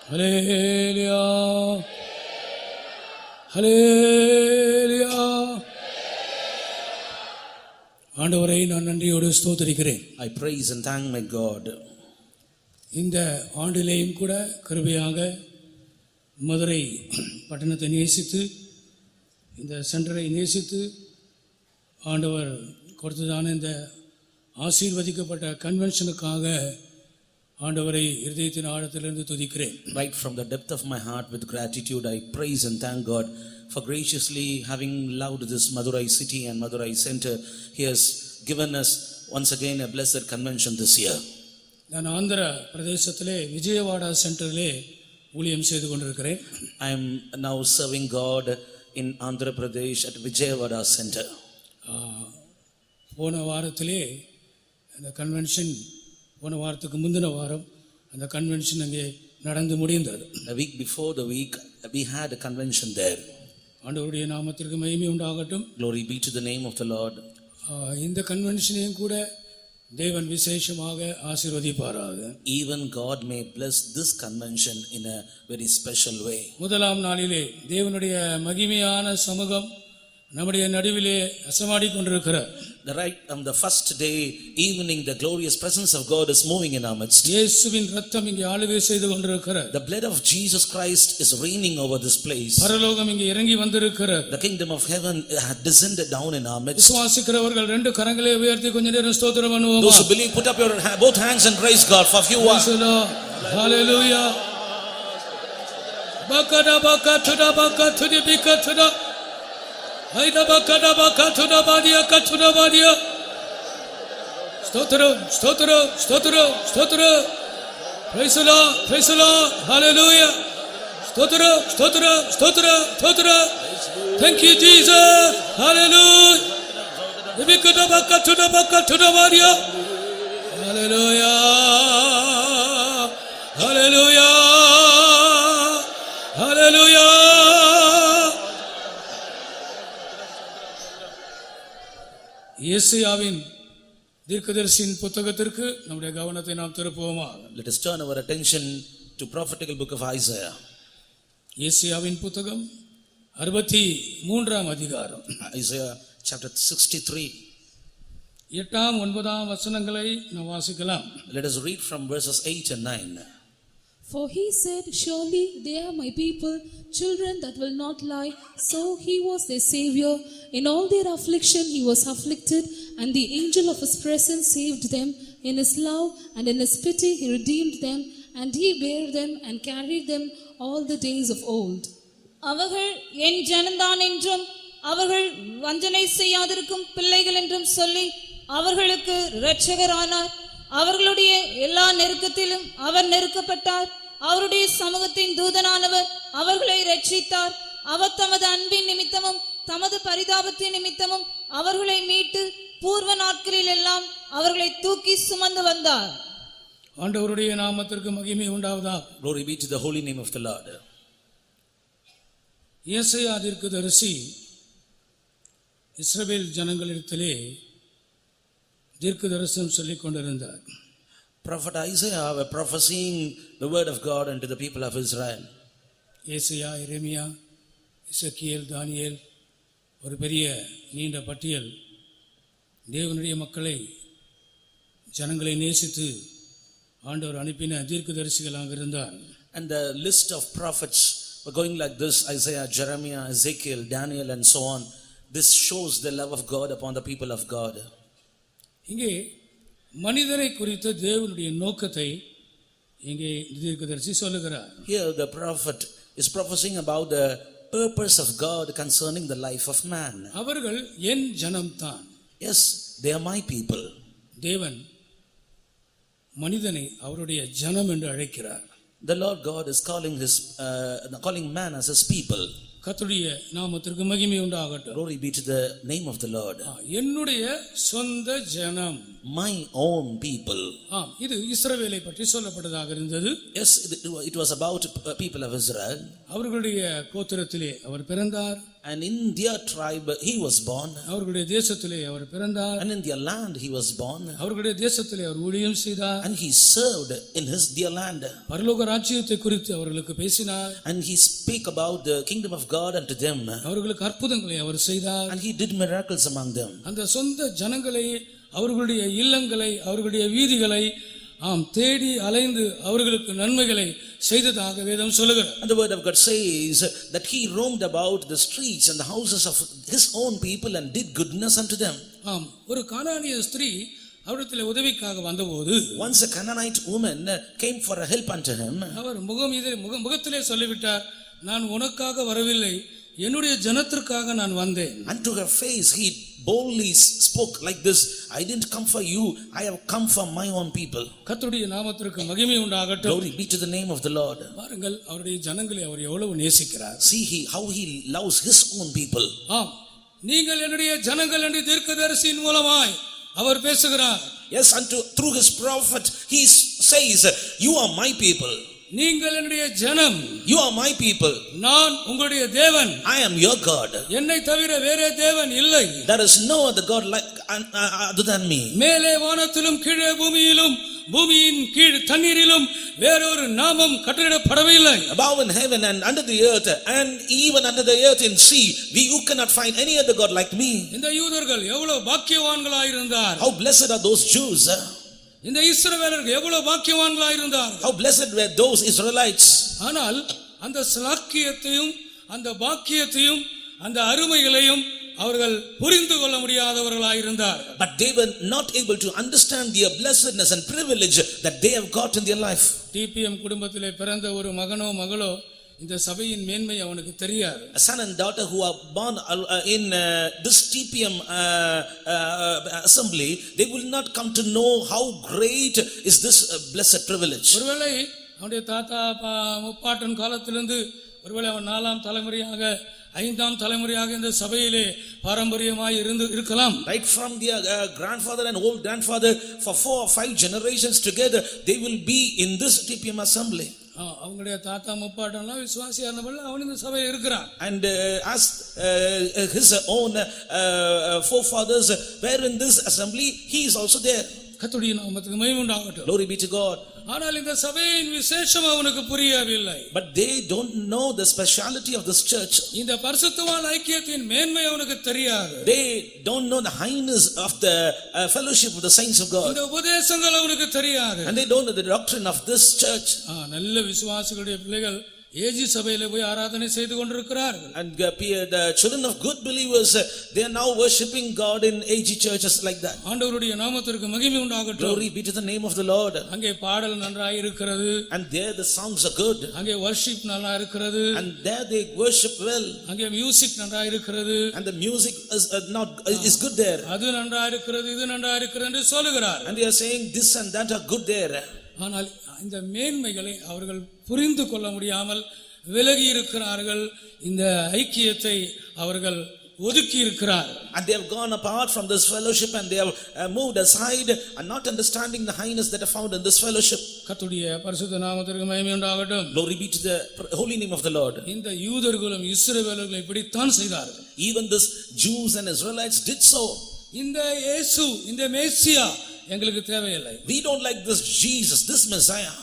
ஹல்லேலூயா ஹல்லேலூயா. ஆண்டவரை நான் நன்றியோடு ஸ்தோத்திரிக்கிறேன். I praise and thank my God. இந்த ஆண்டிலேயும் கூட கிருபையாக மதுரை பட்டணத்தை நேசித்து இந்த சென்டரை நேசித்து ஆண்டவர் கொடுத்ததான இந்த ஆசீர்வதிக்கப்பட்ட கன்வென்ஷனுக்காக ஆண்டவரை இருதயத்தின் ஆழத்திலிருந்து துதிக்கிறேன். Right from the depth of my heart with gratitude I praise and thank God for graciously having loved this Madurai city and Madurai center. He has given us once again a blessed convention this year. நான் ஆந்திர பிரதேசத்திலே விஜயவாடா சென்டரிலே ஊழியம் செய்து கொண்டிருக்கிறேன். I am now serving God in Andhra Pradesh at Vijayawada center. போன வாரத்திலே அந்த convention போன வாரத்துக்கு முந்தின வாரம் அந்த கன்வென்ஷன் அங்கே நடந்து முடிந்தது. A week before the week we had a convention there. ஆண்டவருடைய நாமத்திற்கு மகிமை உண்டாகட்டும். Glory be to the name of the Lord. இந்த கன்வென்ஷனையும் கூட தேவன் விசேஷமாக ஆசீர்வதிப்பாராக. Even God may bless this convention in a very special way. முதலாம் நாளிலே தேவனுடைய மகிமையான சமூகம் நம்முடைய நடுவிலே அசைவாடி கொண்டிருக்கிறார். The right on the first day evening the glorious presence of God is moving in our midst. இயேசுவின் இரத்தம் இங்கே ஆளுகை செய்து கொண்டிருக்கிறது. The blood of Jesus Christ is reigning over this place. பரலோகம் இங்கே இறங்கி வந்திருக்கிறது. The kingdom of heaven had descended down in our midst. விசுவாசிக்கிறவர்கள் ரெண்டு கரங்களை உயர்த்தி கொஞ்ச நேரம் ஸ்தோத்திரம் பண்ணுவோம். Those who believe put up your both hands and praise God for a few hours. Hallelujah. Bakada bakatuda bakatuda bikatuda. Haida bakada bakatuda badia katuda badia. Stotram, stotram, stotram, stotram. Praise the Lord, praise the Lord. Hallelujah. Stotram, stotram, stotram, stotram. Thank you, Jesus. Hallelujah. Bikada bakatuda bakatuda badia. Hallelujah. Hallelujah. Hallelujah. ஏசாயாவின் தீர்க்கதரிசியின் புத்தகத்திற்கு நம்முடைய கவனத்தை நாம் திருப்புவோமா. Let us turn our attention to prophetical book of Isaiah. ஏசாயாவின் புத்தகம் 63ஆம் அதிகாரம். Isaiah chapter 63. 8ஆம் 9ஆம் வசனங்களை நாம் வாசிக்கலாம். Let us read from verses 8 and 9. For he said, surely they are my people, children that will not lie. So he was their savior. In all their affliction he was afflicted, and the angel of his presence saved them. In his love and in his pity he redeemed them, and he bare them and carried them all the days of old. அவர்கள் என் ஜனந்தான் என்றும் அவர்கள் வஞ்சனை செய்யாதிருக்கும் பிள்ளைகள் என்றும் சொல்லி அவர்களுக்கு இரட்சகரானார். அவர்களுடைய எல்லா நெருக்கத்திலும் அவர் நெருக்கப்பட்டார். அவருடைய சமூகத்தின் தூதனானவர் அவர்களை இரட்சித்தார். அவர் தமது அன்பின் நிமித்தமும் தமது பரிதாபத்தின் நிமித்தமும் அவர்களை மீட்டு பூர்வ நாட்களில் எல்லாம் அவர்களை தூக்கி சுமந்து வந்தார். ஆண்டவருடைய நாமத்திற்கு மகிமை உண்டாவதாக. Glory be to the holy name of the Lord. ஏசாயா தீர்க்கதரிசி இஸ்ரவேல் ஜனங்களிடத்திலே தீர்க்கதரிசனம் சொல்லிக் கொண்டிருந்தார். Prophet Isaiah were prophesying the word of God unto the people of Israel. ஏசாயா, எரேமியா, எசேக்கியேல், தானியேல், ஒரு பெரிய நீண்ட பட்டியல் தேவனுடைய மக்களை ஜனங்களை நேசித்து ஆண்டவர் அனுப்பின தீர்க்கதரிசிகளாக இருந்தார். And the list of prophets were going like this: Isaiah, Jeremiah, Ezekiel, Daniel and so on. This shows the love of God upon the people of God. இங்கே மனிதரை குறித்த தேவனுடைய நோக்கத்தை இங்கே தீர்க்கதரிசி சொல்லுகிறார். Here the prophet is prophesying about the purpose of God concerning the life of man. அவர்கள் என் ஜனம்தான். Yes, they are my people. தேவன் மனிதனை அவருடைய ஜனம் என்று அழைக்கிறார். The Lord God is calling man as his people. கர்த்தருடைய நாமத்திற்கு மகிமை உண்டாகட்டும். Glory be to the name of the Lord. என்னுடைய சொந்த ஜனம். My own people. இது இஸ்ரவேலை பற்றி சொல்லப்பட்டதாக இருந்தது. Yes, it was about people of Israel. அவர்களுடைய கோத்திரத்திலே அவர் பிறந்தார். And in their tribe he was born. அவர்களுடைய தேசத்திலே அவர் பிறந்தார். And in their land he was born. அவர்களுடைய தேசத்திலே அவர் ஊழியம் செய்தார். And he served in their land. பரலோக ராஜ்யத்தை குறித்து அவர்களுக்கு பேசினார். And he spake about the kingdom of God unto them. அவர்களுக்கு அற்புதங்களை அவர் செய்தார். And he did miracles among them. அந்த சொந்த ஜனங்களை, அவர்களுடைய இல்லங்களை, அவர்களுடைய வீதிகளை தேடி அலைந்து அவர்களுக்கு நன்மைகளை செய்ததாக வேதம் சொல்லுகிறது. And the word of God says that he roamed about the streets and the houses of his own people and did goodness unto them. ஒரு கானானிய ஸ்திரீ அவரிடத்திலே உதவிக்காக வந்தபோது, once a Canaanite woman came for a help unto him. அவர் முகத்திலே சொல்லிவிட்டார், நான் உனக்காக வரவில்லை, என்னுடைய ஜனத்திற்காக நான் வந்தேன். And to her face he boldly spoke like this, I didn't come for you, I have come for my own people. கர்த்தருடைய நாமத்திற்கு மகிமை உண்டாகட்டும். Glory be to the name of the Lord. பாருங்கள், அவருடைய ஜனங்களை அவர் எவ்வளவு நேசிக்கிறார். See how he loves his own people. நீங்கள் என்னுடைய ஜனங்கள் என்று தீர்க்கதரிசியின் மூலமாய் அவர் பேசுகிறார். Yes, through his prophet he says, you are my people. நீங்கள் என்னுடைய ஜனம், you are my people. நான் உங்களுடைய தேவன், I am your God. என்னை தவிர வேறே தேவன் இல்லை. There is no other God like other than me. மேலே வானத்திலும் கீழே பூமியிலும் பூமியின் கீழ் தண்ணீரிலும் வேறொரு நாமம் கட்டளையிடப்படவில்லை. Above in heaven and under the earth and even under the earth in sea, you cannot find any other God like me. இந்த யூதர்கள் எவ்வளவு பாக்கியவான்களாய் இருந்தார். How blessed are those Jews. இந்த இஸ்ரவேலர்கள் எவ்வளவு பாக்கியவான்களாய் இருந்தார். How blessed were those Israelites. ஆனால் அந்த ஸ்லாக்கியத்தையும் அந்த பாக்கியத்தையும் அந்த அருமைகளையும் அவர்கள் புரிந்து கொள்ள முடியாதவர்களாய் இருந்தார். But they were not able to understand the blessedness and privilege that they have got in their life. TPM குடும்பத்திலே பிறந்த ஒரு மகனோ மகளோ இந்த சபையின் மேன்மை அவனுக்கு தெரியாது. A son and daughter who are born in this TPM assembly, they will not come to know how great is this blessed privilege. ஒருவேளை அவனுடைய தாத்தா முப்பாட்டன் காலத்திலிருந்து ஒருவேளை அவன் 4ஆம் தலைமுறையாக 5ஆம் தலைமுறையாக இந்த சபையிலே பாரம்பரியமாய் இருக்கலாம். Right from their grandfather and old grandfather, for 4 or 5 generations together, they will be in this TPM assembly. அவங்களுடைய தாத்தா முப்பாட்டன்லாம் விசுவாசியா இருந்தபோது அவன் இந்த சபையில் இருக்கிறான். And as his own forefathers were in this assembly, he is also there. கர்த்தருடைய நாமத்துக்கு மகிமை உண்டாகட்டும். Glory be to God. ஆனால் இந்த சபையின் விசேஷம் அவனுக்கு புரியவில்லை. But they don't know the speciality of this church. இந்த பரிசுத்தவான் ஐக்கியத்தின் மேன்மை அவனுக்கு தெரியாது. They don't know the highness of the fellowship of the saints of God. இந்த உபதேசங்கள் அவனுக்கு தெரியாது. And they don't know the doctrine of this church. நல்ல விசுவாசிகளுடைய பிள்ளைகள் ஏஜி சபையில போய் ஆராதனை செய்து கொண்டிருக்கிறார்கள். And the children of good believers, they are now worshiping God in AG churches like that. ஆண்டவருடைய நாமத்திற்கு மகிமை உண்டாகட்டும். Glory be to the name of the Lord. அங்கே பாடல் நன்றாய் இருக்கிறது. And there the songs are good. அங்கே worship நல்லா இருக்கிறது. And there they worship well. அங்கே மியூசிக் நன்றாய் இருக்கிறது. And the music is good there. அது நன்றாய் இருக்கிறது, இது நன்றாய் இருக்கிறது என்று சொல்லுகிறார். And they are saying this and that are good there. ஆனால் இந்த மேன்மைகளை அவர்கள் புரிந்து கொள்ள முடியாமல் விலகி இருக்கிறார்கள். இந்த ஐக்கியத்தை அவர்கள் ஒதுக்கி இருக்கிறார்கள். And they have gone apart from this fellowship and they have moved aside and not understanding the highness that are found in this fellowship. கர்த்தருடைய பரிசுத்த நாமத்திற்கு மகிமை உண்டாகட்டும். Glory be to the holy name of the Lord. இந்த யூதர்களும் இஸ்ரவேலர்களும் இப்படித்தான் செய்தார்கள். Even this Jews and Israelites did so. இந்த இயேசு, இந்த மேசியா எங்களுக்கு தேவையில்லை. We don't like this Jesus, this Messiah.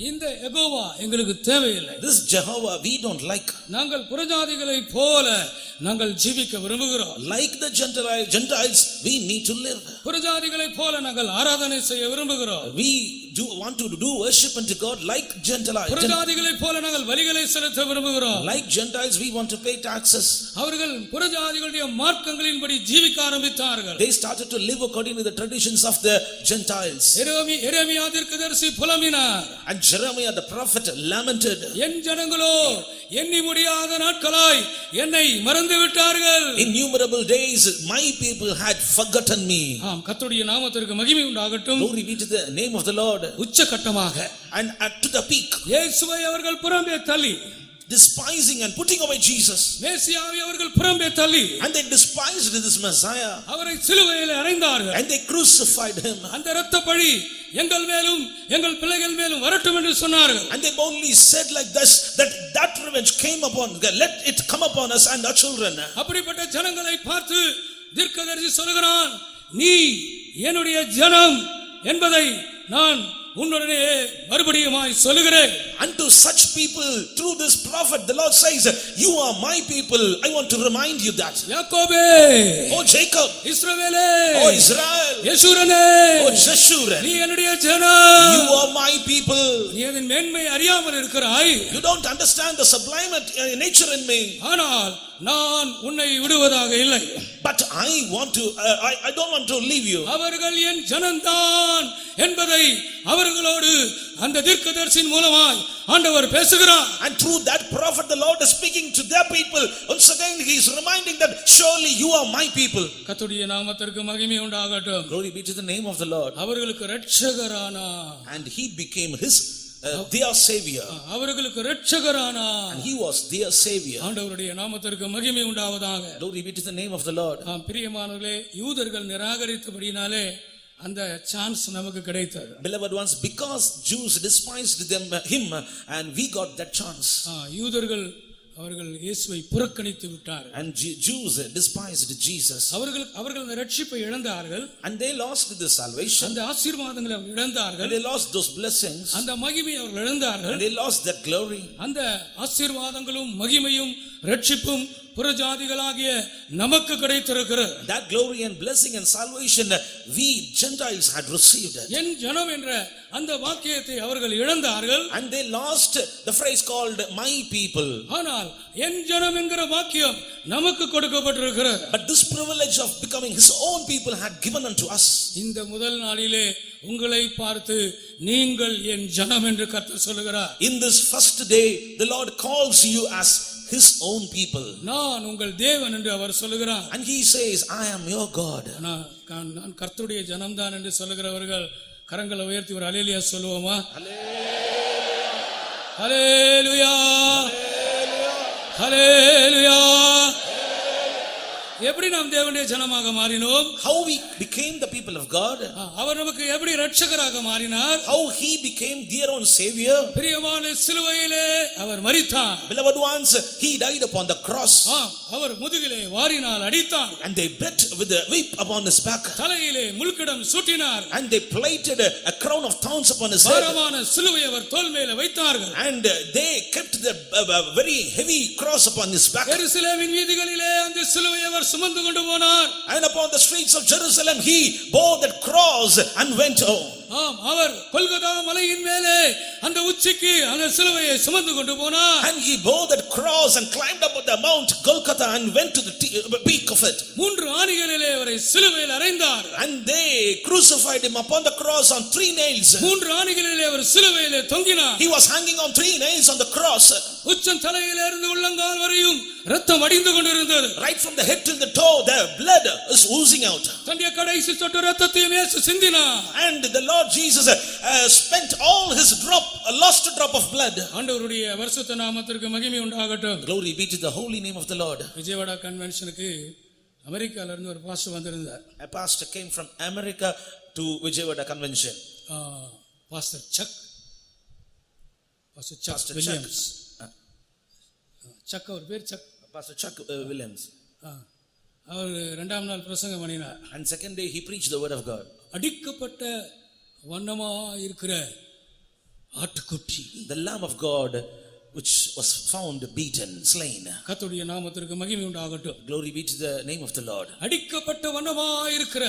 இந்த யெகோவா எங்களுக்கு தேவையில்லை. This Jehovah we don't like. நாங்கள் புறஜாதிகளை போல நாங்கள் ஜீவிக்க விரும்புகிறோம். Like the Gentiles we need to live. புறஜாதிகளை போல நாங்கள் ஆராதனை செய்ய விரும்புகிறோம். We want to do worship unto God like Gentiles. புறஜாதிகளை போல நாங்கள் பலிகளை செலுத்த விரும்புகிறோம். Like Gentiles we want to pay taxes. அவர்கள் புறஜாதிகளுடைய மார்க்கங்களின்படி ஜீவிக்க ஆரம்பித்தார்கள். They started to live according to the traditions of the Gentiles. எரேமியா தீர்க்கதரிசி புலம்பினார். And Jeremiah the prophet lamented. என் ஜனங்களோ எண்ணி முடியாத நாட்களாய் என்னை மறந்து விட்டார்கள். Innumerable days my people had forgotten me. கர்த்தருடைய நாமத்திற்கு மகிமை உண்டாகட்டும். Glory be to the name of the Lord. உச்சகட்டமாக and to the peak இயேசுவை அவர்கள் புறம்பே தள்ளி despising and putting away Jesus. மேசியாவை அவர்கள் புறம்பே தள்ளி And they despised this Messiah. அவரை சிலுவையில் அறைந்தார்கள். And they crucified him. அந்த இரத்தப்பழி எங்கள் மேலும் எங்கள் பிள்ளைகள் மேலும் வரட்டும் என்று சொன்னார்கள். And they boldly said like this, that revenge came upon, let it come upon us and our children. அப்படிப்பட்ட ஜனங்களை பார்த்து தீர்க்கதரிசி சொல்கிறான், நீ என்னுடைய ஜனம் என்பதை நான் உன்னுடனே மறுபடியுமாய் சொல்லுகிறேன். Unto such people through this prophet the Lord says, you are my people. I want to remind you that. யாக்கோபே, O Jacob, இஸ்ரவேலே, O Israel, யெஷூரனே, O Jeshurun, நீ என்னுடைய ஜனம். you are my people. நீ அதன் மேன்மை அறியாமல் இருக்கிறாய். You don't understand the sublime nature in me. ஆனால் நான் உன்னை விடுவதாக இல்லை. But I want to I don't want to leave you. அவர்கள் என் ஜனம்தான் என்பதை அவர்களோடு அந்த தீர்க்கதரிசியின் மூலமாய் ஆண்டவர் பேசுகிறார். And through that prophet the Lord is speaking to their people. Once again he is reminding them, surely you are my people. கர்த்தருடைய நாமத்திற்கு மகிமை உண்டாகட்டும். Glory be to the name of the Lord. அவர்களுக்கு இரட்சகரானார். And he became his their savior. அவர்களுக்கு இரட்சகரானார். And he was their savior. ஆண்டவருடைய நாமத்திற்கு மகிமை உண்டாவதாக. Glory be to the name of the Lord. பிரியமானவர்களே, யூதர்கள் நிராகரித்தபடினாலே அந்த சான்ஸ் நமக்கு கிடைத்தது. Beloved ones, because Jews despised him and we got that chance. யூதர்கள் அவர்கள் இயேசுவை புறக்கணித்து விட்டார்கள். And Jews despised Jesus. அவர்கள் அந்த ரட்சிப்பை இழந்தார்கள். And they lost the salvation. அந்த ஆசீர்வாதங்களை அவர்கள் இழந்தார்கள். And they lost those blessings. அந்த மகிமையை அவர்கள் இழந்தார்கள். And they lost that glory. அந்த ஆசீர்வாதங்களும் மகிமையும் ரட்சிப்பும் புறஜாதிகளாகிய நமக்கு கிடைத்திருக்கிறது. That glory and blessing and salvation we Gentiles had received. என் ஜனம் என்ற அந்த வாக்கியத்தை அவர்கள் இழந்தார்கள். And they lost the phrase called my people. ஆனால் என் ஜனம் என்கிற வாக்கியம் நமக்கு கொடுக்கப்பட்டிருக்கிறது. But this privilege of becoming his own people had given unto us. இந்த முதல் நாளிலே உங்களை பார்த்து நீங்கள் என் ஜனம் என்று கர்த்தர் சொல்கிறார். In this first day the Lord calls you as his own people. நான் உங்கள் தேவன் என்று அவர் சொல்கிறார். And he says, I am your God. நான் கர்த்தருடைய ஜனம்தான் என்று சொல்கிறவர்கள் கரங்களை உயர்த்தி ஒரு அல்லேலூயா சொல்லுவோமா? அல்லேலூயா, அல்லேலூயா. எப்படி நாம் தேவனுடைய ஜனமாக மாறினோம்? How we became the people of God? அவர் நமக்கு எப்படி இரட்சகராக மாறினார்? How he became their own savior? பிரியமான சிலுவையிலே அவர் மரித்தார். Beloved ones, he died upon the cross. அவர் முதுகிலே வாரினால் அடித்தார். And they beat with a whip upon his back. தலையிலே முள்கிடம் சூட்டினார். And they plaited a crown of thorns upon his head. பாரமான சிலுவையை அவர் தோள் மேலே வைத்தார்கள். And they kept the very heavy cross upon his back. எருசலேமின் வீதிகளிலே அந்த சிலுவையை அவர் சுமந்து கொண்டு போனார். And upon the streets of Jerusalem he bore that cross and went home. அவர் கொல்கதா மலையின் மேலே அந்த உச்சிக்கு அந்த சிலுவையை சுமந்து கொண்டு போனார். And he bore that cross and climbed up the Mount Golgotha and went to the peak of it. 3 ஆணிகளிலே அவரை சிலுவையில் அறைந்தார். And they crucified him upon the cross on 3 nails. 3 ஆணிகளிலே அவர் சிலுவையிலே தொங்கினார். He was hanging on 3 nails on the cross. உச்சம் தலையிலிருந்து உள்ளங்கால் வரையும் இரத்தம் வடிந்து கொண்டிருந்தது. Right from the head till the toe the blood is oozing out. தன்னுடைய கடைசி சொட்டு இரத்தத்தையும் இயேசு சிந்தினார். And the Lord Jesus spent all his last drop of blood. ஆண்டவருடைய பரிசுத்த நாமத்திற்கு மகிமை உண்டாகட்டும். Glory be to the holy name of the Lord. Vijayawada கன்வென்ஷனுக்கு அமெரிக்கால இருந்து ஒரு பாஸ்டர் வந்திருந்தார். A pastor came from America to Vijayawada convention. Pastor Chuck Williams. Chuck அவர் பேர் சக். Pastor Chuck Williams. அவர் 2ஆம் நாள் பிரசங்கம் பண்ணினார். And second day he preached the word of God. அடிக்கப்பட்ட வண்ணமா இருக்கிற ஆட்டுக்குட்டி, The lamb of God which was found beaten, slain. கர்த்தருடைய நாமத்திற்கு மகிமை உண்டாகட்டும். Glory be to the name of the Lord. அடிக்கப்பட்ட வண்ணமா இருக்கிற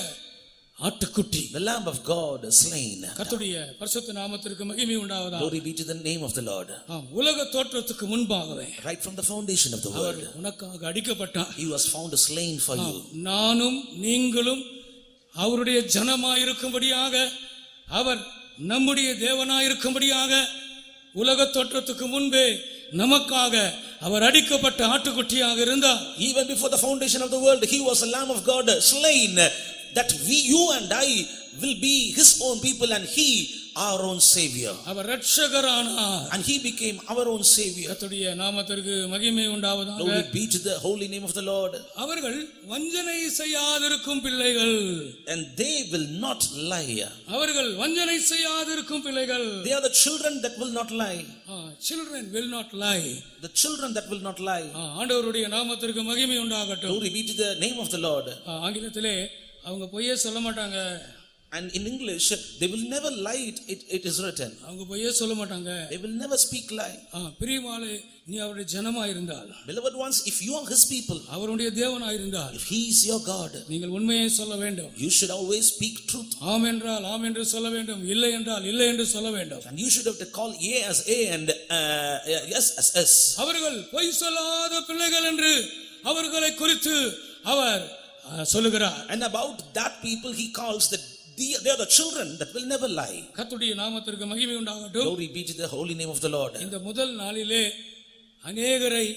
ஆட்டுக்குட்டி, The lamb of God slain. கர்த்தருடைய பரிசுத்த நாமத்திற்கு மகிமை உண்டாவதாக. Glory be to the name of the Lord. உலக தோற்றத்துக்கு முன்பாகவே Right from the foundation of the world உனக்காக அடிக்கப்பட்டார். he was found slain for you. நானும் நீங்களும் அவருடைய ஜனமாயிருக்கும்படியாக, அவர் நம்முடைய தேவனாயிருக்கும்படியாக உலக தோற்றத்துக்கு முன்பே நமக்காக அவர் அடிக்கப்பட்ட ஆட்டுக்குட்டியாக இருந்தார். Even before the foundation of the world he was a lamb of God slain, that you and I will be his own people, and he our own savior. Our இரட்சகரானார். And he became our own savior. கர்த்தருடைய நாமத்திற்கு மகிமை உண்டாவதாக. Glory be to the holy name of the Lord. அவர்கள் வஞ்சனை செய்யாதிருக்கும் பிள்ளைகள். And they will not lie. அவர்கள் வஞ்சனை செய்யாதிருக்கும் பிள்ளைகள். They are the children that will not lie. Children will not lie. The children that will not lie. ஆண்டவருடைய நாமத்திற்கு மகிமை உண்டாகட்டும். Glory be to the name of the Lord. ஆங்கிலத்திலே அவங்க பொய்யே சொல்ல மாட்டாங்க. And in English, they will never lie, it is written. அவங்க பொய்யே சொல்ல மாட்டாங்க. They will never speak lie. பிரியமானே, நீ அவருடைய ஜனமாய் இருந்தால், Beloved ones, if you are his people, அவருடைய தேவனாய் இருந்தால், if he is your God, நீங்கள் உண்மையை சொல்ல வேண்டும். you should always speak truth. ஆம் என்றால் ஆம் என்று சொல்ல வேண்டும், இல்லை என்றால் இல்லை என்று சொல்ல வேண்டும். And you should have to call A as A and yes as S. அவர்கள் பொய் சொல்லாத பிள்ளைகள் என்று அவர்களை குறித்து அவர் சொல்லுகிறார். And about that people he calls that they are the children that will never lie. கர்த்தருடைய நாமத்திற்கு மகிமை உண்டாகட்டும். Glory be to the holy name of the Lord. இந்த முதல் நாளிலே அநேகரை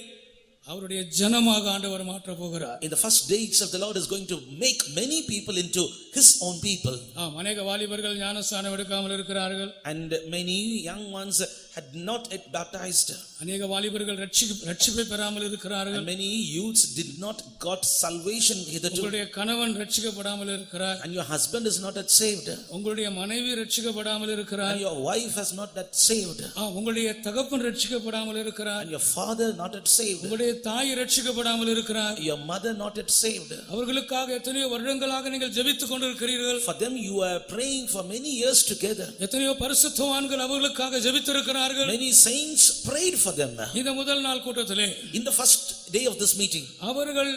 அவருடைய ஜனமாக ஆண்டவர் மாற்ற போகிறார். In the first days of the Lord is going to make many people into his own people. அநேக வாலிபர்கள் ஞானஸ்நானம் எடுக்காமல் இருக்கிறார்கள். And many young ones had not yet baptized. அநேக வாலிபர்கள் ரட்சிப்பை பெறாமல் இருக்கிறார்கள். And many youths did not got salvation hitherto. உங்களுடைய கணவன் ரட்சிக்கப்படாமல் இருக்கிறார். And your husband is not yet saved. உங்களுடைய மனைவி ரட்சிக்கப்படாமல் இருக்கிறார். And your wife has not yet saved. உங்களுடைய தகப்பன் ரட்சிக்கப்படாமல் இருக்கிறார். And your father not yet saved. உங்களுடைய தாய் ரட்சிக்கப்படாமல் இருக்கிறார். Your mother not yet saved. அவர்களுக்காக எத்தனையோ வருடங்களாக நீங்கள் ஜெபித்துக் கொண்டிருக்கிறீர்கள். For them you are praying for many years together. எத்தனையோ பரிசுத்தவான்கள் அவர்களுக்காக ஜெபித்திருக்கிறார்கள். Many saints prayed for them. இந்த முதல் நாள் கூட்டத்திலே, in the first day of this meeting, அவர்கள்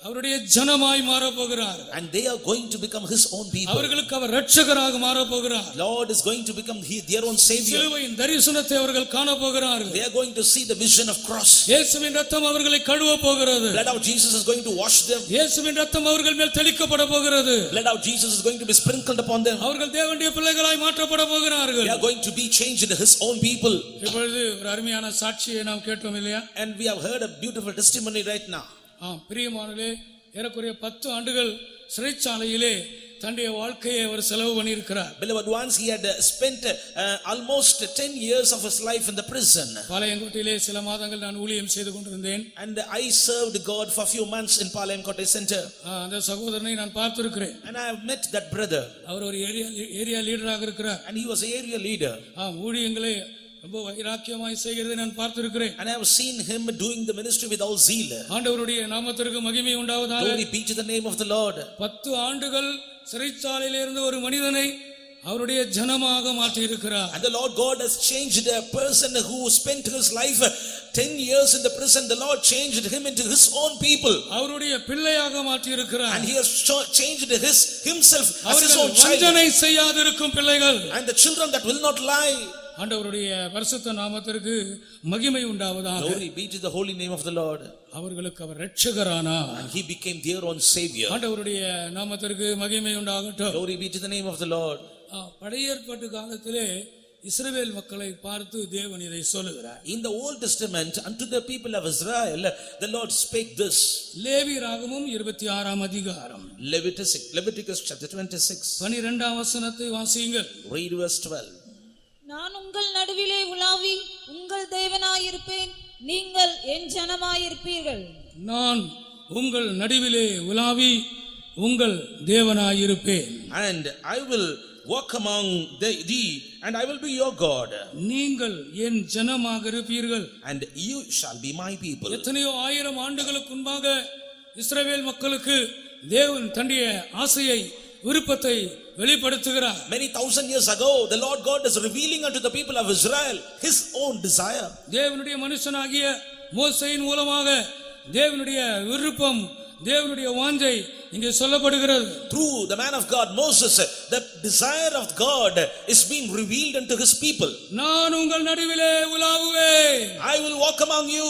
அவருடைய ஜனமாய் மாற போகிறார். and they are going to become his own people. அவர்களுக்கு அவர் இரட்சகராக மாற போகிறார். Lord is going to become their own savior. சிலுவையின் தரிசனத்தை அவர்கள் காண போகிறார்கள். They are going to see the vision of cross. இயேசுவின் இரத்தம் அவர்களை கழுவ போகிறது. Blood of Jesus is going to wash them. இயேசுவின் இரத்தம் அவர்கள் மேல் தெளிக்கப்பட போகிறது. Blood of Jesus is going to be sprinkled upon them. அவர்கள் தேவனுடைய பிள்ளைகளாய் மாற்றப்பட போகிறார்கள். They are going to be changed into his own people. இப்பொழுது ஒரு அருமையான சாட்சியை நாம் கேட்டோம் இல்லையா? And we have heard a beautiful testimony right now. பிரியமானவர்களே, ஏறக்குறைய 10 ஆண்டுகள் சிறைச்சாலையிலே தன்னுடைய வாழ்க்கையை அவர் செலவு பண்ணியிருக்கிறார். Beloved ones, he had spent almost 10 years of his life in the prison. பாளையங்கோட்டையிலே சில மாதங்கள் நான் ஊழியம் செய்து கொண்டிருந்தேன். And I served God for a few months in Palayamkottai Center. அந்த சகோதரனை நான் பார்த்திருக்கிறேன். And I have met that brother. அவர் ஒரு ஏரியா லீடராக இருக்கிறார். And he was an area leader. ஊழியங்களை ரொம்ப வைராக்கியமாய் செய்கிறதை நான் பார்த்திருக்கிறேன். And I have seen him doing the ministry with all zeal. ஆண்டவருடைய நாமத்திற்கு மகிமை உண்டாவதாக. Glory be to the name of the Lord. 10 ஆண்டுகள் சிறைச்சாலையிலே இருந்த ஒரு மனிதனை அவருடைய ஜனமாக மாற்றி இருக்கிறார். And the Lord God has changed a person who spent his life 10 years in the prison. The Lord changed him into his own people. அவருடைய பிள்ளையாக மாற்றி இருக்கிறார். And he has changed himself as his own child. வஞ்சனை செய்யாதிருக்கும் பிள்ளைகள். And the children that will not lie. ஆண்டவருடைய பரிசுத்த நாமத்திற்கு மகிமை உண்டாவதாக. Glory be to the holy name of the Lord. அவர்களுக்கு அவர் இரட்சகரானார். And he became their own savior. ஆண்டவருடைய நாமத்திற்கு மகிமை உண்டாகட்டும். Glory be to the name of the Lord. பழைய ஏற்பாட்டு காலத்திலே இஸ்ரவேல் மக்களை பார்த்து தேவன் இதை சொல்லுகிறார். In the Old Testament, unto the people of Israel, the Lord spake this. லேவியராகமம் 26ஆம் அதிகாரம், Leviticus chapter 26. 12ஆம் வசனத்தை வாசியுங்கள். Read verse 12. நான் உங்கள் நடுவிலே உலாவி உங்கள் தேவனாயிருப்பேன், நீங்கள் என் ஜனமாயிருப்பீர்கள். நான் உங்கள் நடுவிலே உலாவி உங்கள் தேவனாயிருப்பேன். And I will walk among thee, and I will be your God. நீங்கள் என் ஜனமாக இருப்பீர்கள். And you shall be my people. எத்தனையோ ஆயிரம் ஆண்டுகளுக்கு முன்பாக இஸ்ரவேல் மக்களுக்கு தேவன் தன்னுடைய ஆசையை விருப்பத்தை வெளிப்படுத்துகிறார். Many thousand years ago, the Lord God is revealing unto the people of Israel his own desire. தேவனுடைய மனுஷனாகிய மோசேயின் மூலமாக தேவனுடைய விருப்பம், தேவனுடைய வாஞ்சை இங்கே சொல்லப்படுகிறது. Through the man of God Moses, the desire of God is being revealed unto his people. நான் உங்கள் நடுவிலே உலாவுவேன். I will walk among you.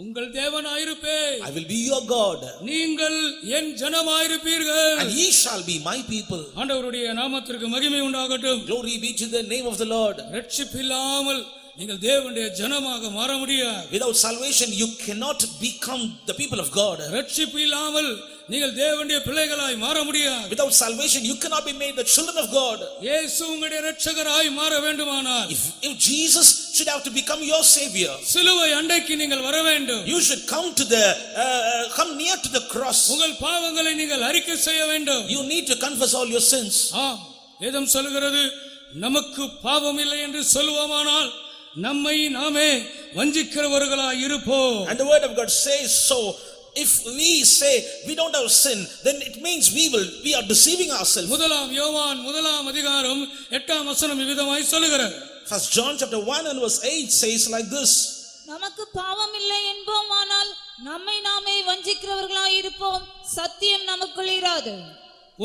உங்கள் தேவனாயிருப்பேன். I will be your God. நீங்கள் என் ஜனமாயிருப்பீர்கள். And ye shall be my people. ஆண்டவருடைய நாமத்திற்கு மகிமை உண்டாகட்டும். Glory be to the name of the Lord. இரட்சிப்பில்லாமல் நீங்கள் தேவனுடைய ஜனமாக மாற முடியாது. Without salvation, you cannot become the people of God. ரட்சிப்பு இல்லாமல் நீங்கள் தேவனுடைய பிள்ளைகளாய் மாற முடியாது. Without salvation, you cannot be made the children of God. இயேசு உங்களுடைய இரட்சகராய் மாற வேண்டுமானால், If Jesus should have to become your savior, சிலுவை அண்டைக்கு நீங்கள் வர வேண்டும். you should come near to the cross. உங்கள் பாவங்களை நீங்கள் அறிக்கை செய்ய வேண்டும். You need to confess all your sins. ஆம், வேதம் சொல்கிறது, நமக்கு பாவம் இல்லை என்று சொல்லுவோமானால் நம்மை நாமே வஞ்சிக்கிறவர்களாய் இருப்போம். And the word of God says so. If we say we don't have sin, then it means we are deceiving ourselves. முதலாம் யோவான் 1 அதிகாரம் 8 வசனம் இவ்விதமாய் சொல்லுகிறது. First John chapter 1 and verse 8 says like this. நமக்கு பாவம் இல்லை என்போமானால் நம்மை நாமே வஞ்சிக்கிறவர்களாய் இருப்போம், சத்தியம் நமக்குள் இராது.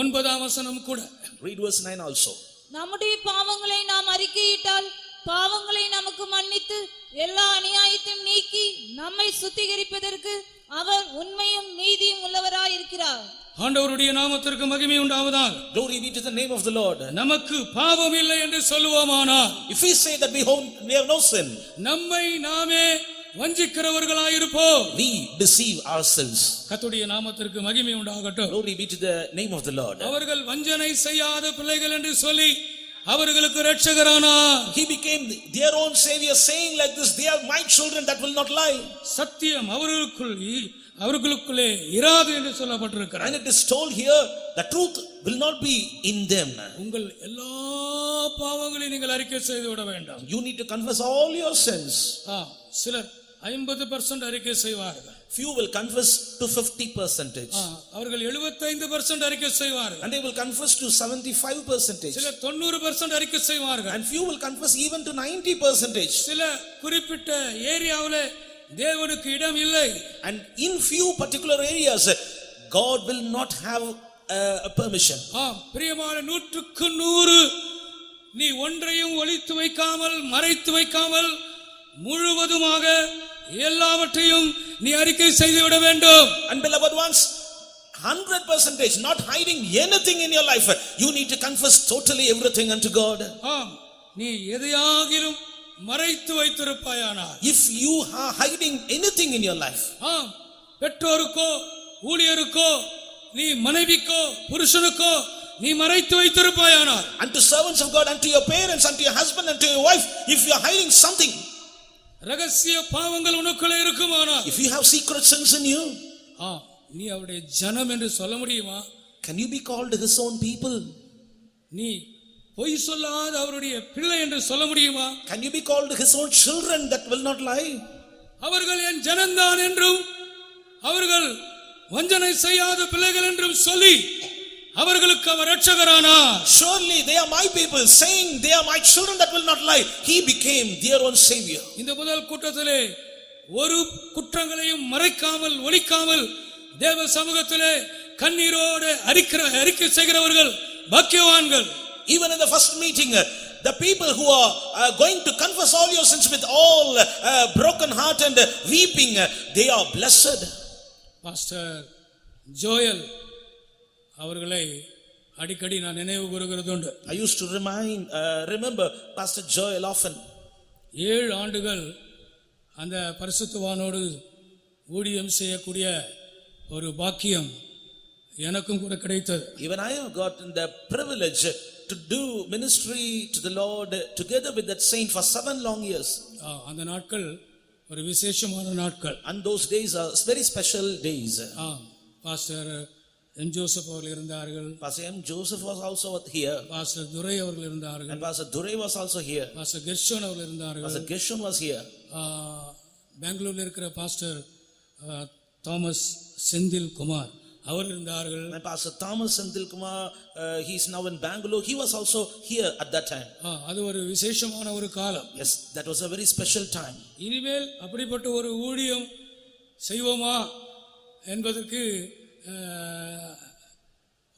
9 வசனம் கூட. Read verse 9 also. நம்முடைய பாவங்களை நாம் அறிக்கையிட்டால் பாவங்களை நமக்கு மன்னித்து எல்லா அநியாயத்தையும் நீக்கி நம்மை சுத்திகரிப்பதற்கு அவர் உண்மையும் நீதியும் உள்ளவராய் இருக்கிறார். ஆண்டவருடைய நாமத்திற்கு மகிமை உண்டாவதாக. Glory be to the name of the Lord. நமக்கு பாவம் இல்லை என்று சொல்லுவோமானால், if we say that we have no sin, நம்மை நாமே வஞ்சிக்கிறவர்களாய் இருப்போம். we deceive ourselves. கர்த்தருடைய நாமத்திற்கு மகிமை உண்டாகட்டும். Glory be to the name of the Lord. அவர்கள் வஞ்சனை செய்யாத பிள்ளைகள் என்று சொல்லி அவர்களுக்கு இரட்சகரானார். He became their own savior, saying like this, they are my children that will not lie. சத்தியம் அவர்களுக்குள்ளே இராது என்று சொல்லப்பட்டிருக்கிறது. And it is told here, the truth will not be in them. உங்கள் எல்லா பாவங்களையும் நீங்கள் அறிக்கை செய்து விட வேண்டும். You need to confess all your sins. சிலர் 50% அறிக்கை செய்வார்கள். Few will confess to 50%. அவர்கள் 75% அறிக்கை செய்வார்கள். And they will confess to 75%. சிலர் 90% அறிக்கை செய்வார்கள். And few will confess even to 90%. சில குறிப்பிட்ட ஏரியாவிலே தேவனுக்கு இடம் இல்லை. And in few particular areas, God will not have a permission. பிரியமான 100க்கு 100 நீ ஒன்றையும் ஒளித்து வைக்காமல் மறைத்து வைக்காமல் முழுவதுமாக எல்லாவற்றையும் நீ அறிக்கை செய்து விட வேண்டும். And beloved ones, 100%, not hiding anything in your life, you need to confess totally everything unto God. நீ எதையாகிலும் மறைத்து வைத்திருப்பாயானால், if you are hiding anything in your life, பெற்றோருக்கோ ஊழியருக்கோ நீ மனைவிக்கோ புருஷனுக்கோ நீ மறைத்து வைத்திருப்பாயானால், unto servants of God, unto your parents, unto your husband, unto your wife, if you are hiding something, ரகசிய பாவங்கள் உனக்குள்ளே இருக்குமானால், if you have secret sins in you, நீ அவருடைய ஜனம் என்று சொல்ல முடியுமா? can you be called his own people? நீ பொய் சொல்லாத அவருடைய பிள்ளை என்று சொல்ல முடியுமா? Can you be called his own children that will not lie? அவர்கள் என் ஜனம்தான் என்றும் அவர்கள் வஞ்சனை செய்யாத பிள்ளைகள் என்றும் சொல்லி அவர்களுக்கு அவர் இரட்சகரானார். Surely they are my people, saying they are my children that will not lie. He became their own savior. இந்த முதல் கூட்டத்திலே ஒரு குற்றங்களையும் மறைக்காமல் ஒளிக்காமல் தேவ சமூகத்திலே கண்ணீரோடு அறிக்கை செய்கிறவர்கள் பாக்கியவான்கள். Even in the first meeting, the people who are going to confess all your sins with all broken heart and weeping, they are blessed. Pastor Joel அவர்களை அடிக்கடி நான் நினைவு கூறுகிறதுண்டு. I used to remember Pastor Joel often. 7 ஆண்டுகள் அந்த பரிசுத்தவானோடு ஊழியம் செய்யக்கூடிய ஒரு பாக்கியம் எனக்கும் கூட கிடைத்தது. Even I have gotten the privilege to do ministry to the Lord together with that saint for 7 long years. அந்த நாட்கள் ஒரு விசேஷமான நாட்கள். And those days are very special days. Pastor M Joseph அவர்கள் இருந்தார்கள். Pastor M. Joseph was also here. Pastor Durai அவர்கள் இருந்தார்கள். And Pastor Durai was also here. Pastor Gershon அவர்கள் இருந்தார்கள். Pastor Gershon was here. பெங்களூர்ல இருக்கிற பாஸ்டர் தாமஸ் செந்தில் குமார் அவர் இருந்தார்கள். And Pastor Thomas Senthil Kumar, he is now in Bangalore. He was also here at that time. அது ஒரு விசேஷமான ஒரு காலம். Yes, that was a very special time. இனிமேல் அப்படிப்பட்ட ஒரு ஊழியம் செய்வோமா என்பதற்கு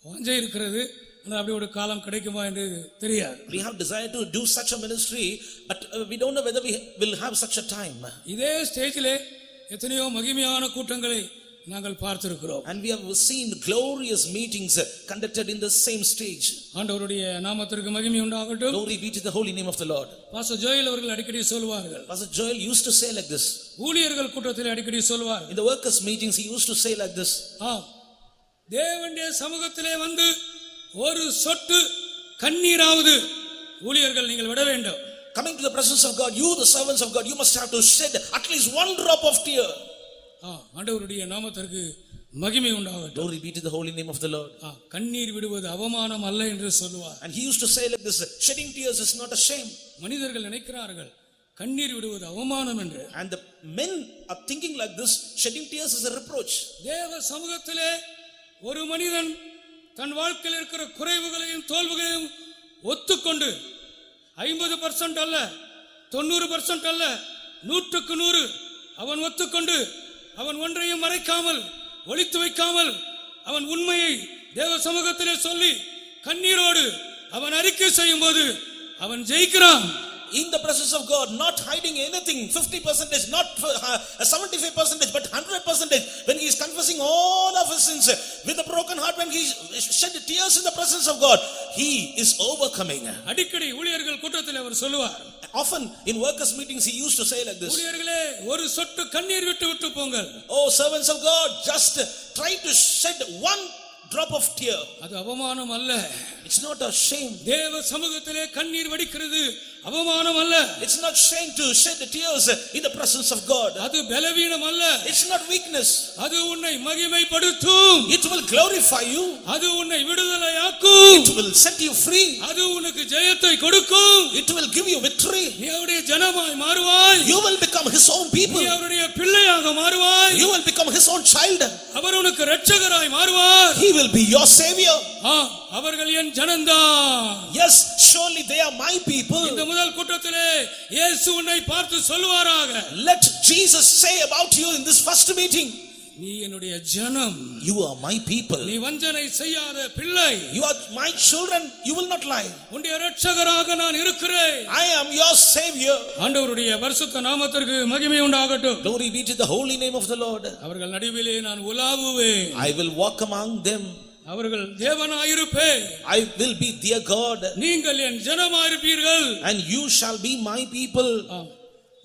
வாஞ்சை இருக்கிறது. ஆனால் அப்படி ஒரு காலம் கிடைக்குமா என்று தெரியாது. We have desire to do such a ministry, but we don't know whether we will have such a time. இதே ஸ்டேஜிலே எத்தனையோ மகிமையான கூட்டங்களை நாங்கள் பார்த்திருக்கிறோம். And we have seen glorious meetings conducted in the same stage. ஆண்டவருடைய நாமத்திற்கு மகிமை உண்டாகட்டும். Glory be to the holy name of the Lord. Pastor Joel அவர்கள் அடிக்கடி சொல்வார்கள். Pastor Joel used to say like this. ஊழியர்கள் கூட்டத்தில் அடிக்கடி சொல்வார்கள். In the workers meetings he used to say like this. தேவனுடைய சமூகத்திலே வந்து ஒரு சொட்டு கண்ணீராவது ஊழியர்கள் நீங்கள் விட வேண்டும். Coming to the presence of God, you the servants of God, you must have to shed at least one drop of tear. ஆண்டவருடைய நாமத்திற்கு மகிமை உண்டாகட்டும். Glory be to the holy name of the Lord. கண்ணீர் விடுவது அவமானம் அல்ல என்று சொல்வார். And he used to say like this, shedding tears is not a shame. மனிதர்கள் நினைக்கிறார்கள் கண்ணீர் விடுவது அவமானம் என்று. And the men are thinking like this, shedding tears is a reproach. தேவ சமூகத்திலே ஒரு மனிதன் தன் வாழ்க்கையில் இருக்கிற குறைவுகளையும் தோல்விகளையும் ஒத்துக்கொண்டு 50% அல்ல 90% அல்ல 100% அவன் ஒத்துக்கொண்டு அவன் ஒன்றையும் மறைக்காமல் ஒளித்து வைக்காமல் அவன் உண்மையை தேவ சமூகத்திலே சொல்லி கண்ணீரோடு அவன் அறிக்கை செய்யும் போது அவன் ஜெயிக்கிறான். In the presence of God, not hiding anything, 50%, not 75%, but 100%. When he is confessing all of his sins with a broken heart, when he shed tears in the presence of God, he is overcoming. அடிக்கடி ஊழியர்கள் கூட்டத்தில் அவர் சொல்லுவார். Often in workers meetings he used to say like this. ஊழியர்களே ஒரு சொட்டு கண்ணீர் விட்டு போங்கள். Oh servants of God, just try to shed one drop of tear. அது அவமானம் அல்ல. It's not a shame. தேவ சமூகத்திலே கண்ணீர் வடிக்கிறது அவமானம் அல்ல. It's not shame to shed the tears in the presence of God. அது பலவீனம் அல்ல. It's not weakness. அது உன்னை மகிமைப்படுத்தும். It will glorify you. அது உன்னை விடுதலையாக்கும். It will set you free. அது உனக்கு ஜெயத்தை கொடுக்கும். It will give you victory. நீ அவருடைய ஜனமாய் மாறுவாய். You will become his own people. நீ அவருடைய பிள்ளையாக மாறுவாய். You will become his own child. அவர் உனக்கு இரட்சகராய் மாறுவார். He will be your savior. அவர்கள் என் ஜனம்தான். Yes, surely they are my people. இந்த முதல் கூட்டத்திலே இயேசு உன்னை பார்த்து சொல்வாராக. Let Jesus say about you in this first meeting. நீ என்னுடைய ஜனம். You are my people. நீ வஞ்சனை செய்யாத பிள்ளை. You are my children. You will not lie. உன்னுடைய இரட்சகராக நான் இருக்கிறேன். I am your savior. ஆண்டவருடைய பரிசுத்த நாமத்திற்கு மகிமை உண்டாகட்டும். Glory be to the holy name of the Lord. அவர்கள் நடுவிலே நான் உலாவுவேன். I will walk among them. அவர்கள் தேவனாயிருப்பேன். I will be their God. நீங்கள் என் ஜனமாயிருப்பீர்கள். And you shall be my people.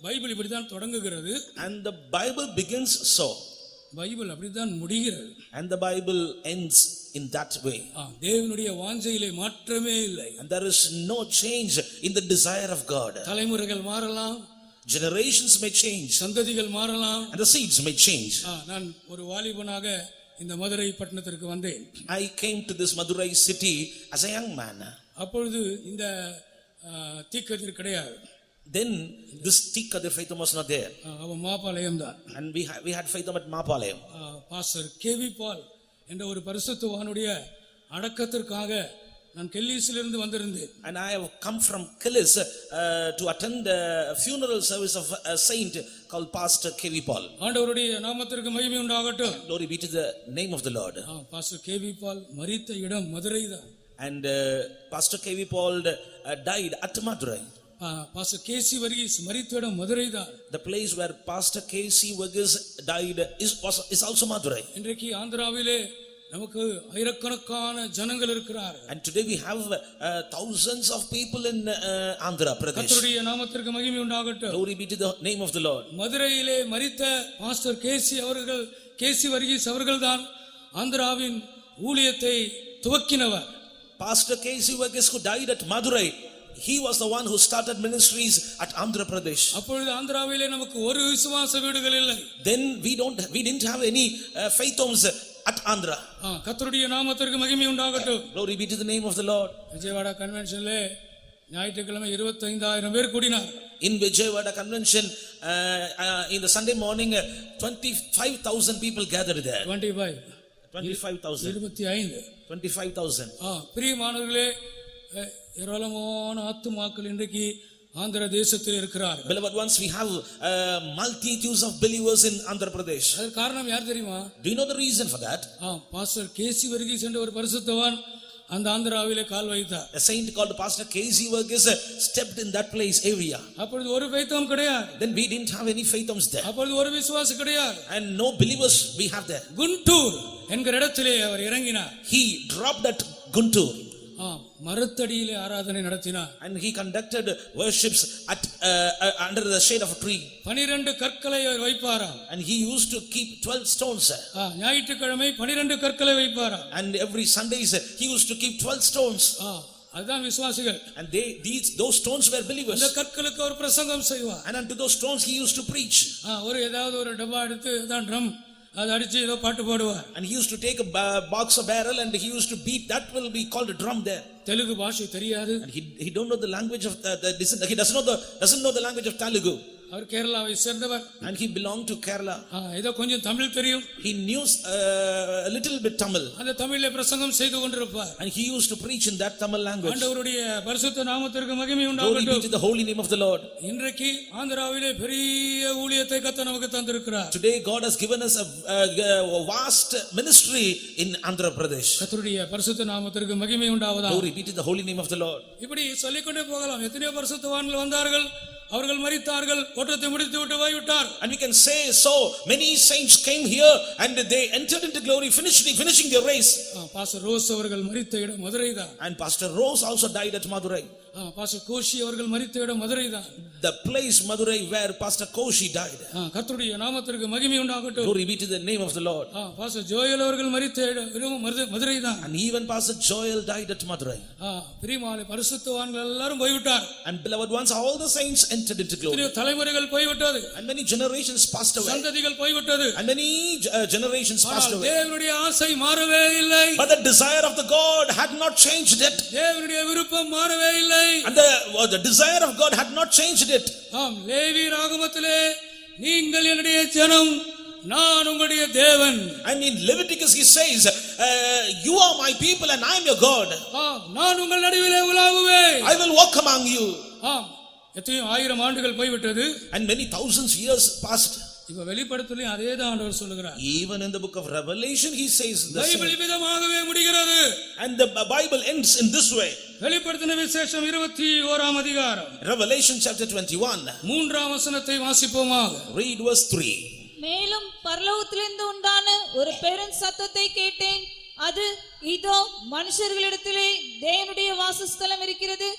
Bible இப்படிதான் தொடங்குகிறது. And the Bible begins so. Bible அப்படிதான் முடிகிறது. And the Bible ends in that way. தேவனுடைய வாஞ்சையிலே மாற்றமே இல்லை. And there is no change in the desire of God. தலைமுறைகள் மாறலாம். Generations may change. சந்ததிகள் மாறலாம். And the seeds may change. நான் ஒரு வாலிபனாக இந்த மதுரை பட்டணத்திற்கு வந்தேன். I came to this Madurai city as a young man. அப்பொழுது இந்த தீக்கதிர் கிடையாது. Then this Tikkadir Faitham was not there. அவன் மாபாளையம் தான். And we had Faitham at Mapalayam. Pastor KV Paul என்ற ஒரு பரிசுத்தவானுடைய அடக்கத்திற்காக நான் கெல்லிஸிலிருந்து வந்திருந்தேன். And I have come from Kellis to attend a funeral service of a saint called Pastor K.V. Paul. ஆண்டவருடைய நாமத்திற்கு மகிமை உண்டாகட்டும். Glory be to the name of the Lord. Pastor KV Paul மரித்த இடம் மதுரை தான். And Pastor K.V. Paul died at Madurai. Pastor KC Varghese மரித்த இடம் மதுரை தான். The place where Pastor K.C. Varghese died is also Madurai. இன்றைக்கு ஆந்திராவிலே நமக்கு ஆயிரக்கணக்கான ஜனங்கள் இருக்கிறார்கள். And today we have thousands of people in Andhra Pradesh. கர்த்தருடைய நாமத்திற்கு மகிமை உண்டாகட்டும். Glory be to the name of the Lord. மதுரையிலே மரித்த பாஸ்டர் கேசி வர்கீஸ் அவர்கள்தான் ஆந்திராவின் ஊழியத்தை துவக்கினவர். Pastor K.C. Varghese who died at Madurai, he was the one who started ministries at Andhra Pradesh. அப்பொழுது ஆந்திராவிலே நமக்கு ஒரு விசுவாச வீடுகள் இல்லை. Then we didn't have any faith homes at Andhra. கர்த்தருடைய நாமத்திற்கு மகிமை உண்டாகட்டும். Glory be to the name of the Lord. Vijayawada கன்வென்ஷன்ல ஞாயிற்றுக்கிழமை 25,000 கூடினார். In Vijayawada convention in the Sunday morning 25,000 people gathered there. 25,000. பிரியமானவர்களே, ஏராளமான ஆத்துமாக்கள் இன்றைக்கு ஆந்திர தேசத்தில் இருக்கிறார்கள். Beloved ones, we have multitudes of believers in Andhra Pradesh. அதற்கு காரணம் யார் தெரியுமா? Do you know the reason for that? Pastor KC Varghese என்ற ஒரு பரிசுத்தவான் அந்த ஆந்திராவிலே கால் வைத்தார். A saint called Pastor K.C. Verghese stepped in that place area. அப்பொழுது ஒரு பெய்த்தம் கிடையாது. Then we didn't have any faithums there. அப்பொழுது ஒரு விசுவாசி கிடையாது. And no believers we have there. Guntur என்கிற இடத்திலே அவர் இறங்கினார். He dropped at Guntur. மரத்தடியிலே ஆராதனை நடத்தினார். And he conducted worships at under the shade of a tree. 12 கற்களை அவர் வைப்பாராம். And he used to keep 12 stones. ஞாயிற்றுக்கிழமை 12 கற்களை வைப்பாராம். And every Sundays he used to keep 12 stones. அதுதான் விசுவாசிகள். And those stones were believers. இந்த கற்களுக்கு அவர் பிரசங்கம் செய்வார். And unto those stones he used to preach. ஏதாவது ஒரு டப்பா எடுத்து அதான் ட்ரம் அது அடிச்சு ஏதோ பாட்டு பாடுவார். And he used to take a box of barrel and he used to beat. That will be called a drum there. Telugu பாஷை தெரியாது. And he don't know the language of he doesn't know the language of Telugu. அவர் கேரளாவை சேர்ந்தவர். And he belonged to Kerala. ஏதோ கொஞ்சம் தமிழ் தெரியும். He knew a little bit Tamil. அந்த தமிழிலே பிரசங்கம் செய்து கொண்டிருப்பார். And he used to preach in that Tamil language. ஆண்டவருடைய பரிசுத்த நாமத்திற்கு மகிமை உண்டாகட்டும். Glory be to the holy name of the Lord. இன்றைக்கு ஆந்திராவிலே பெரிய ஊழியத்தை கர்த்தர் நமக்கு தந்திருக்கிறார். Today God has given us a vast ministry in Andhra Pradesh. கர்த்தருடைய பரிசுத்த நாமத்திற்கு மகிமை உண்டாவதாக. Glory be to the holy name of the Lord. இப்படி சொல்லிக்கொண்டே போகலாம். எத்தனையோ பரிசுத்தவான்கள் வந்தார்கள், அவர்கள் மரித்தார்கள், ஓட்டத்தை முடித்து விட்டு போய்விட்டார். And we can say so many saints came here and they entered into glory finishing their race. Pastor rose அவர்கள் மரித்த இடம் மதுரை தான். And Pastor Rose also died at Madurai. Pastor Kosi அவர்கள் மரித்த இடம் மதுரை தான். The place Madurai where Pastor Koshi died. கர்த்தருடைய நாமத்திற்கு மகிமை உண்டாகட்டும். Glory be to the name of the Lord. Pastor Joel அவர்கள் மரித்த இடம் மதுரை தான். And even Pastor Joel died at Madurai. பிரியமான பரிசுத்தவான்கள் எல்லாரும் போய்விட்டார். And beloved ones, all the saints entered into glory. தலைமுறைகள் போய்விட்டது. And many generations passed away. சந்ததிகள் போய்விட்டது. And many generations passed away. தேவனுடைய ஆசை மாறவே இல்லை. But the desire of the God had not changed it. தேவனுடைய விருப்பம் மாறவே இல்லை. And the desire of God had not changed it. Levi ராகமத்திலே நீங்கள் என்னுடைய ஜனம், நான் உங்களுடைய தேவன். And in Leviticus he says, you are my people and I am your God. நான் உங்கள் நடுவிலே உலாவுவேன். I will walk among you. எத்தனையோ 1000 ஆண்டுகள் போய்விட்டது. And many thousands years passed. இப்ப வெளிப்படுத்தலையும் அதே தான் ஆண்டவர் சொல்லுகிறார். Even in the book of Revelation he says the same. Bible விதமாகவே முடிகிறது. And the Bible ends in this way. வெளிப்படுத்தின விசேஷம் 21ஆம் அதிகாரம். Revelation chapter 21. 3ஆம் வசனத்தை வாசிப்போமாக. Read verse 3. மேலும் பரலோகத்திலிருந்து உண்டான ஒரு பெரும் சத்தத்தை கேட்டேன். அது இதோ மனுஷர்களிடத்திலே தேவனுடைய வாசஸ்தலம் இருக்கிறது.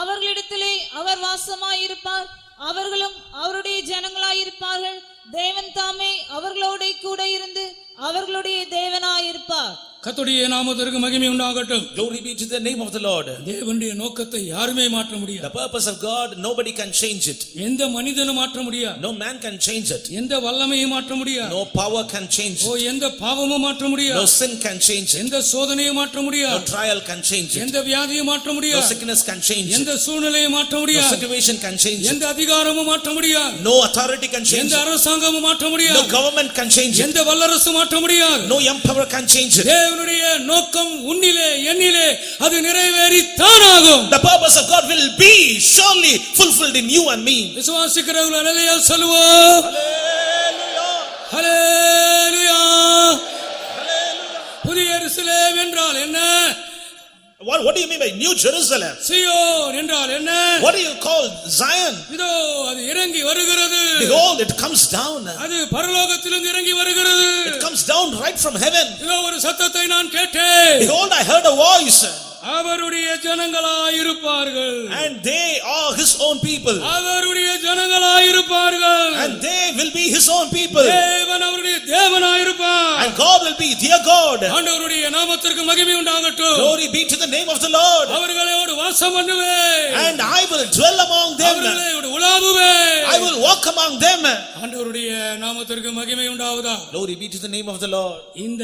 அவர்களிடத்திலே அவர் வாசமாயிருப்பார். அவர்களும் அவருடைய ஜனங்களாயிருப்பார்கள். தேவன் தாமே அவர்களோட கூட இருந்து அவர்களுடைய தேவனாயிருப்பார். கர்த்தருடைய நாமத்திற்கு மகிமை உண்டாகட்டும். Glory be to the name of the Lord. தேவனுடைய நோக்கத்தை யாருமே மாற்ற முடியாது. The purpose of God nobody can change it. எந்த மனிதனும் மாற்ற முடியாது. No man can change it. எந்த வல்லமையும் மாற்ற முடியாது. No power can change it. எந்த பாவமும் மாற்ற முடியாது. No sin can change it. எந்த சோதனையும் மாற்ற முடியாது. No trial can change it. எந்த வியாதியும் மாற்ற முடியாது. No sickness can change it. எந்த சூழ்நிலையும் மாற்ற No முடியாது. situation can change it. எந்த அதிகாரமும் மாற்ற முடியாது. No authority can change எந்த it. அரசாங்கமும் மாற்ற முடியாது. No government can change it. எந்த வல்லரசும் மாற்ற முடியாது. No emperor can change it. தேவனுடைய நோக்கம் உன்னிலே என்னிலே அது நிறைவேறித்தானாகும். The purpose of God will be surely fulfilled in you and me. விசுவாசிக்கிறவர்கள் அல்லேலூயா சொல்லுவோம். Hallelujah. ஹல்லேலூயா. Hallelujah. புதிய எருசலேம் என்றால் என்ன? What do you mean by New Jerusalem? சீயோன் என்றால் என்ன? What do you call Zion? இதோ அது இறங்கி வருகிறது. Behold, it comes down. அது பரலோகத்திலிருந்து இறங்கி வருகிறது. It comes down right from heaven. இதோ ஒரு சத்தத்தை நான் கேட்டேன். Behold, I heard a voice. அவருடைய ஜனங்களாயிருப்பார்கள். And they are his own people. அவருடைய ஜனங்களாயிருப்பார்கள். And they will be his own people. தேவன் அவருடைய தேவனாயிருப்பார். And God will be their God. ஆண்டவருடைய நாமத்திற்கு மகிமை உண்டாகட்டும். Glory be to the name of the Lord. அவர்களோடு வாசம் பண்ணுவேன். And I will dwell among them. அவர்களோடு உலாவுவேன். I will walk among them. ஆண்டவருடைய நாமத்திற்கு மகிமை உண்டாவதா. Glory be to the name of the Lord. இந்த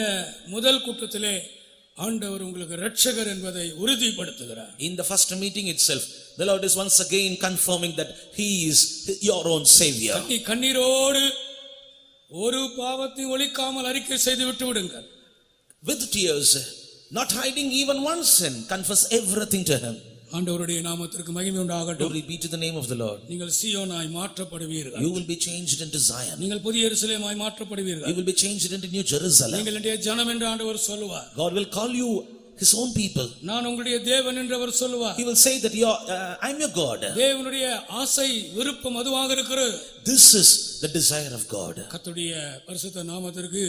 முதல் கூட்டத்திலே ஆண்டவர் உங்களுக்கு இரட்சகர் என்பதை உறுதிப்படுத்துகிறார். In the first meeting itself, the Lord is once again confirming that he is your own savior. கண்ணீரோடு ஒரு பாவத்தை ஒளிக்காமல் அறிக்கை செய்து விட்டு விடுங்கள். With tears, not hiding even one sin, confess everything to him. ஆண்டவருடைய நாமத்திற்கு மகிமை உண்டாகட்டும். Glory be to the name of the Lord. நீங்கள் சீயோனாய் மாற்றப்படுவீர்கள். You will be changed into Zion. நீங்கள் புதிய எருசலேமாய் மாற்றப்படுவீர்கள். You will be changed into New Jerusalem. நீங்கள் என்னுடைய ஜனம் என்று ஆண்டவர் சொல்லுவார். God will call you his own people. நான் உங்களுடைய தேவன் என்று அவர் சொல்லுவார். He will say that I'm your God. தேவனுடைய ஆசை விருப்பம் அதுவாக இருக்கிறது. This is the desire of God. கர்த்தருடைய பரிசுத்த நாமத்திற்கு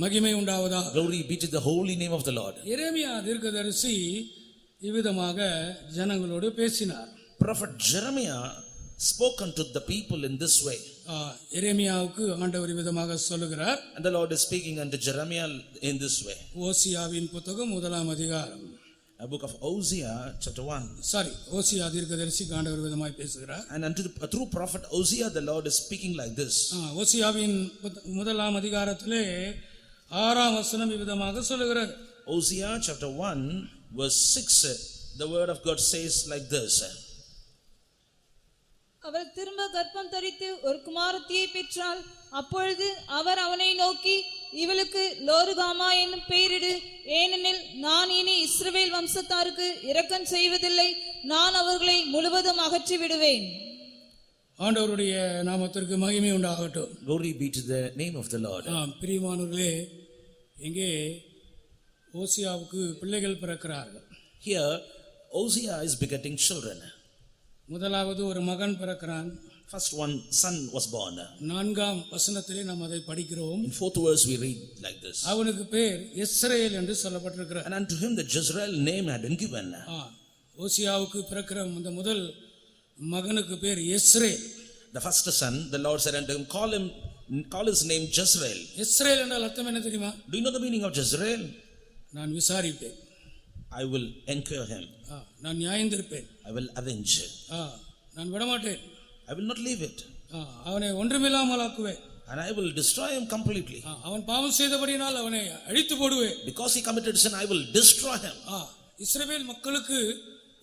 மகிமை உண்டாவதாக. Glory be to the holy name of the Lord. எரேமியா தீர்க்கதரிசி இவ்விதமாக ஜனங்களோடு பேசினார். Prophet Jeremiah spoke unto the people in this way. எரேமியாவுக்கு ஆண்டவர் விதமாக சொல்லுகிறார். And the Lord is speaking unto Jeremiah in this way. ஓசியாவின் புத்தகம் 1ஆம் அதிகாரம். A book of Hosea chapter 1. ஓசியா தீர்க்கதரிசிக்கு ஆண்டவர் விதமாய் பேசுகிறார். And through prophet Hosea the Lord is speaking like this. ஓசியாவின் 1ஆம் அதிகாரத்திலே 6ஆம் வசனம் விதமாக சொல்லுகிறது. Hosea chapter 1 verse 6, the word of God says like this. அவள் திரும்ப கர்ப்பம் தரித்து ஒரு குமாரத்தியை பெற்றாள். அப்பொழுது அவர் அவனை நோக்கி, இவளுக்கு லோருகாமா என்னும் பெயரிடு, ஏனெனில் நான் இனி இஸ்ரவேல் வம்சத்தாருக்கு இரக்கம் செய்வதில்லை, நான் அவர்களை முழுவதும் அகற்றி விடுவேன். ஆண்டவருடைய நாமத்திற்கு மகிமை உண்டாகட்டும். Glory be to the name of the Lord. பிரியமானவர்களே, இங்கே ஓசியாவுக்கு பிள்ளைகள் பிறக்கிறார்கள். Here Hosea is begetting children. முதலாவது ஒரு மகன் பிறக்கிறான். First one son was born. 4ஆம் வசனத்திலே நாம் அதை படிக்கிறோம். In 4th verse we read like this. அவனுக்கு பேர் இஸ்ரவேல் என்று சொல்லப்பட்டிருக்கிறது. And unto him the Jezreel name had been given. ஓசியாவுக்கு பிறக்கிற அந்த முதல் மகனுக்கு பேர் Israel. The first son, the Lord said unto him, call his name Jezreel. Israel என்றால் அர்த்தம் என்ன தெரியுமா? Do you know the meaning of Jezreel? நான் விசாரிப்பேன். I will enquire him. நான் நியாயந்திருப்பேன். I will avenge. நான் விடமாட்டேன். I will not leave it. அவனை ஒன்றுமில்லாமல் ஆக்குவேன். And I will destroy him completely. அவன் பாவம் செய்தபடியால் அவனை அழித்து போடுவேன். Because he committed sin, I will destroy him. இஸ்ரவேல் மக்களுக்கு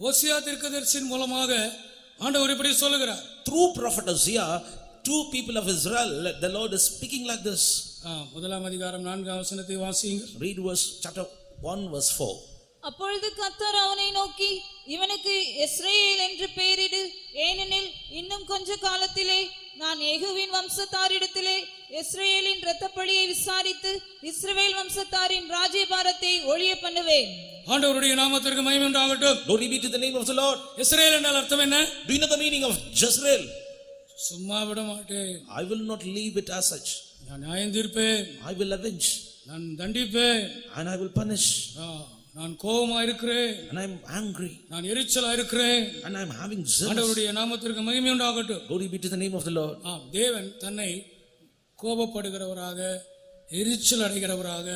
ஓசியா தீர்க்கதரிசியின் மூலமாக ஆண்டவர் இப்படி சொல்லுகிறார். Through prophet Hosea, two people of Israel, the Lord is speaking like this. 1ஆம் அதிகாரம் 4ஆம் வசனத்தை வாசியுங்கள். Read verse chapter 1 verse 4. அப்பொழுது கர்த்தர் அவனை நோக்கி, இவனுக்கு இஸ்ரவேல் என்று பெயரிடு, ஏனெனில் இன்னும் கொஞ்ச காலத்திலே நான் யெகூவின் வம்சத்தாரிடத்திலே இஸ்ரவேலின் இரத்தப்பழியை விசாரித்து இஸ்ரவேல் வம்சத்தாரின் ராஜ்யபாரத்தை ஒழிய பண்ணுவேன். ஆண்டவருடைய நாமத்திற்கு மகிமை உண்டாகட்டும். Glory be to the name of the Lord. இஸ்ரவேல் என்றால் அர்த்தம் என்ன? Do you know the meaning of Jezreel? சும்மா விட மாட்டேன். I will not leave it as such. நான் நியாயந்தீர்ப்பேன். I will avenge. நான் தண்டிப்பேன். And I will punish. நான் கோபமா இருக்கிறேன். And I am angry. நான் எரிச்சலா இருக்கிறேன். And I am having zealous. ஆண்டவருடைய நாமத்திற்கு மகிமை உண்டாகட்டும். Glory be to the name of the Lord. தேவன் தன்னை கோபப்படுகிறவராக, எரிச்சல் அடைகிறவராக,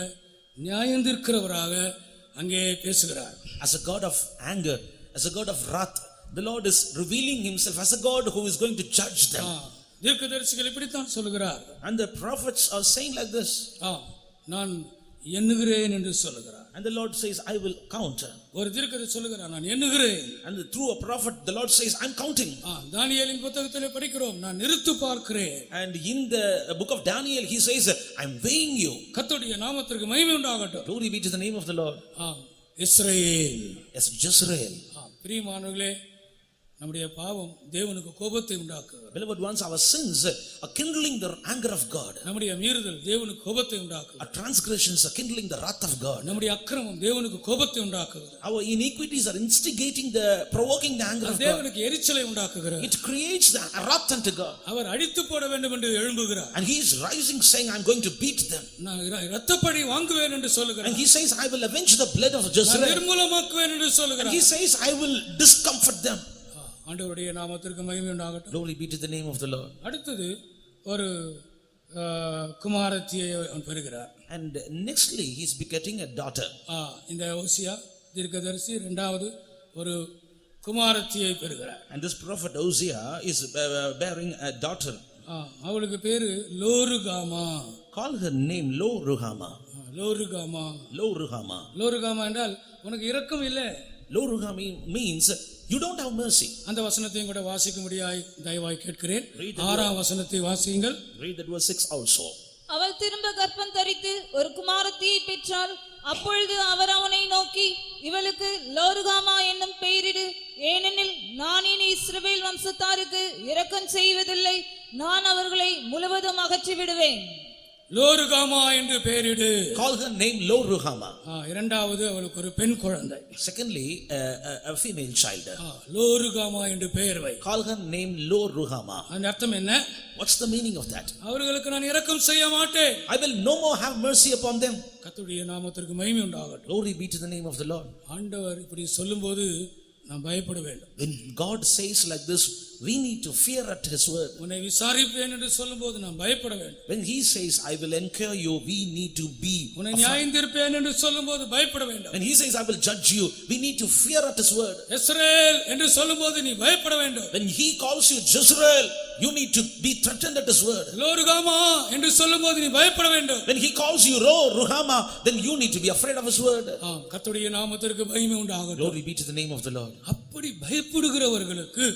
நியாயந்தீர்க்கிறவராக அங்கே பேசுகிறார். As a God of anger, as a God of wrath, the Lord is revealing himself as a God who is going to judge them. தீர்க்கதரிசிகள் இப்படித்தான் சொல்லுகிறார். And the prophets are saying like this. நான் எண்ணுகிறேன் என்று சொல்லுகிறார். And the Lord says, I will count. ஒரு தீர்க்கதரிசி சொல்லுகிறார், நான் எண்ணுகிறேன். And through a prophet the Lord says, I'm counting. தானியேலின் புத்தகத்திலே படிக்கிறோம், நான் நிறுத்து பார்க்கிறேன். And in the book of Daniel he says, I'm weighing you. கர்த்தருடைய நாமத்திற்கு மகிமை உண்டாகட்டும். Glory be to the name of the Lord. Israel. Yes, Jezreel. பிரியமானவர்களே, நம்முடைய பாவம் தேவனுக்கு கோபத்தை உண்டாக்குகிறது. Beloved ones, our sins are kindling the anger of God. நம்முடைய மீறுதல் தேவனுக்கு கோபத்தை உண்டாக்குகிறது. Our transgressions are kindling the wrath of God. நம்முடைய அக்கிரமம் தேவனுக்கு கோபத்தை உண்டாக்குகிறது. Our iniquities are instigating provoking the anger of God. தேவனுக்கு எரிச்சலை உண்டாக்குகிறது. It creates the wrath unto God. அவர் அடித்து போட வேண்டும் என்று எழும்புகிறார். And he is rising saying, I'm going to beat them. நான் இரத்தப்பழி வாங்குவேன் என்று சொல்லுகிறார். And he says, I will avenge the blood of Jezreel. நிர்மூலமாக்குவேன் என்று சொல்லுகிறார். And he says, I will discomfort them. ஆண்டவருடைய நாமத்திற்கு மகிமை உண்டாகட்டும். Glory be to the name of the Lord. அடுத்தது ஒரு குமாரத்தியை பெறுகிறார். And nextly he is begetting a daughter. இந்த ஓசியா தீர்க்கதரிசி இரண்டாவது ஒரு குமாரத்தியை பெறுகிறார். And this prophet Hosea is bearing a daughter. அவளுக்கு பேரு லோருகாமா. Call her name Lo-ruhamah. லோருகாமா. Lo-ruhamah. லோருகாமா என்றால் உனக்கு இரக்கம் இல்லை. Lo-ruhamah means you don't have mercy. அந்த வசனத்தையும் கூட வாசிக்க முடியாய் தயவாய் கேட்கிறேன். 6ஆம் வசனத்தை வாசியுங்கள். Read that verse 6 also. அவள் திரும்ப கர்ப்பம் தரித்து ஒரு குமாரத்தியை பெற்றாள். அப்பொழுது அவர் அவனை நோக்கி, இவளுக்கு லோருகாமா என்னும் பெயரிடு, ஏனெனில் நான் இனி இஸ்ரவேல் வம்சத்தாருக்கு இரக்கம் செய்வதில்லை, நான் அவர்களை முழுவதும் அகற்றி விடுவேன். லோருகாமா என்று பெயரிடு. Call her name Lo-ruhamah. இரண்டாவது அவளுக்கு ஒரு பெண் குழந்தை. Secondly, a female child. லோருகாமா என்று பெயர் வை. Call her name Lo-ruhamah. அந்த அர்த்தம் என்ன? What's the meaning of that? அவர்களுக்கு நான் இரக்கம் செய்ய மாட்டேன். I will no more have mercy upon them. கர்த்தருடைய நாமத்திற்கு மகிமை உண்டாகட்டும். Glory be to the name of the Lord. ஆண்டவர் இப்படி சொல்லும்போது நாம் பயப்பட வேண்டும். When God says like this, we need to fear at his word. உன்னை விசாரிப்பேன் என்று சொல்லும்போது நாம் பயப்பட வேண்டும். When he says I will enquire you, we need to be உன்னை நியாயந்தீர்ப்பேன் என்று சொல்லும்போது பயப்பட வேண்டும். When he says I will judge you, we need to fear at his word. இஸ்ரவேல் என்று சொல்லும்போது நீ பயப்பட வேண்டும். When he calls you Jezreel, you need to be threatened at his word. லோருகாமா என்று சொல்லும்போது நீ பயப்பட வேண்டும். When he calls you Lo-ruhamah, then you need to be afraid of his word. கர்த்தருடைய நாமத்திற்கு மகிமை உண்டாகட்டும். Glory be to the name of the Lord. அப்படி பயப்படுகிறவர்களுக்கு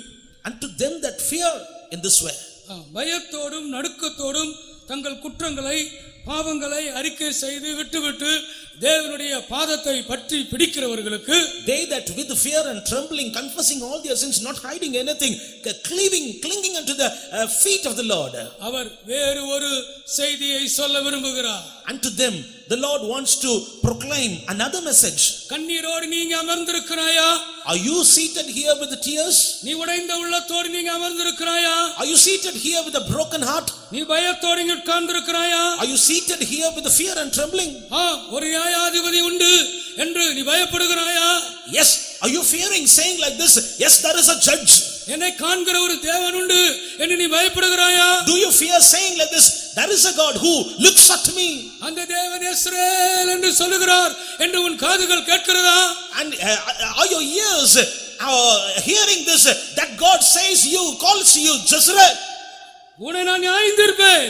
Unto them that fear in this way, பயத்தோடும் நடுக்கத்தோடும் தங்கள் குற்றங்களை பாவங்களை அறிக்கை செய்து விட்டுவிட்டு தேவனுடைய பாதத்தை பற்றி பிடிக்கிறவர்களுக்கு, they that with fear and trembling confessing all their sins, not hiding anything, clinging unto the feet of the Lord, அவர் வேறு ஒரு செய்தியை சொல்ல விரும்புகிறார். unto them the Lord wants to proclaim another message. கண்ணீரோடு நீங்க அமர்ந்திருக்கிறாயா? Are you seated here with the tears? நீ உடைந்த உள்ளத்தோடு நீங்க அமர்ந்திருக்கிறாயா? Are you seated here with a broken heart? நீ பயத்தோடு இங்க உட்கார்ந்திருக்கிறாயா? Are you seated here with the fear and trembling? ஒரு நியாயாதிபதி உண்டு என்று நீ பயப்படுகிறாயா? Yes. Are you fearing, saying like this, yes, there is a judge? என்னை காண்கிற ஒரு தேவன் உண்டு என்று நீ பயப்படுகிறாயா? Do you fear, saying like this, there is a God who looks at me? அந்த தேவன் இஸ்ரவேல் என்று சொல்லுகிறார் என்று உன் காதுகள் கேட்கிறதா? And are your ears hearing this, that God says you, calls you Jezreel? உன்னை நான் நியாயந்தீர்ப்பேன்.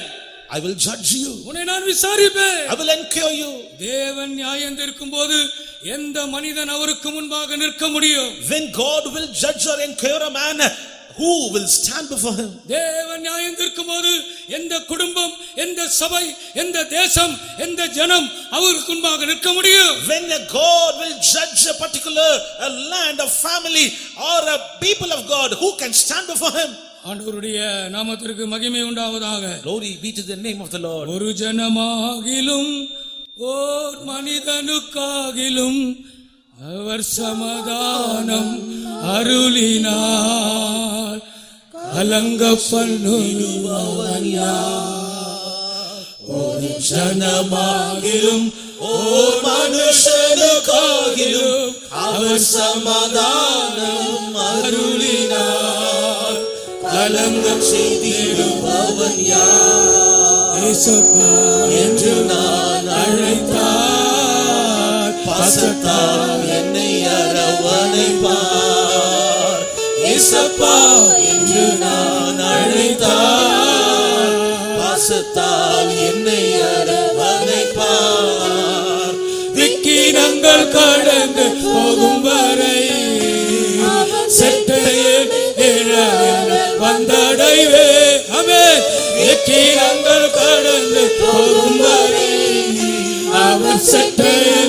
I will judge you. உன்னை நான் விசாரிப்பேன். I will enquire you. தேவன் நியாயந்தீர்க்கும் போது எந்த மனிதன் அவருக்கு முன்பாக நிற்க முடியும்? When God will judge or enquire a man, who will stand before him? தேவன் நியாயந்தீர்க்கும் போது எந்த குடும்பம், எந்த சபை, எந்த தேசம், எந்த ஜனம் அவருக்கு முன்பாக நிற்க முடியும்? When God will judge a particular land, a family, or a people of God, who can stand before him? ஆண்டவருடைய நாமத்திற்கு மகிமை உண்டாவதாக. Glory be to the name of the Lord. ஒரு ஜனமாகிலும் ஓர் மனிதனுக்காகிலும் அவர் சமாதானம் அருளினார். கலங்க பண்ணுபவன் யார்? ஒரு ஜனமாகிலும் ஓர் மனுஷனுக்காகிலும் அவர் சமாதானம் அருளினார். கலங்க செய்திடுபவன் யார்? இயேசுப்பா என்று நான் அழைத்தார். பாசத்தால் என்னை அரவணைப்பார். இயேசுப்பா என்று நான் அழைத்தார். பாசத்தால் என்னை அரவணைப்பார். விக்கினங்கள் கடந்து போகும் வரை செட்டையே வந்தடைவே. ஆமென். விக்கினங்கள் கடந்து போகும் வரை அவர் செட்டையே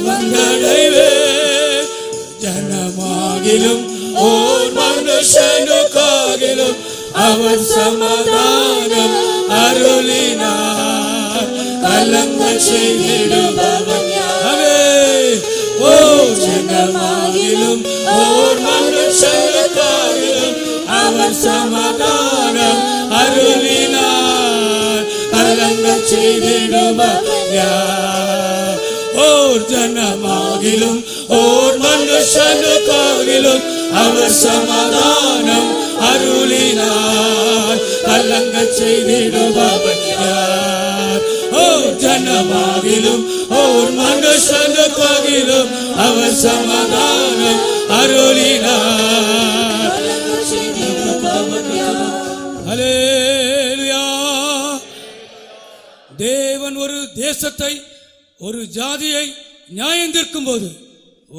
வந்தடைவே. ஜனமாகிலும் ஓர் மனுஷனுக்காகிலும் அவர் சமாதானம் அருளினார். கலங்க செய்திடுபவன் யார்? ஓ ஜனமாகிலும் ஓர் மனுஷனுக்காகிலும் அவர் சமாதானம் அருளினார். கலங்க செய்திடுபவன் யார்? ஓர் ஜனமாகிலும் ஓர் மனுஷனுக்காகிலும் அவர் சமாதானம் அருளினார். கலங்க செய்திடுபவன் யார்? ஓர் ஜனமாகிலும் ஓர் மனுஷனுக்காகிலும் அவர் சமாதானம் அருளினார். ஹல்லேலூயா. தேவன் ஒரு தேசத்தை, ஒரு ஜாதியை நியாயந்தீர்க்கும் போது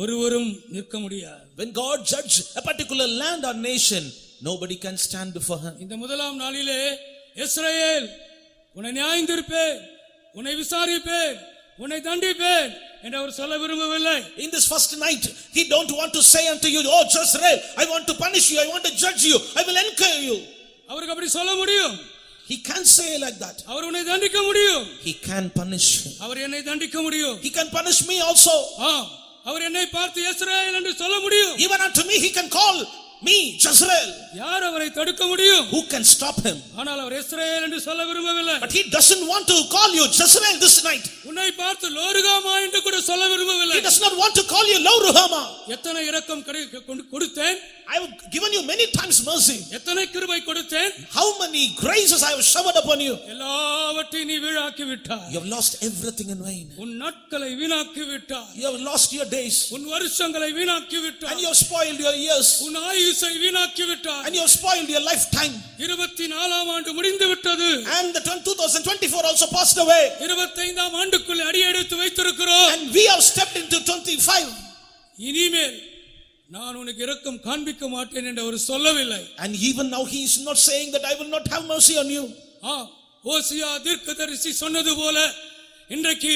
ஒருவரும் நிற்க முடியாது. When God judges a particular land or nation, nobody can stand before him. இந்த முதலாம் நாளிலே இஸ்ரவேல் உன்னை நியாயந்தீர்ப்பேன், உன்னை விசாரிப்பேன், உன்னை தண்டிப்பேன் என்று அவர் சொல்ல விரும்பவில்லை. In this first night, he don't want to say unto you, oh Jezreel, I want to punish you, I want to judge you, I will enquire you. அவருக்கு அப்படி சொல்ல முடியும். He can say like that. அவர் உன்னை தண்டிக்க முடியும். He can punish him. அவர் என்னை தண்டிக்க முடியும். He can punish me also. அவர் என்னை பார்த்து இஸ்ரவேல் என்று சொல்ல முடியும். Even unto me he can call me Jezreel. யார் அவரை தடுக்க முடியும்? Who can stop him? ஆனால் அவர் இஸ்ரவேல் என்று சொல்ல விரும்பவில்லை. But he doesn't want to call you Jezreel this night. உன்னை பார்த்து லோருகாமா என்று கூட சொல்ல விரும்பவில்லை. He does not want to call you Lo-Ruhamah. எத்தனை இரக்கம் கொடுத்தேன்? I have given you many times mercy. எத்தனை கிருபை கொடுத்தேன்? How many graces I have showered upon you. எல்லாவற்றையும் நீ வீணாக்கி விட்டாய். You have lost everything in vain. உன் நாட்களை வீணாக்கி விட்டாய். You have lost your days. உன் வருஷங்களை வீணாக்கி விட்டாய். And you have spoiled your years. உன் ஆயுசை வீணாக்கி விட்டாய். And you have spoiled your lifetime. 24ஆம் ஆண்டு முடிந்து விட்டது. And the 2024 also passed away. 25ஆம் ஆண்டுக்குள் அடியெடுத்து வைத்திருக்கிறோம். And we have stepped into 25. இனிமேல் நான் உனக்கு இரக்கம் காண்பிக்க மாட்டேன் என்று அவர் சொல்லவில்லை. And even now he is not saying that I will not have mercy on you. ஓசியா தீர்க்கதரிசி சொன்னது போல இன்றைக்கு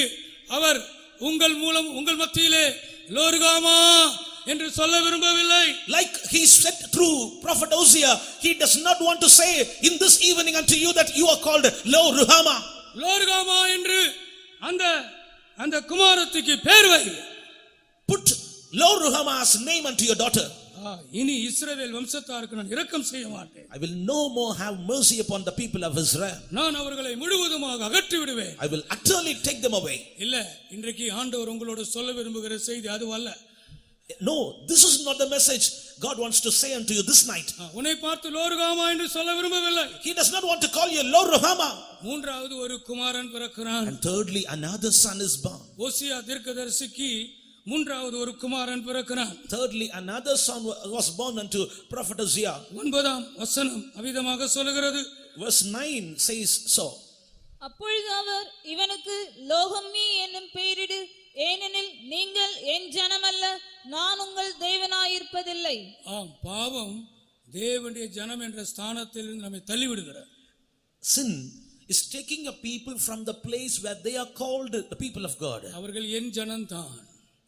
அவர் உங்கள் மூலம் உங்கள் மத்தியிலே லோருகாமா என்று சொல்ல விரும்பவில்லை. Like he said through prophet Hosea, he does not want to say in this evening unto you that you are called Lo-Ruhamah. லோருகாமா என்று அந்த குமாரத்திக்கு பேர் வை. Put Lo-Ruhamah's name unto your daughter. இனி இஸ்ரவேல் வம்சத்தாருக்கு நான் இரக்கம் செய்ய மாட்டேன். I will no more have mercy upon the people of Israel. நான் அவர்களை முழுவதுமாக அகற்றி விடுவேன். I will utterly take them away. இல்ல, இன்றைக்கு ஆண்டவர் உங்களோட சொல்ல விரும்புகிற செய்தி அதுவல்ல. No, this is not the message God wants to say unto you this night. உன்னை பார்த்து லோருகாமா என்று சொல்ல விரும்பவில்லை. He does not want to call you Lo-Ruhamah. மூன்றாவது ஒரு குமாரன் பிறக்கிறான். And thirdly, another son is born. ஓசியா தீர்க்கதரிசிக்கு மூன்றாவது ஒரு குமாரன் பிறக்கிறான். Thirdly, another son was born unto prophet Hosea. 9ஆம் வசனம் அவிதமாக சொல்கிறது. Verse 9 says so. அப்பொழுது அவர் இவனுக்கு லோகம்மி என்னும் பெயரிடு, ஏனெனில் நீங்கள் என் ஜனம் அல்ல, நான் உங்கள் தேவனாயிருப்பதில்லை. பாவம் தேவனுடைய ஜனம் என்ற ஸ்தானத்திலிருந்து நம்மை தள்ளிவிடுகிறார். Sin is taking a people from the place where they are called the people of God. அவர்கள் என் ஜனம்தான்.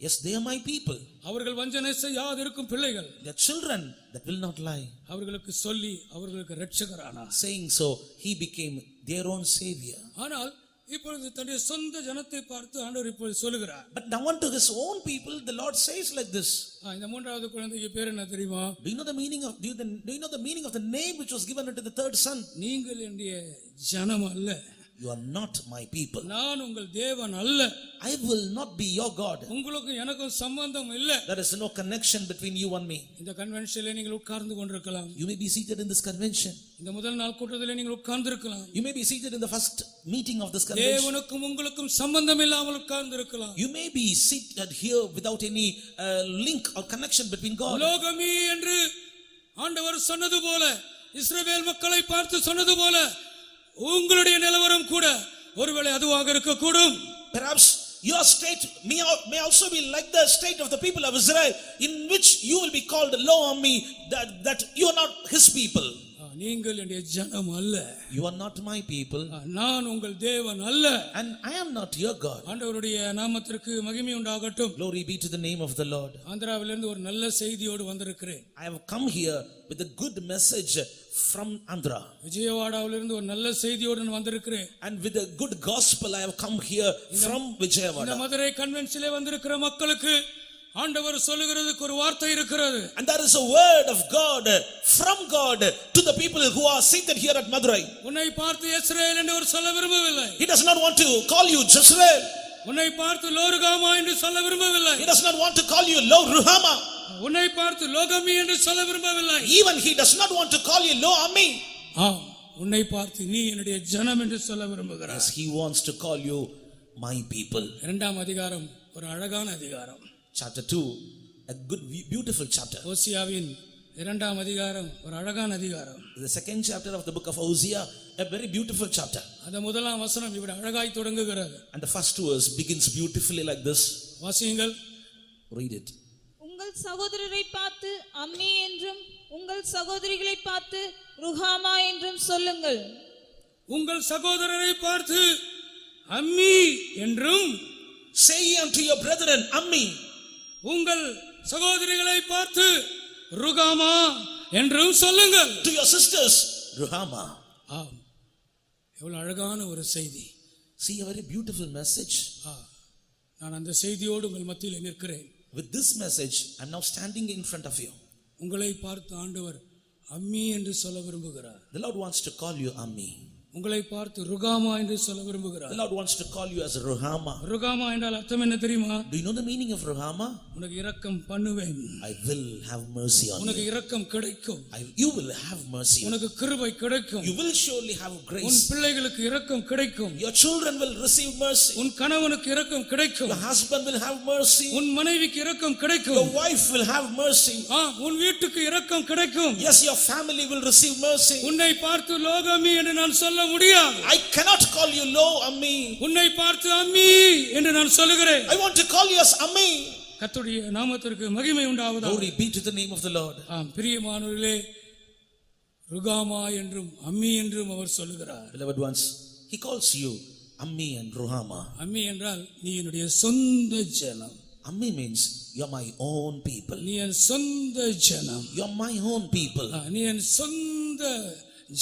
Yes, they are my people. அவர்கள் வஞ்சனை செய்யாதிருக்கும் பிள்ளைகள். They are children that will not lie. அவர்களுக்கு சொல்லி அவர்களுக்கு இரட்சகரானார். Saying so, he became their own savior. ஆனால் இப்பொழுது தன்னுடைய சொந்த ஜனத்தை பார்த்து ஆண்டவர் இப்பொழுது சொல்லுகிறார். But now unto his own people the Lord says like this. இந்த மூன்றாவது குழந்தைக்கு பேர் என்ன தெரியுமா? Do you know the meaning of the name which was given unto the third son? நீங்கள் என்னுடைய ஜனம் அல்ல. You are not my people. நான் உங்கள் தேவன் அல்ல. I will not be your God. உங்களுக்கும் எனக்கும் சம்பந்தம் இல்ல. There is no connection between you and me. இந்த கன்வென்ஷனிலே நீங்கள் உட்கார்ந்து கொண்டிருக்கலாம். You may be seated in this convention. இந்த முதல் நாள் கூட்டத்திலே நீங்கள் உட்கார்ந்து இருக்கலாம். You may be seated in the first meeting of this convention. தேவனுக்கும் உங்களுக்கும் சம்பந்தம் இல்லாமல் உட்கார்ந்து இருக்கலாம். You may be seated here without any link or connection between God. லோகமி என்று ஆண்டவர் சொன்னது போல, இஸ்ரவேல் மக்களை பார்த்து சொன்னது போல, உங்களுடைய நிலவரம் கூட ஒருவேளை அதுவாக இருக்கக்கூடும். Perhaps your state may also be like the state of the people of Israel, in which you will be called Lo-Ammi, that you are not his people. நீங்கள் என்னுடைய ஜனம் அல்ல. You are not my people. நான் உங்கள் தேவன் அல்ல. And I am not your God. ஆண்டவருடைய நாமத்திற்கு மகிமை உண்டாகட்டும். Glory be to the name of the Lord. ஆந்திராவிலிருந்து ஒரு நல்ல செய்தியோடு வந்திருக்கிறேன். I have come here with a good message from Andhra. விஜயவாடாவிலிருந்து ஒரு நல்ல செய்தியோடு வந்திருக்கிறேன். And with a good gospel I have come here from Vijayawada. இந்த மதுரை கன்வென்ஷனிலே வந்திருக்கிற மக்களுக்கு ஆண்டவர் சொல்லுகிறதுக்கு ஒரு வார்த்தை இருக்கிறது. And there is a word of God from God to the people who are seated here at Madurai. உன்னை பார்த்து இஸ்ரவேல் என்று அவர் சொல்ல விரும்பவில்லை. He does not want to call you Jezreel. உன்னை பார்த்து லோருகாமா என்று சொல்ல விரும்பவில்லை. He does not want to call you Lo-Ruhamah. உன்னை பார்த்து லோகமி என்று சொல்ல விரும்பவில்லை. Even he does not want to call you Lo-Ammi. உன்னை பார்த்து நீ என்னுடைய ஜனம் என்று சொல்ல விரும்புகிறார். Yes, he wants to call you my people. இரண்டாம் அதிகாரம் ஒரு அழகான அதிகாரம். Chapter 2, a good beautiful chapter. ஓசியாவின் இரண்டாம் அதிகாரம் ஒரு அழகான அதிகாரம். The second chapter of the book of Hosea, a very beautiful chapter. அந்த முதலாம் வசனம் இப்படி அழகாய் தொடங்குகிறது. And the first verse begins beautifully like this. வாசியுங்கள். Read it. உங்கள் சகோதரரை பார்த்து அம்மி என்றும் உங்கள் சகோதரிகளை பார்த்து ருஹாமா என்றும் சொல்லுங்கள். உங்கள் சகோதரரை பார்த்து அம்மி என்றும், say unto your brethren Ammi. உங்கள் சகோதரிகளை பார்த்து ருகாமா என்றும் சொல்லுங்கள். To your sisters Ruhamah. எவ்வளவு அழகான ஒரு செய்தி. See, a very beautiful message. நான் அந்த செய்தியோடு உங்கள் மத்தியில் நிற்கிறேன். With this message, I'm now standing in front of you. உங்களை பார்த்து ஆண்டவர் அம்மி என்று சொல்ல விரும்புகிறார். The Lord wants to call you Ammi. உங்களை பார்த்து ருகாமா என்று சொல்ல விரும்புகிறார். The Lord wants to call you as Ruhama. ருகாமா என்றால் அர்த்தம் என்ன தெரியுமா? Do you know the meaning of Ruhama? உனக்கு இரக்கம் பண்ணுவேன். I will have mercy on உனக்கு you. இரக்கம் கிடைக்கும். You will have mercy. உனக்கு கிருபை கிடைக்கும். You will surely have உன் grace. பிள்ளைகளுக்கு இரக்கம் கிடைக்கும். Your children will receive mercy. உன் கணவனுக்கு இரக்கம் கிடைக்கும். Your husband will have mercy. உன் மனைவிக்கு இரக்கம் Your கிடைக்கும். wife will have mercy. உன் வீட்டுக்கு இரக்கம் கிடைக்கும். Yes, your family will receive mercy. உன்னை பார்த்து லோகமி என்று நான் சொல்ல முடியாது. I cannot call you low, Ammi. உன்னை பார்த்து அம்மி என்று நான் சொல்லுகிறேன். I want to call you as Ammi. கர்த்தருடைய நாமத்திற்கு மகிமை உண்டாவதாக. Glory be to the name of the Lord. பிரியமானவர்களே, ருகாமா என்றும் அம்மி என்றும் அவர் சொல்லுகிறார். Beloved ones, he calls you Ammi and Ruhama. அம்மி என்றால் நீ என்னுடைய சொந்த ஜனம். Ammi means you're my own people. நீ என் சொந்த ஜனம். You're my own people. நீ என் சொந்த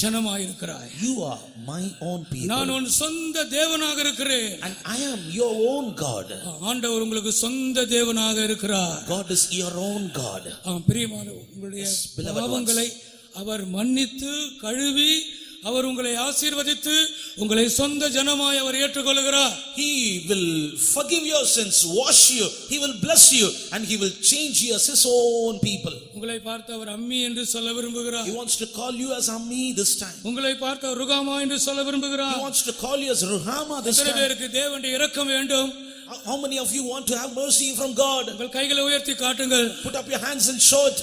ஜனமாயிருக்கிறாய். You are my own people. நான் உன் சொந்த தேவனாக இருக்கிறேன். And I am your own God. ஆண்டவர் உங்களுக்கு சொந்த தேவனாக இருக்கிறார். God is your own God. பிரியமான உங்களுடைய பாவங்களை அவர் மன்னித்து கழுவி அவர் உங்களை ஆசீர்வதித்து உங்களை சொந்த ஜனமாய் அவர் ஏற்றுக்கொள்கிறார். He will forgive your sins, wash you, he will bless you, and he will change you as his own people. உங்களை பார்த்து அவர் அம்மி என்று சொல்ல விரும்புகிறார். He wants to call you as Ammi this time. உங்களை பார்த்து அவர் ருகாமா என்று சொல்ல விரும்புகிறார். He wants to call you as Ruhama this எத்தனை time. பேருக்கு தேவனுடைய இரக்கம் வேண்டும்? How many of you want to have mercy from God? உங்கள் கைகளை உயர்த்தி காட்டுங்கள். Put up your hands and show it.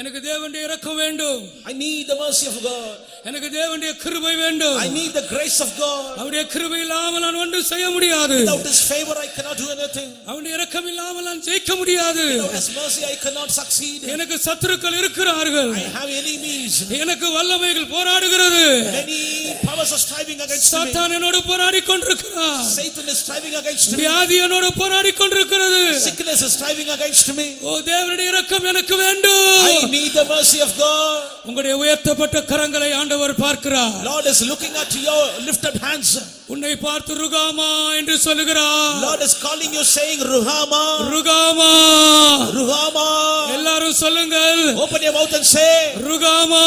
எனக்கு தேவனுடைய இரக்கம் வேண்டும். I need the mercy of God. எனக்கு தேவனுடைய கிருபை வேண்டும். I need the grace of God. அவருடைய கிருபை இல்லாமல் நான் ஒன்றும் செய்ய முடியாது. Without his favor I cannot do anything. அவருடைய இரக்கம் இல்லாமல் நான் ஜெயிக்க முடியாது. Without his mercy I cannot succeed. எனக்கு சத்துருக்கள் இருக்கிறார்கள். I have enemies. எனக்கு வல்லமைகள் போராடுகிறது. Many powers are striving against me. சாத்தான் என்னோடு போராடிக் கொண்டிருக்கிறார். Satan is striving against me. வியாதி என்னோடு போராடிக் கொண்டிருக்கிறது. Sickness is striving against me. ஓ தேவனுடைய இரக்கம் எனக்கு வேண்டும். I need the mercy of God. உங்களுடைய உயர்த்தப்பட்ட கரங்களை ஆண்டவர் பார்க்கிறார். Lord is looking at your lifted hands. உன்னை பார்த்து ருகாமா என்று சொல்லுகிறார். Lord is calling you saying Ruhama. ருகாமா. Ruhama. எல்லாரும் சொல்லுங்கள். Open your mouth and say ருகாமா.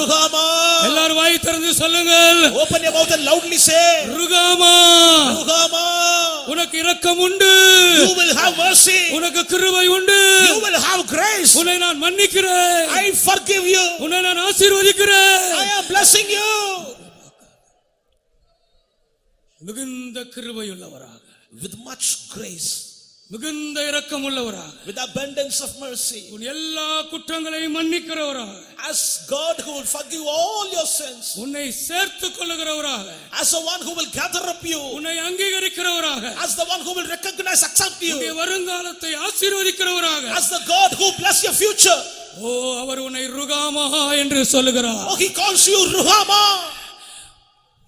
Ruhama. எல்லாரும் வாய் திறந்து சொல்லுங்கள். Open your mouth and loudly say ருகாமா. Ruhama. உனக்கு இரக்கம் உண்டு. You will have mercy. உனக்கு கிருபை உண்டு. You will have grace. உன்னை நான் மன்னிக்கிறேன். I forgive you. உன்னை நான் ஆசீர்வதிக்கிறேன். I am blessing you. மிகுந்த கிருபை உள்ளவராக, With much grace, மிகுந்த இரக்கம் உள்ளவராக, with abundance of mercy, உன் எல்லா குற்றங்களையும் மன்னிக்கிறவராக, as God who will forgive all your sins, உன்னை சேர்த்துக் கொள்ளுகிறவராக, as the one who will gather up you, உன்னை அங்கீகரிக்கிறவராக, as the one who will recognize, accept you, உன்னுடைய வருங்காலத்தை ஆசீர்வதிக்கிறவராக, as the God who bless your future. ஓ அவர் உன்னை ருகாமா என்று சொல்லுகிறார். Oh, he calls you Ruhama.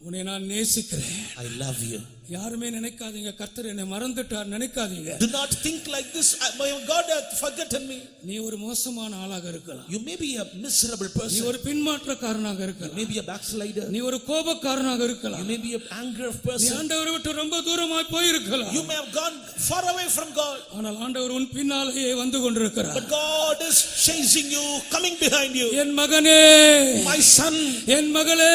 உன்னை நான் நேசிக்கிறேன். I love you. யாருமே நினைக்காதீங்க கர்த்தர் என்னை மறந்துட்டார் நினைக்காதீங்க. Do not think like this. My God has forgotten me. நீ ஒரு மோசமான ஆளாக இருக்கலாம். You may be a miserable நீ person. ஒரு பின்மாற்றக்காரனாக You இருக்கலாம். may be a backslider. நீ ஒரு கோபக்காரனாக இருக்கலாம். You may be an angry நீ person. ஆண்டவரை விட்டு ரொம்ப தூரமாய் போயிருக்கலாம். You may have gone far away from God. ஆனால் ஆண்டவர் உன் பின்னாலேயே வந்து கொண்டிருக்கிறார். But God is chasing you, coming behind you. என் மகனே, My son, என் மகளே,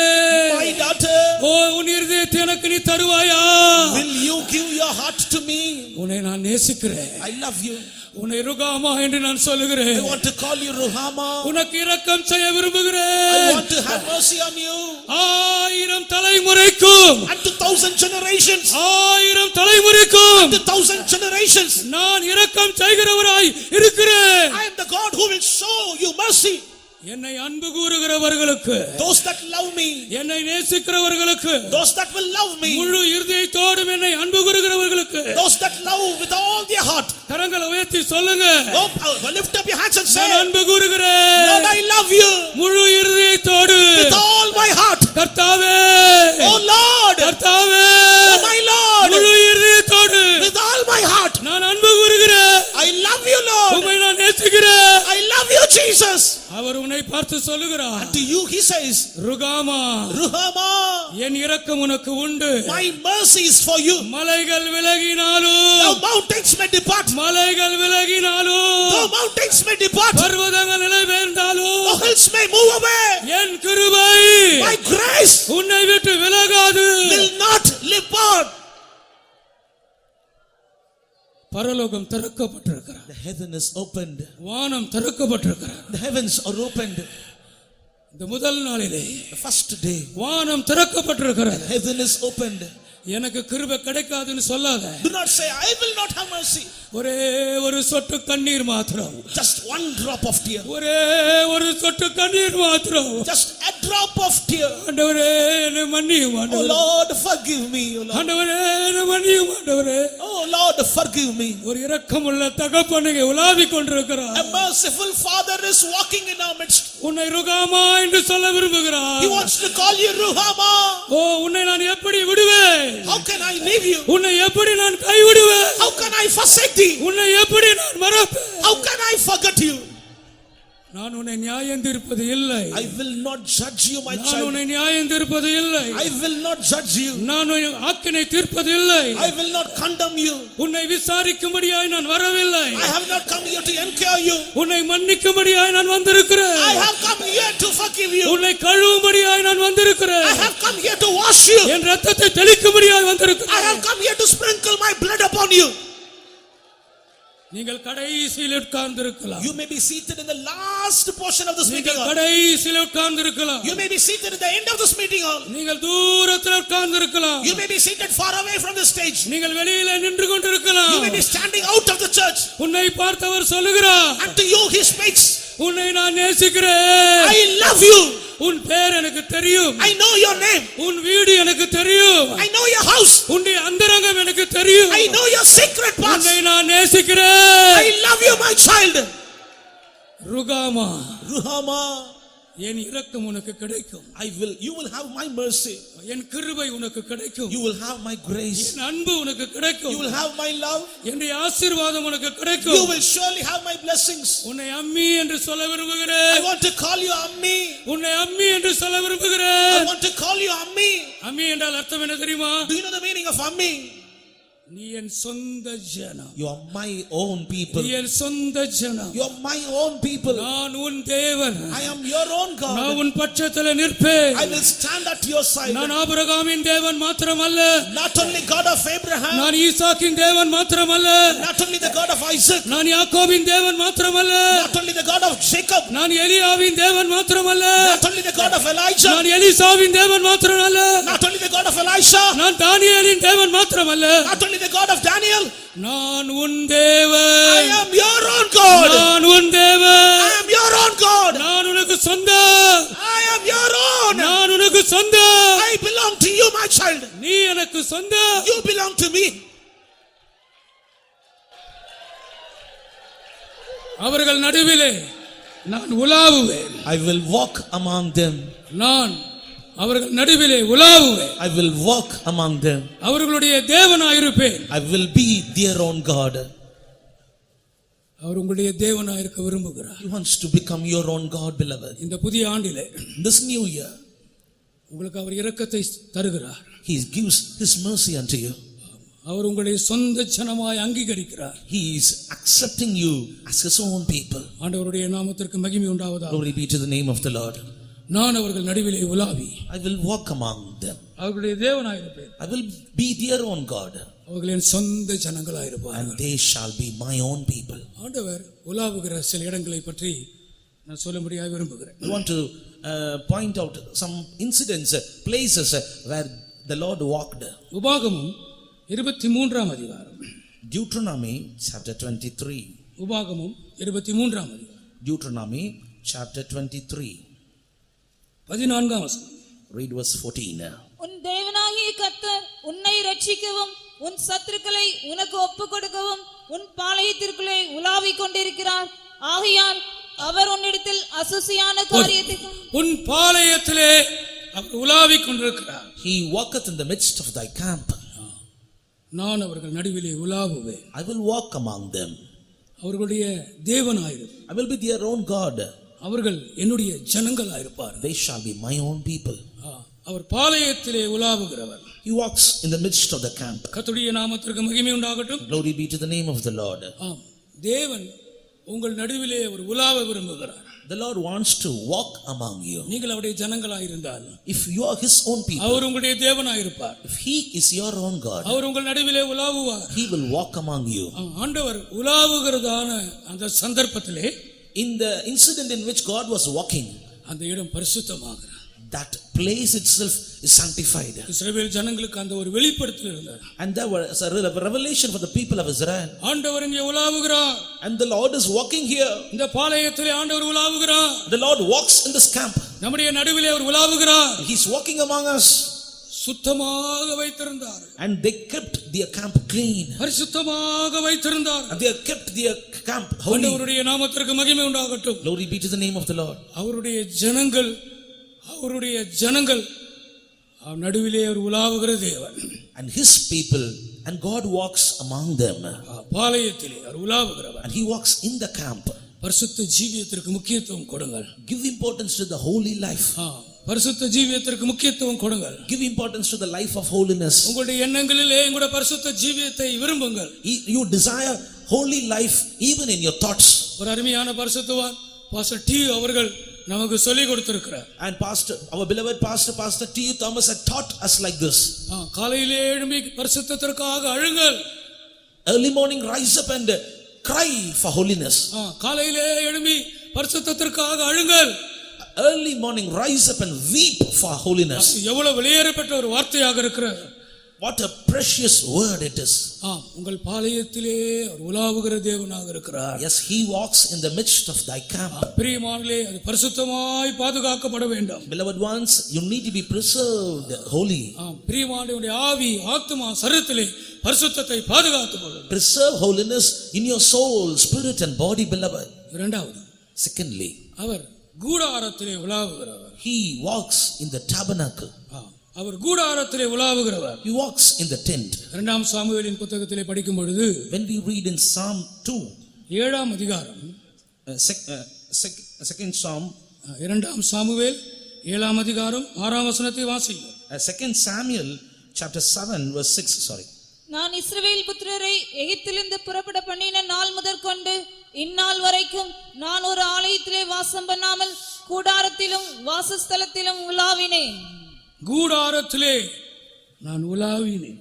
my daughter, ஓ உன் இருதயத்தை எனக்கு நீ தருவாயா? will you give your heart to me? உன்னை நான் நேசிக்கிறேன். I love you. உன்னை ருகாமா என்று நான் சொல்லுகிறேன். I want to call you Ruhama. உனக்கு இரக்கம் செய்ய I விரும்புகிறேன். want to have mercy on you. 1000 தலைமுறைக்கும், Unto 1000 generations. 1000 தலைமுறைக்கும் Unto 1000 generations. நான் இரக்கம் செய்கிறவராய் இருக்கிறேன். I am the God who will show you mercy. என்னை அன்பு கூறுகிறவர்களுக்கு, Those that love me, என்னை நேசிக்கிறவர்களுக்கு, those that will love me, முழு இருதயத்தோடும் என்னை அன்பு கூறுகிறவர்களுக்கு, those that love with all their heart. கரங்களை உயர்த்தி சொல்லுங்க. Oh, lift up your hands and say, நான் அன்பு கூறுகிறேன். Lord, I love you முழு இருதயத்தோடு. with all my heart. கர்த்தாவே, Oh Lord, கர்த்தாவே, oh my Lord, முழு இருதயத்தோடு with all my heart. நான் அன்பு கூறுகிறேன். I love you, Lord. உம்மை நான் நேசிக்கிறேன். I love you, Jesus. அவர் உன்னை பார்த்து சொல்லுகிறார். To you he says, ருகாமா, Ruhama, என் இரக்கம் உனக்கு உண்டு. My mercy is for you. மலைகள் விலகினாலும், Though mountains may depart, மலைகள் விலகினாலும், though mountains may depart, பர்வதங்கள் நிலைபெயர்ந்தாலும், though hills may move away, என் கிருபை my grace உன்னை விட்டு விலகாது. will not depart. பரலோகம் திறக்கப்பட்டிருக்கிறது. The heaven is opened. வானம் திறக்கப்பட்டிருக்கிறது. The heavens are opened. இந்த முதல் நாளிலே The first day, வானம் திறக்கப்பட்டிருக்கிறது. the heaven is opened. எனக்கு கிருபை கிடைக்காதுன்னு சொல்லாத. Do not say, I will not have mercy. ஒரே ஒரு சொட்டு கண்ணீர் மாத்திரம், Just one drop of tear. ஒரே ஒரு சொட்டு கண்ணீர் மாத்திரம். Just a drop of tear. ஆண்டவரே என்னை மன்னியும் Oh ஆண்டவரே. Lord, forgive me. Oh Lord, ஆண்டவரே என்னை மன்னியும் ஆண்டவரே. oh Lord, forgive me. ஒரு இரக்கமுள்ள தகப்பனுக்கு உலாவிக் கொண்டிருக்கிறார். A merciful Father is walking in our midst. உன்னை ருகாமா என்று சொல்ல விரும்புகிறார். He wants to call you Ruhama. ஓ, உன்னை நான் எப்படி விடுவேன்? How can I leave you? உன்னை எப்படி நான் கைவிடுவேன்? How can I forsake thee? உன்னை எப்படி நான் மறப்பேன்? How can I forget you? நான் உன்னை நியாயம் தீர்ப்பது இல்லை. I will not judge you, my நான் child. உன்னை நியாயம் தீர்ப்பது இல்லை. I will not judge you. நான் உன்னை ஆக்கினை தீர்ப்பது இல்லை. I will not condemn you. உன்னை விசாரிக்கும்படியாய் நான் வரவில்லை. I have not come here to enquire you. உன்னை மன்னிக்கும்படியாய் நான் வந்திருக்கிறேன். I have come here to forgive you. உன்னை கழுவும்படியாய் நான் வந்திருக்கிறேன். I have come here to wash you. என் ரத்தத்தை தெளிக்கும்படியாய் வந்திருக்கிறேன். I have come here to sprinkle my blood upon you. நீங்கள் கடைசியில் உட்கார்ந்திருக்கலாம். You may be seated in the last portion of this meeting நீங்கள் hall. கடைசியில் உட்கார்ந்திருக்கலாம். You may be seated at the end of this meeting hall. நீங்கள் தூரத்தில் உட்கார்ந்திருக்கலாம். You may be seated far away from the stage. நீங்கள் வெளியில நின்று கொண்டிருக்கலாம். You may be standing out of the church. உன்னை பார்த்தவர் சொல்லுகிறார், And to you he speaks, உன்னை நான் நேசிக்கிறேன். I love you. உன் பேர் எனக்கு தெரியும். I know your name. உன் வீடு எனக்கு தெரியும். I know your house. உன்னுடைய அந்தரங்கம் எனக்கு தெரியும். I know your secret parts. உன்னை நான் நேசிக்கிறேன். I love you, my child. ருகாமா, Ruhama, என் இரக்கம் உனக்கு கிடைக்கும். you will have my mercy. என் கிருபை உனக்கு கிடைக்கும். You will have my grace. என் அன்பு உனக்கு கிடைக்கும். You will have my love. என்னுடைய ஆசீர்வாதம் உனக்கு You கிடைக்கும். will surely have my blessings. உன்னை அம்மி என்று சொல்ல I விரும்புகிறேன். want to call you Ammi. உன்னை அம்மி என்று சொல்ல I விரும்புகிறேன். want to call you Ammi. அம்மி என்றால் அர்த்தம் என்ன தெரியுமா? Do you know the meaning of Ammi? நீ என் சொந்த ஜனம். You are my own people. நீ என் சொந்த ஜனம். You are my own people. நான் உன் தேவன். I am your own God. நான் உன் பட்சத்தில் நிற்பேன். I will stand at your side. நான் ஆபிரகாமின் தேவன் மாத்திரமல்ல, Not only God of Abraham, நான் ஈசாக்கின் தேவன் மாத்திரமல்ல, not only the God of Isaac, நான் யாக்கோபின் தேவன் மாத்திரமல்ல, not only the God of Jacob, நான் எலியாவின் தேவன் மாத்திரமல்ல, not only the God of Elijah, நான் எலிசாவின் தேவன் மாத்திரமல்ல, not only the God of Elisha, நான் தானியேலின் தேவன் மாத்திரமல்ல, not only the God of Daniel. நான் உன் தேவன். I am your own God. நான் உன் தேவன். I am your own God. நான் உனக்கு சொந்தம். I am your own. நான் உனக்கு சொந்தம். I belong to you, my child. நீ எனக்கு சொந்தம். You belong to me. அவர்கள் நடுவிலே நான் உலாவுவேன். I will walk among them. நான் அவர்கள் நடுவிலே உலாவுவேன். I will walk among them. அவர்களுடைய தேவனாயிருப்பேன். I will be their own God. அவர் உங்களுடைய தேவனாயிருக்க விரும்புகிறார். He wants to become your own God, beloved. இந்த புதிய ஆண்டிலே This new year, உங்களுக்கு அவர் இரக்கத்தை தருகிறார். He gives His mercy unto you. அவர் உங்களை சொந்த ஜனமாய் அங்கீகரிக்கிறார். He is accepting you as His own people. ஆண்டவருடைய நாமத்திற்கு மகிமை உண்டாவதாக. Glory be to the name of the Lord. நான் அவர்கள் நடுவிலே உலாவி I will walk among them. அவர்களுடைய தேவனாயிருப்பேன். I will be their own God. அவர்கள் என் சொந்த ஜனங்களாயிருப்பார்கள். And they shall be my own people. ஆண்டவர் உலாவுகிற சில இடங்களை பற்றி நான் சொல்லும்படியாக விரும்புகிறேன். I want to point out some incidents, places where the Lord walked. உபாகமம் 23ஆம் அதிகாரம். Deuteronomy chapter 23. உபாகமம் 23ஆம் அதிகாரம். Deuteronomy chapter 23. 14ஆம் வசனம். Read verse 14. உன் தேவனாகிய கர்த்தர் உன்னை ரட்சிக்கவும் உன் சத்துருக்களை உனக்கு ஒப்புக் கொடுக்கவும் உன் பாளையத்திற்குள்ளே உலாவிக் கொண்டிருக்கிறார். ஆகையால் அவர் உன்னிடத்தில் அசுசியான காரியத்தை உன் பாளையத்திலே அவர் உலாவிக் கொண்டிருக்கிறார். He walketh in the midst of thy camp. நான் அவர்கள் நடுவிலே உலாவுவேன். I will walk among them. அவர்களுடைய தேவனாயிருப்பேன். I will be their own God. அவர்கள் என்னுடைய ஜனங்களாயிருப்பார். They shall be my own people. Our பாளையத்திலே உலாவுகிறவர். He walks in the midst of the camp. கர்த்தருடைய நாமத்திற்கு மகிமை உண்டாகட்டும். Glory be to the name of the Lord. ஆம், தேவன் உங்கள் நடுவிலே ஒரு உலாவ விரும்புகிறார். The Lord wants to walk among you. நீங்கள் அவருடைய ஜனங்களாய் இருந்தால், If you are his own people, அவர் உங்களுடைய தேவனாய் இருப்பார். if he is your own God, அவர் உங்கள் நடுவிலே உலாவுவார். he will walk among you. ஆண்டவர் உலாவுகிறதான அந்த சந்தர்ப்பத்திலே, In the incident in which God was walking, அந்த இடம் பரிசுத்தமாகிறது. that place itself is sanctified. இஸ்ரவேல் ஜனங்களுக்கு அந்த ஒரு வெளிப்படுத்தல் இருந்தது. And there was a revelation for the people of Israel. ஆண்டவர் இங்கே உலாவுகிறார். And the Lord is walking here. இந்த பாளையத்திலே ஆண்டவர் உலாவுகிறார். The Lord walks in this camp. நம்முடைய நடுவிலே அவர் உலாவுகிறார். He's walking among us. சுத்தமாக வைத்திருந்தார். And they kept their camp clean. பரிசுத்தமாக வைத்திருந்தார். And they kept their camp holy. ஆண்டவருடைய நாமத்திற்கு மகிமை உண்டாகட்டும். Glory be to the name of the Lord. அவருடைய ஜனங்கள் நடுவிலே அவர் உலாவுகிற தேவன். And his people, and God walks among them. பாளையத்திலே our உலாவுகிறவர். And he walks in the camp. பரிசுத்த ஜீவியத்திற்கு முக்கியத்துவம் கொடுங்கள். Give importance to the holy life. பரிசுத்த ஜீவியத்திற்கு முக்கியத்துவம் கொடுங்கள். Give importance to the life of holiness. உங்களுடைய எண்ணங்களிலே உங்களுடைய பரிசுத்த ஜீவியத்தை விரும்புங்கள். You desire holy life even in your thoughts. ஒரு அருமையான பரிசுத்தவான் பாஸ்டர் டி அவர்கள் நமக்கு சொல்லிக் கொடுத்திருக்கிறார். And pastor, our beloved pastor T. Thomas had taught us like this. காலையிலே எழும்பி பரிசுத்தத்திற்காக அழுங்கள். Early morning rise up and cry for holiness. காலையிலே எழும்பி பரிசுத்தத்திற்காக அழுங்கள். Early morning rise up and weep for holiness. எவ்வளவு வெளியேறப்பட்ட ஒரு வார்த்தையாக இருக்கிறது. What a precious word it is. உங்கள் பாளையத்திலே உலாவுகிற தேவனாக இருக்கிறார். Yes, he walks in the midst of thy camp. பிரியமானவர்களே, அது பரிசுத்தமாய் பாதுகாக்கப்பட வேண்டும். Beloved ones, you need to be preserved holy. பிரியமானவருடைய ஆவி, ஆத்துமா, சரீரத்திலே பரிசுத்தத்தை பாதுகாத்துக் கொள்ளுங்கள். Preserve holiness in your soul, spirit and body, beloved. இரண்டாவது, Secondly, அவர் கூடாரத்திலே உலாவுகிறவர். he walks in the tabernacle. அவர் கூடாரத்திலே உலாவுகிறவர். He walks in the tent. இரண்டாம் சாமுவேலின் புத்தகத்திலே படிக்கும் பொழுது, When we read in Psalm 2, 7ஆம் அதிகாரம், second Psalm, இரண்டாம் சாமுவேல் 7ஆம் அதிகாரம் 6ஆம் வசனத்தை வாசியுங்கள். 2 Samuel chapter 7 verse 6, sorry. நான் இஸ்ரவேல் புத்திரரை எகிப்திலிருந்து புறப்பட பண்ணின நாள் முதற்கொண்டு இந்நாள் வரைக்கும் நான் ஒரு ஆலயத்திலே வாசம் பண்ணாமல் கூடாரத்திலும் வாசஸ்தலத்திலும் உலாவினேன். கூடாரத்திலே நான் உலாவினேன்.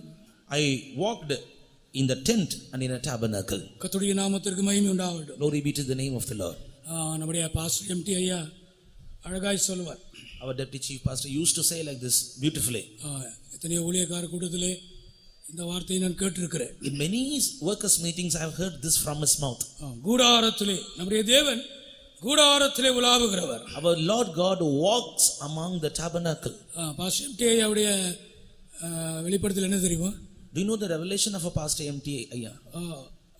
I walked in the tent and in a tabernacle. கர்த்தருடைய நாமத்திற்கு மகிமை உண்டாகட்டும். Glory be to the name of the Lord. நம்முடைய பாஸ்டர் எம்டி ஐயா அழகாய் சொல்வார். Our deputy chief pastor used to say like this beautifully. எத்தனையோ ஊழியக்கார கூட்டத்திலே இந்த வார்த்தையை நான் கேட்டிருக்கிறேன். In many workers meetings I have heard this from his mouth. கூடாரத்திலே நம்முடைய தேவன் கூடாரத்திலே உலாவுகிறவர். Our Lord God walks among the tabernacle. Pastor MD ஐயாவுடைய வெளிப்படுத்தல் என்ன தெரியுமா? Do you know the revelation of a pastor MT ஐயா?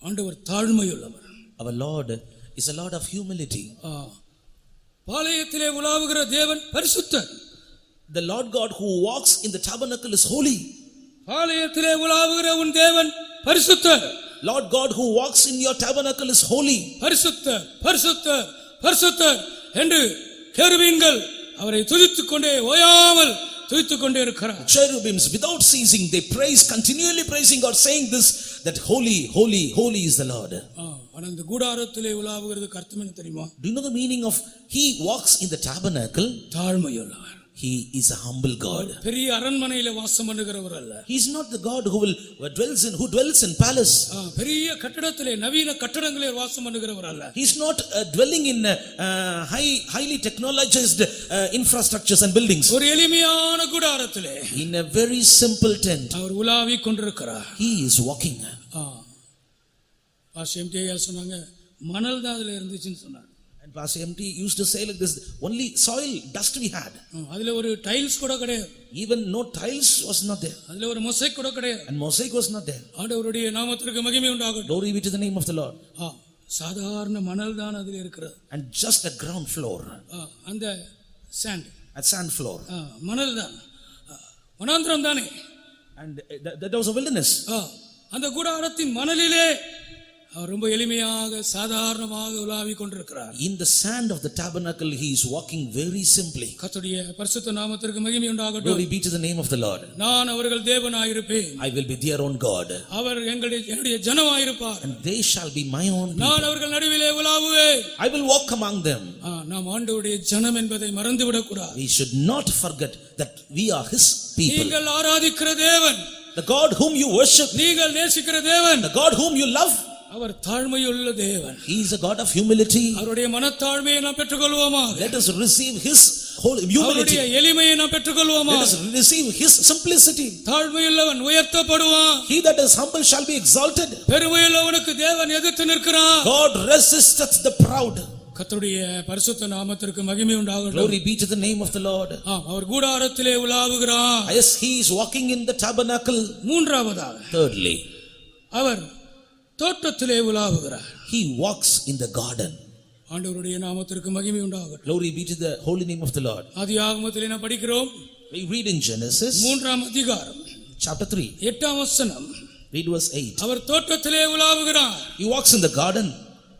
ஆண்டவர் தாழ்மையுள்ளவர். Our Lord is a Lord of humility. பாளையத்திலே உலாவுகிற தேவன் பரிசுத்தர். The Lord God who walks in the tabernacle is holy. பாளையத்திலே உலாவுகிற உன் தேவன் பரிசுத்தர். Lord God who walks in your tabernacle is holy. பரிசுத்தர், பரிசுத்தர், பரிசுத்தர் என்று கேருபீன்கள் அவரை துதித்துக் கொண்டே ஓயாமல் துதித்துக் கொண்டே இருக்கிறார். Cherubims without ceasing they praise, continually praising God, saying this, that holy, holy, holy is the Lord. ஆனா இந்த கூடாரத்திலே உலாவுகிறதுக்கு அர்த்தம் என்ன தெரியுமா? Do you know the meaning of he walks in the tabernacle? தாழ்மையுள்ளவர். He is a humble God. பெரிய அரண்மனையிலே வாசம் பண்ணுகிறவர் அல்ல. He is not the God who dwells in palace. பெரிய கட்டடத்திலே நவீன கட்டடங்களிலே வாசம் பண்ணுகிறவர் அல்ல. He is not dwelling in highly technologized infrastructures and buildings. ஒரு எளிமையான கூடாரத்திலே, In a very simple tent, அவர் உலாவிக் கொண்டிருக்கிறார். he is walking. Pastor MD ஐயா சொன்னாங்க, மணல் தான் அதுல இருந்துச்சுன்னு சொன்னாங்க. And Pastor MT used to say like this, only soil, dust we had. அதுல ஒரு டைல்ஸ் கூட கிடையாது. Even no tiles was not there. அதுல ஒரு மொசைக் கூட கிடையாது. And mosaic was not there. ஆண்டவருடைய நாமத்திற்கு மகிமை உண்டாகட்டும். Glory be to the name of the Lord. சாதாரண மணல் தான் அதுல இருக்கிறது. And just a ground floor. அந்த சாண்ட், A sand floor. மணல் தான், வனாந்திரம் தானே. And that was a wilderness. அந்த கூடாரத்தின் மணலிலே அவர் ரொம்ப எளிமையாக சாதாரணமாக உலாவிக் கொண்டிருக்கிறார். In the sand of the tabernacle he is walking very simply. கர்த்தருடைய பரிசுத்த நாமத்திற்கு மகிமை உண்டாகட்டும். Glory be to the name of the Lord. நான் அவர்கள் தேவனாயிருப்பேன், I will be their own God, அவர் என்னுடைய ஜனமாயிருப்பார். and they shall be my own people. நான் அவர்கள் நடுவிலே உலாவுவேன். I will walk among them. நாம் ஆண்டவருடைய ஜனம் என்பதை மறந்துவிடக் கூடாது. We should not forget that we are his people. நீங்கள் ஆராதிக்கிற தேவன், The God whom you worship, நீங்கள் நேசிக்கிற தேவன், the God whom you love, அவர் தாழ்மையுள்ள தேவன். he is a God of humility. அவருடைய மனத்தாழ்மையை நாம் பெற்றுக்கொள்வோமாக. Let us receive his whole humility. அவருடைய எளிமையை நாம் பெற்றுக்கொள்வோமாக. Let us receive his simplicity. தாழ்மையுள்ளவன் உயர்த்தப்படுவான், He that is humble shall be exalted. பெருமையுள்ளவனுக்கு தேவன் எதிர்த்து நிற்கிறான். God resisteth the proud. கர்த்தருடைய பரிசுத்த நாமத்திற்கு மகிமை உண்டாகட்டும். Glory be to the name of the Lord. அவர் கூடாரத்திலே உலாவுகிறார். Yes, he is walking in the tabernacle. மூன்றாவதாக Thirdly, அவர் தோட்டத்திலே உலாவுகிறார். he walks in the garden. ஆண்டவருடைய நாமத்திற்கு மகிமை உண்டாகட்டும். Glory be to the holy name of the Lord. ஆதியாகமத்திலே நாம் படிக்கிறோம், We read in Genesis 3 அதிகாரம் chapter 3. 8 வசனம், Read verse 8. அவர் தோட்டத்திலே உலாவுகிறார். He walks in the garden.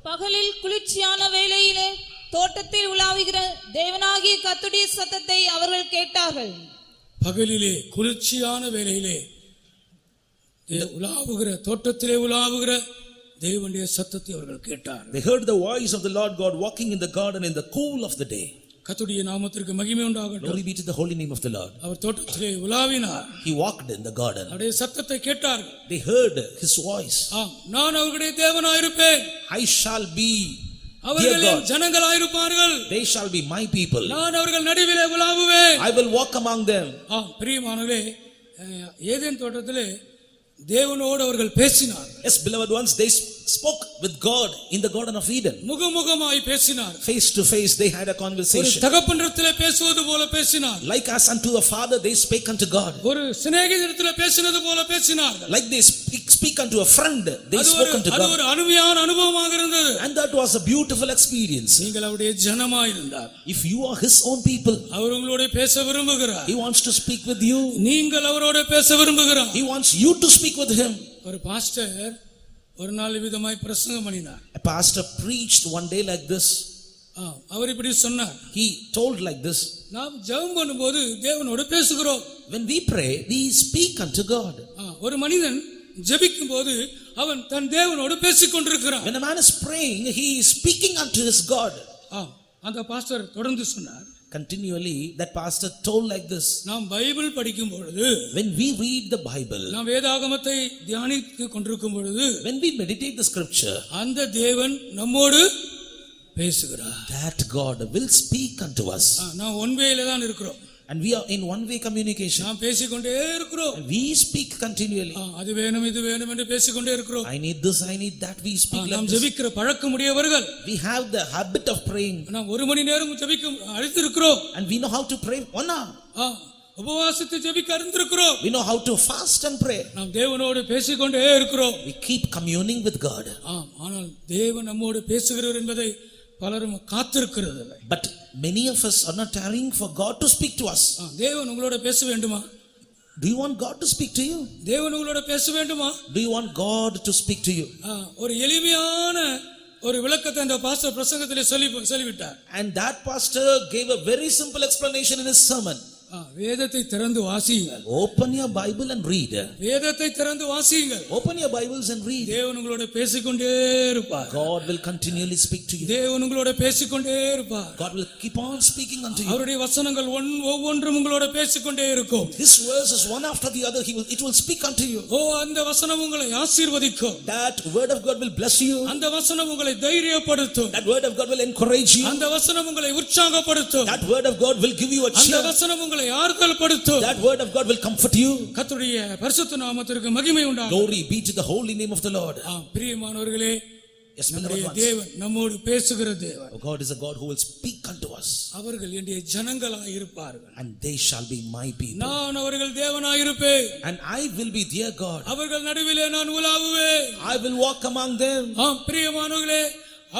பகலில் குளிர்ச்சியான வேளையிலே தோட்டத்தில் உலாவுகிற தேவனாகிய கர்த்தருடைய சத்தத்தை அவர்கள் கேட்டார்கள். பகலிலே குளிர்ச்சியான வேளையிலே உலாவுகிற தோட்டத்திலே உலாவுகிற தேவனுடைய சத்தத்தை அவர்கள் கேட்டார்கள். They heard the voice of the Lord God walking in the garden in the cool of the day. கர்த்தருடைய நாமத்திற்கு மகிமை உண்டாகட்டும். Glory be to the holy name of the Lord. அவர் தோட்டத்திலே உலாவினார். He walked in the garden. அவருடைய சத்தத்தை கேட்டார்கள். They heard his voice. நான் அவர்களுடைய தேவனாயிருப்பேன், I shall be their அவர்கள் என் God. ஜனங்களாயிருப்பார்கள், They shall be my people. நான் அவர்கள் நடுவிலே உலாவுவேன். I will walk among them. பிரியமானவர்களே, ஏதேன் தோட்டத்திலே தேவனோடு அவர்கள் பேசினார். Yes, beloved ones, they spoke with God in the Garden of Eden. முகமுகமாய் பேசினார். Face to face they had a ஒரு conversation. தகப்பனிடத்திலே பேசுவது போல பேசினார். Like as unto a father they spake unto God. ஒரு சிநேகிதரிடத்திலே பேசினது போல பேசினார்கள். Like they speak unto a friend, they spoke unto அது God. ஒரு அருமையான அனுபவமாக இருந்தது. And that was a beautiful experience. நீங்கள் அவருடைய ஜனமாயிருந்தார். If you are his own people, அவர் உங்களோட பேச விரும்புகிறார். he wants to speak with you. நீங்கள் அவரோட பேச விரும்புகிறார். He wants you to speak with him. ஒரு பாஸ்டர் ஒரு நாள் விதமாய் பிரசங்கம் பண்ணினார். A pastor preached one day like this. அவர் இப்படி சொன்னார், He told like this. நாம் ஜெபம் பண்ணும்போது தேவனோடு பேசுகிறோம். When we pray, we speak unto God. ஒரு மனிதன் ஜெபிக்கும் போது அவன் தன் தேவனோடு பேசிக் கொண்டிருக்கிறான். When a man is praying, he is speaking unto his God. அந்த பாஸ்டர் தொடர்ந்து சொன்னார், Continually, that pastor told like this. நாம் பைபிள் படிக்கும் பொழுது, When we read the Bible, நாம் வேதாகமத்தை தியானித்துக் கொண்டிருக்கும் பொழுது, when we meditate the scripture, அந்த தேவன் நம்மோடு பேசுகிறார். that God will speak unto us. நாம் ஒன் வேல தான் இருக்கிறோம். And we are in one-way communication. நாம் பேசிக்கொண்டே இருக்கிறோம். And we speak continually. அது வேணும் இது வேணும் என்று பேசிக்கொண்டே இருக்கிறோம். I need this, I need that. We speak like நாம் this. ஜெபிக்கிற பழக்கம் உடையவர்கள். We have the habit of praying. நாம் ஒரு மணி நேரம் ஜெபிக்க அறிந்திருக்கிறோம். And we know how to pray 1 hour. உபவாசித்து ஜெபிக்க அறிந்திருக்கிறோம். We know how to fast and pray. நாம் தேவனோடு பேசிக்கொண்டே இருக்கிறோம். We keep communing with God. ஆனால் தேவன் நம்மோடு பேசுகிறார் என்பதை பலரும் காத்திருக்கிறது இல்லை. But many of us are not tarrying for God to speak to us. தேவன் உங்களோட பேச வேண்டுமா? Do you want God to speak to you? தேவன் உங்களோட பேச வேண்டுமா? Do you want God to speak to you? ஒரு எளிமையான ஒரு விளக்கத்தை அந்த பாஸ்டர் பிரசங்கத்திலே சொல்லிவிட்டார். And that pastor gave a very simple explanation in his sermon. வேதத்தை திறந்து வாசியுங்கள். Open your Bible and read. வேதத்தை திறந்து வாசியுங்கள். Open your Bibles and read. தேவன் உங்களோட பேசிக்கொண்டே இருப்பார். God will continually speak to you. தேவன் உங்களோட பேசிக்கொண்டே இருப்பார். God will keep on speaking unto you. அவருடைய வசனங்கள் ஒவ்வொன்றும் உங்களோட பேசிக்கொண்டே இருக்கும். His verses one after the other it will speak unto you. அந்த வசனம் உங்களை ஆசீர்வதிக்கும். That word of God will bless you. அந்த வசனம் உங்களை தைரியப்படுத்தும். That word of God will encourage you. அந்த வசனம் உங்களை உற்சாகப்படுத்தும். That word of God will give you a cheer. அந்த வசனம் உங்களை ஆறுதல்படுத்தும். That word of God will comfort you. கர்த்தருடைய பரிசுத்த நாமத்திற்கு மகிமை உண்டாகட்டும். Glory be to the holy name of the Lord. பிரியமானவர்களே, Yes, நம்முடைய தேவன் நம்மோடு பேசுகிற தேவன். God is a God who will speak unto us. அவர்கள் என்னுடைய ஜனங்களாய் இருப்பார்கள். And they shall be my people. நான் அவர்கள் தேவனாய் இருப்பேன். And I will be their God. அவர்கள் நடுவிலே நான் உலாவுவேன். I will walk among them. பிரியமானவர்களே,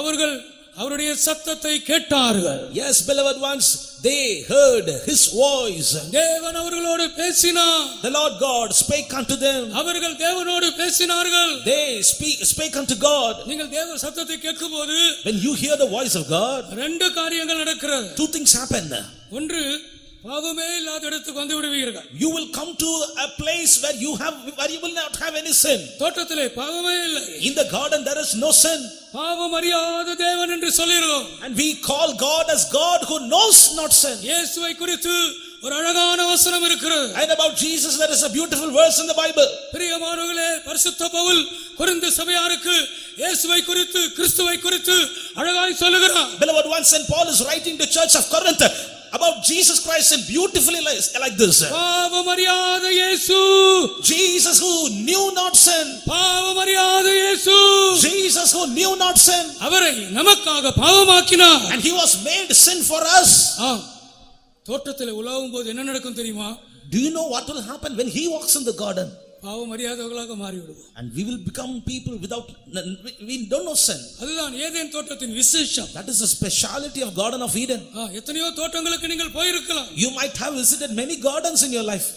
அவர்கள் அவருடைய சத்தத்தை கேட்டார்கள். Yes, beloved ones, they heard his voice. தேவன் அவர்களோடு பேசினார். The Lord God spake unto them. அவர்கள் தேவனோடு பேசினார்கள். They spake unto God. நீங்கள் தேவ சத்தத்தை கேட்கும்போது When you hear the voice of God, ரெண்டு காரியங்கள் நடக்கிறது. two things happen. ஒன்று, பாவமே இல்லாத இடத்துக்கு வந்து விடுவீர்கள். You will come to a place where you will not have any sin. தோட்டத்திலே பாவமே இல்லை. In the garden there is no sin. பாவம் அறியாத தேவன் என்று சொல்லிரோம். And we call God as God who knows not sin. இயேசுவை குறித்து ஒரு அழகான வசனம் இருக்கிறது. And about Jesus there is a beautiful verse in the Bible. பிரியமானவர்களே, பரிசுத்த பவுல் கொரிந்து சபையாருக்கு இயேசுவை குறித்து, கிறிஸ்துவை குறித்து அழகாய் சொல்லுகிறார். Beloved ones, and Paul is writing to church of Corinth about Jesus Christ and beautifully like this. பாவம் அறியாத இயேசு, Jesus who knew not sin. பாவம் அறியாத இயேசு, Jesus who knew not sin. அவரை நமக்காக பாவமாக்கினார். And he was made sin for us. தோட்டத்திலே உலாவும் போது என்ன நடக்கும் தெரியுமா? Do you know what will happen when he walks in the garden? பாவம் அறியாதவர்களாக மாறிவிடுவோம். And we will become people without, we don't know sin. அதுதான் ஏதேன் தோட்டத்தின் விசேஷம். That is the speciality of Garden of Eden. எத்தனையோ தோட்டங்களுக்கு நீங்கள் போயிருக்கலாம். You might have visited many gardens in your life.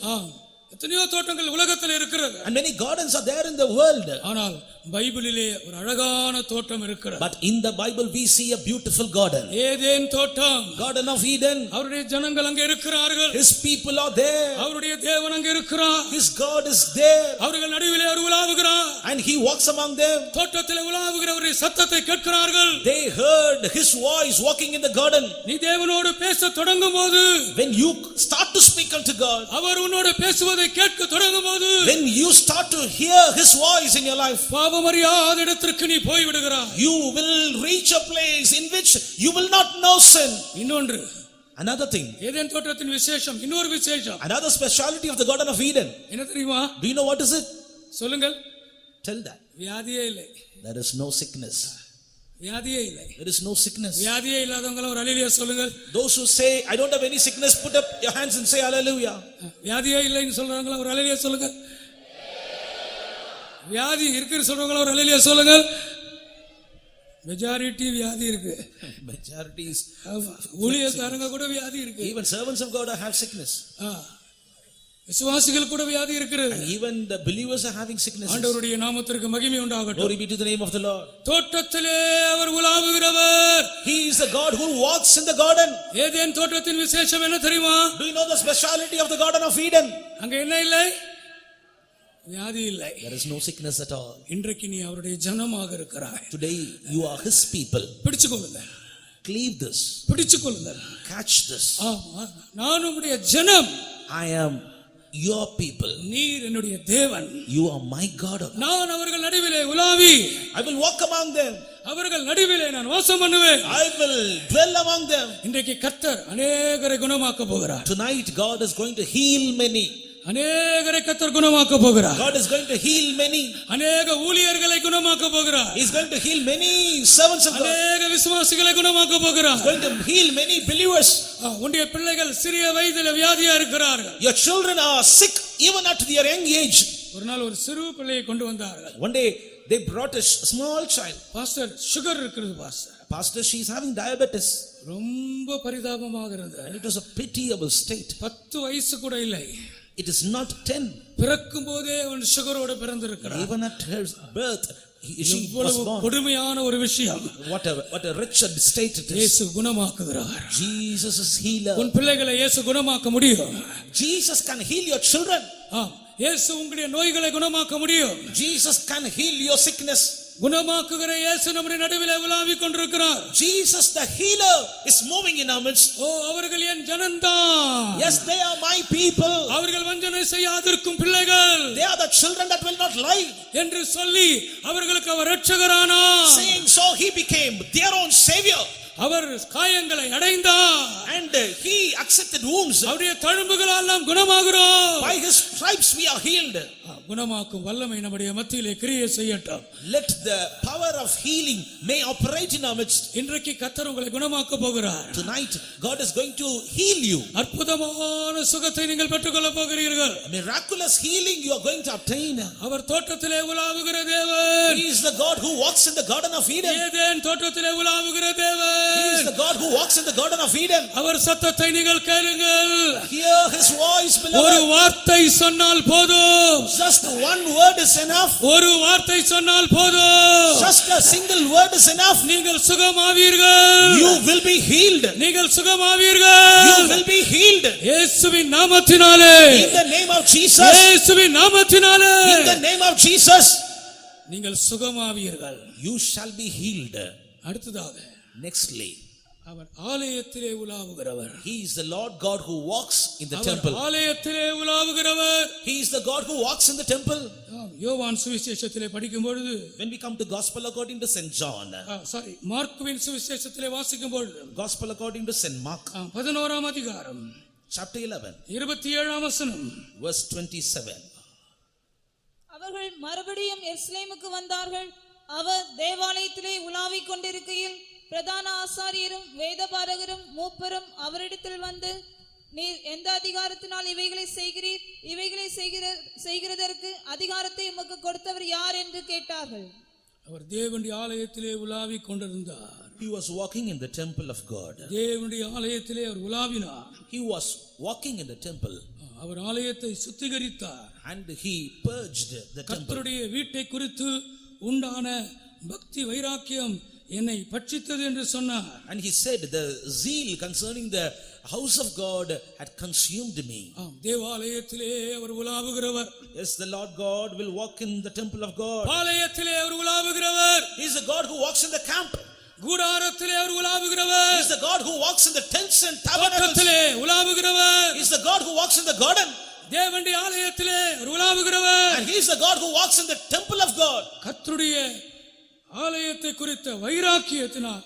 எத்தனையோ தோட்டங்கள் உலகத்தில் இருக்கிறது. And many gardens are there in the world. ஆனால் பைபிளிலே ஒரு அழகான தோட்டம் இருக்கிறது. But in the Bible we see a beautiful garden. Eden தோட்டம், Garden of Eden. அவருடைய ஜனங்கள் அங்கே இருக்கிறார்கள். His people are there. அவருடைய தேவன் அங்கே இருக்கிறார். His God is there. அவர்கள் நடுவிலே அவர் உலாவுகிறார். And he walks among them. தோட்டத்திலே உலாவுகிறவருடைய சத்தத்தை கேட்கிறார்கள். They heard his voice walking in the garden. நீ தேவனோடு பேச தொடங்கும்போது, When you start to speak unto God, அவர் உன்னோடு பேசுவதை கேட்க தொடங்கும்போது, when you start to hear his voice in your life, பாவம் அறியாத இடத்திற்கு நீ போய் விடுகிறாய். you will reach a place in which you will not know sin. இன்னொன்று, Another thing, ஏதேன் தோட்டத்தின் விசேஷம், இன்னொரு விசேஷம் another speciality of the Garden of Eden. என்ன தெரியுமா? Do you know what is it? சொல்லுங்கள். Tell that. வியாதியே இல்லை. There is no sickness. வியாதியே இல்லை. There is no sickness. வியாதியே இல்லாதவங்க ஒரு அல்லேலூயா சொல்லுங்கள். Those who say, I don't have any sickness, put up your hands and say hallelujah. வியாதியே இல்லைன்னு சொல்றாங்களா ஒரு அல்லேலூயா சொல்லுங்கள். வியாதி இருக்குன்னு சொல்றவங்க ஒரு அல்லேலூயா சொல்லுங்கள். மெஜாரிட்டி வியாதி இருக்கு. Majority is, ஊழியக்காரங்க கூட வியாதி இருக்கு. even servants of God have sickness. விசுவாசிகள் கூட வியாதி இருக்கிறது. And even the believers are having sickness. ஆண்டவருடைய நாமத்திற்கு மகிமை உண்டாகட்டும். Glory be to the name of the Lord. தோட்டத்திலே அவர் உலாவுகிறவர். He is the God who walks in the garden. Eden தோட்டத்தின் விசேஷம் என்ன தெரியுமா? Do you know the speciality of the Garden of Eden? அங்க என்ன இல்லை? வியாதி இல்லை. There is no sickness at all. இன்றைக்கு நீ அவருடைய ஜனமாக இருக்கிறாய். Today you are his people. பிடிச்சுக்கொள்ளுங்க. Cleave this. பிடிச்சுக்கொள்ளுங்க. Catch this. நான் உம்முடைய ஜனம். I am your people. நீர் என்னுடைய தேவன். You are my God. நான் அவர்கள் நடுவிலே உலாவி, I will walk among them. அவர்கள் நடுவிலே நான் வாசம் பண்ணுவேன். I will dwell among them. இன்றைக்கு கர்த்தர் அநேகரை குணமாக்க போகிறார். Tonight God is going to heal many. அநேகரை கர்த்தர் குணமாக்க போகிறார். God is going to heal many. அநேக ஊழியர்களை குணமாக்க போகிறார். He is going to heal many servants of God. அநேக விசுவாசிகளை குணமாக்க போகிறார். He is going to heal many believers. உன்னுடைய பிள்ளைகள் சிறிய வயதிலே வியாதியா இருக்கிறார்கள். Your children are sick even at their young age. ஒரு நாள் ஒரு சிறு பிள்ளையை கொண்டு வந்தார்கள். One day they brought a small child. Pastor, sugar இருக்குது pastor. Pastor, she is having diabetes. ரொம்ப பரிதாபமாக இருந்தது. And it was a pitiable state. 10 வயசு கூட இல்லை. It is not 10. பிறக்கும் போதே அவன் சுகரோட பிறந்திருக்கிறான். Even at her birth, she was born. கொடுமையான ஒரு விஷயம். What a wretched state it is. இயேசு குணமாக்குகிறார். Jesus is healer. உன் பிள்ளைகளை இயேசு குணமாக்க முடியும். Jesus can heal your children. இயேசு உங்களுடைய நோய்களை குணமாக்க முடியும். Jesus can heal your sickness. குணமாக்குகிற இயேசு நம்முடைய நடுவிலே உலாவிக் கொண்டிருக்கிறார். Jesus the healer is moving in our midst. அவர்கள் என் ஜனம்தான். Yes, they are my people. அவர்கள் வஞ்சனை செய்யாதிருக்கும் பிள்ளைகள். They are the children that will not lie. என்று சொல்லி அவர்களுக்கு அவர் இரட்சகரானார். Saying so, he became their own savior. அவர் காயங்களை அடைந்தார். And he accepted wounds. அவருடைய தழும்புகளால் நாம் குணமாகிறோம். By his stripes we are healed. குணமாக்கும் வல்லமை நம்முடைய மத்தியிலே கிரியை செய்யட்டும். Let the power of healing may operate in our midst. இன்றைக்கு கர்த்தர் உங்களை குணமாக்க போகிறார். Tonight God is going to heal you. அற்புதமான சுகத்தை நீங்கள் பெற்றுக்கொள்ள போகிறீர்கள். A miraculous healing you are going to obtain. அவர் தோட்டத்திலே உலாவுகிற தேவன். He is the God who walks in the garden of Eden. Eden தோட்டத்திலே உலாவுகிற தேவன். He is the God who walks in the garden of Eden. அவர் சத்தத்தை நீங்கள் கேளுங்கள். Hear his voice, beloved. ஒரு வார்த்தை சொன்னால் போதும். Just one word is enough. ஒரு வார்த்தை சொன்னால் போதும். Just a single word is enough. நீங்கள் சுகமாவீர்கள். You will be healed. நீங்கள் சுகமாவீர்கள். You will be healed. இயேசுவின் நாமத்தினாலே. In the name of Jesus. இயேசுவின் நாமத்தினாலே. In the name of Jesus. நீங்கள் சுகமாவீர்கள். You shall be healed. அடுத்ததாக Nextly, அவர் ஆலயத்திலே உலாவுகிறவர். he is the Lord God who walks in the our temple. ஆலயத்திலே உலாவுகிறவர். He is the God who walks in the temple. யோவான் சுவிசேஷத்திலே படிக்கும் பொழுது, When we come to gospel according to St. John, மார்க்குவின் சுவிசேஷத்திலே வாசிக்கும் பொழுது, gospel according to St. Mark, 11ஆம் அதிகாரம் chapter 11, 27ஆம் வசனம், verse 27. அவர்கள் மறுபடியும் எருசலேமுக்கு வந்தார்கள். அவர் தேவாலயத்திலே உலாவிக் கொண்டிருக்கையில் பிரதான ஆசாரியரும் வேதபாரகரும் மூப்பரும் அவரிடத்தில் வந்து, நீர் எந்த அதிகாரத்தினால் இவைகளை செய்கிறீர்? இவைகளை செய்கிறதற்கு அதிகாரத்தை உமக்கு கொடுத்தவர் யார் என்று கேட்டார்கள். அவர் தேவனுடைய ஆலயத்திலே உலாவிக் கொண்டிருந்தார். He was walking in the temple of God. தேவனுடைய ஆலயத்திலே அவர் உலாவினார். He was walking in the temple. அவர் ஆலயத்தை சுத்திகரித்தார். And he purged the temple. கர்த்தருடைய வீட்டை குறித்து உண்டான பக்தி வைராக்கியம் என்னை பட்சித்தது என்று சொன்னார். And he said, the zeal concerning the house of God had consumed me. தேவாலயத்திலே அவர் உலாவுகிறவர். Yes, the Lord God will walk in the temple of God. ஆலயத்திலே அவர் உலாவுகிறவர். He is the God who walks in the camp. கூடாரத்திலே அவர் உலாவுகிறவர். He is the God who walks in the tents and tabernacles. தோட்டத்திலே உலாவுகிறவர். He is the God who walks in the garden. தேவனுடைய ஆலயத்திலே அவர் உலாவுகிறவர். And he is the God who walks in the temple of God. கர்த்தருடைய ஆலயத்தை குறித்த வைராக்கியத்தினால்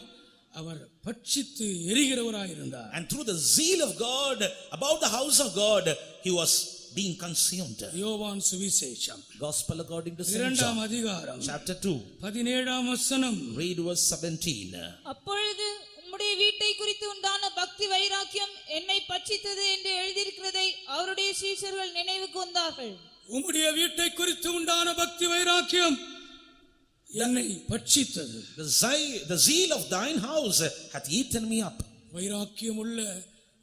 அவர் பட்சித்து எரிகிறவராயிருந்தார். And through the zeal of God about the house of God, he was being consumed. யோவான் சுவிசேஷம் Gospel according to St. 2ஆம் John, அதிகாரம் chapter 2, 17ஆம் வசனம். read verse 17. அப்பொழுது உம்முடைய வீட்டை குறித்து உண்டான பக்தி வைராக்கியம் என்னை பட்சித்தது என்று எழுதியிருக்கிறதை அவருடைய சீஷர்கள் நினைவுக்கு வந்தார்கள். உம்முடைய வீட்டை குறித்து உண்டான பக்தி வைராக்கியம் என்னை பட்சித்தது. The zeal of thine house hath eaten me up. வைராக்கியம் உள்ள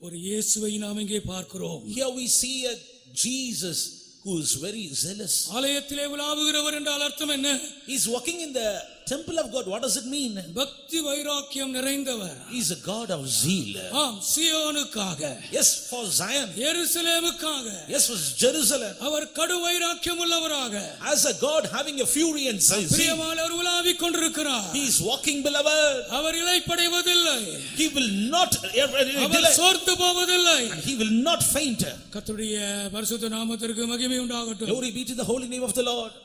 ஒரு இயேசுவை நாம் இங்கே பார்க்கிறோம். Here we see a Jesus who is very zealous. ஆலயத்திலே உலாவுகிறவர் என்றால் அர்த்தம் என்ன? He is walking in the temple of God. What does it mean? பக்தி வைராக்கியம் நிறைந்தவர். He is a God of zeal. சியோனுக்காக, Yes, for Zion. எருசலேமுக்காக, Yes, for Jerusalem. அவர் கடு வைராக்கியம் உள்ளவராக, As a God having a fury and zeal, பிரியமானவர் உலாவிக் கொண்டிருக்கிறார். he is walking, beloved. Our இளைப்படைவதில்லை. He will not our delay. சோர்ந்து போவதில்லை. And he will not faint. கர்த்தருடைய பரிசுத்த நாமத்திற்கு மகிமை உண்டாகட்டும். Glory be to the holy name of the Lord.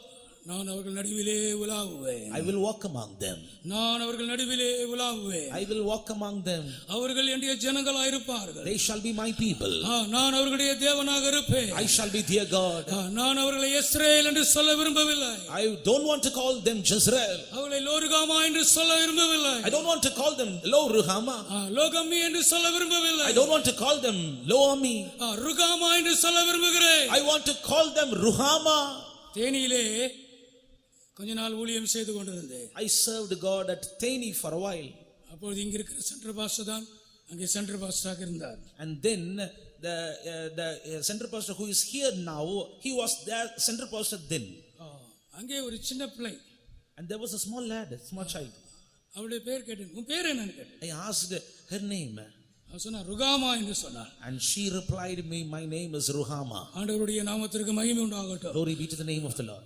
நான் அவர்கள் நடுவிலே உலாவுவேன். I will walk among them. நான் அவர்கள் நடுவிலே உலாவுவேன். I will walk among them. அவர்கள் என்னுடைய ஜனங்களாய் இருப்பார்கள். They shall be my people. நான் அவர்களுடைய தேவனாக இருப்பேன். I shall be their God. நான் அவர்களை இஸ்ரவேல் என்று சொல்ல விரும்பவில்லை. I don't want to call them Jezreel. அவர்களை லோருகாமா என்று சொல்ல விரும்பவில்லை. I don't want to call them Lo-Ruhamah. லோகமி என்று சொல்ல விரும்பவில்லை. I don't want to call them Lo-Ami. ருகாமா என்று சொல்ல விரும்புகிறேன். I want to call them Ruhamah. தேனியிலே கொஞ்ச நாள் ஊழியம் செய்து கொண்டிருந்தேன். I served God at Theni for a while. அப்பொழுது இங்க இருக்கிற சென்ட்ரல் பாஸ்டர் தான் அங்கே சென்ட்ரல் பாஸ்டராக இருந்தார். And then the center pastor who is here now, he was there center pastor then. அங்கே ஒரு சின்ன பிள்ளை. And there was a small lad, small child. அவளுடைய பேர் கேட்டேன். உன் பேர் என்னன்னு கேட்டேன். I asked her name. சொன்னார் ருகாமா என்று சொன்னார். And she replied me, my name is Ruhama. ஆண்டவருடைய நாமத்திற்கு மகிமை உண்டாகட்டும். Glory be to the name of the Lord.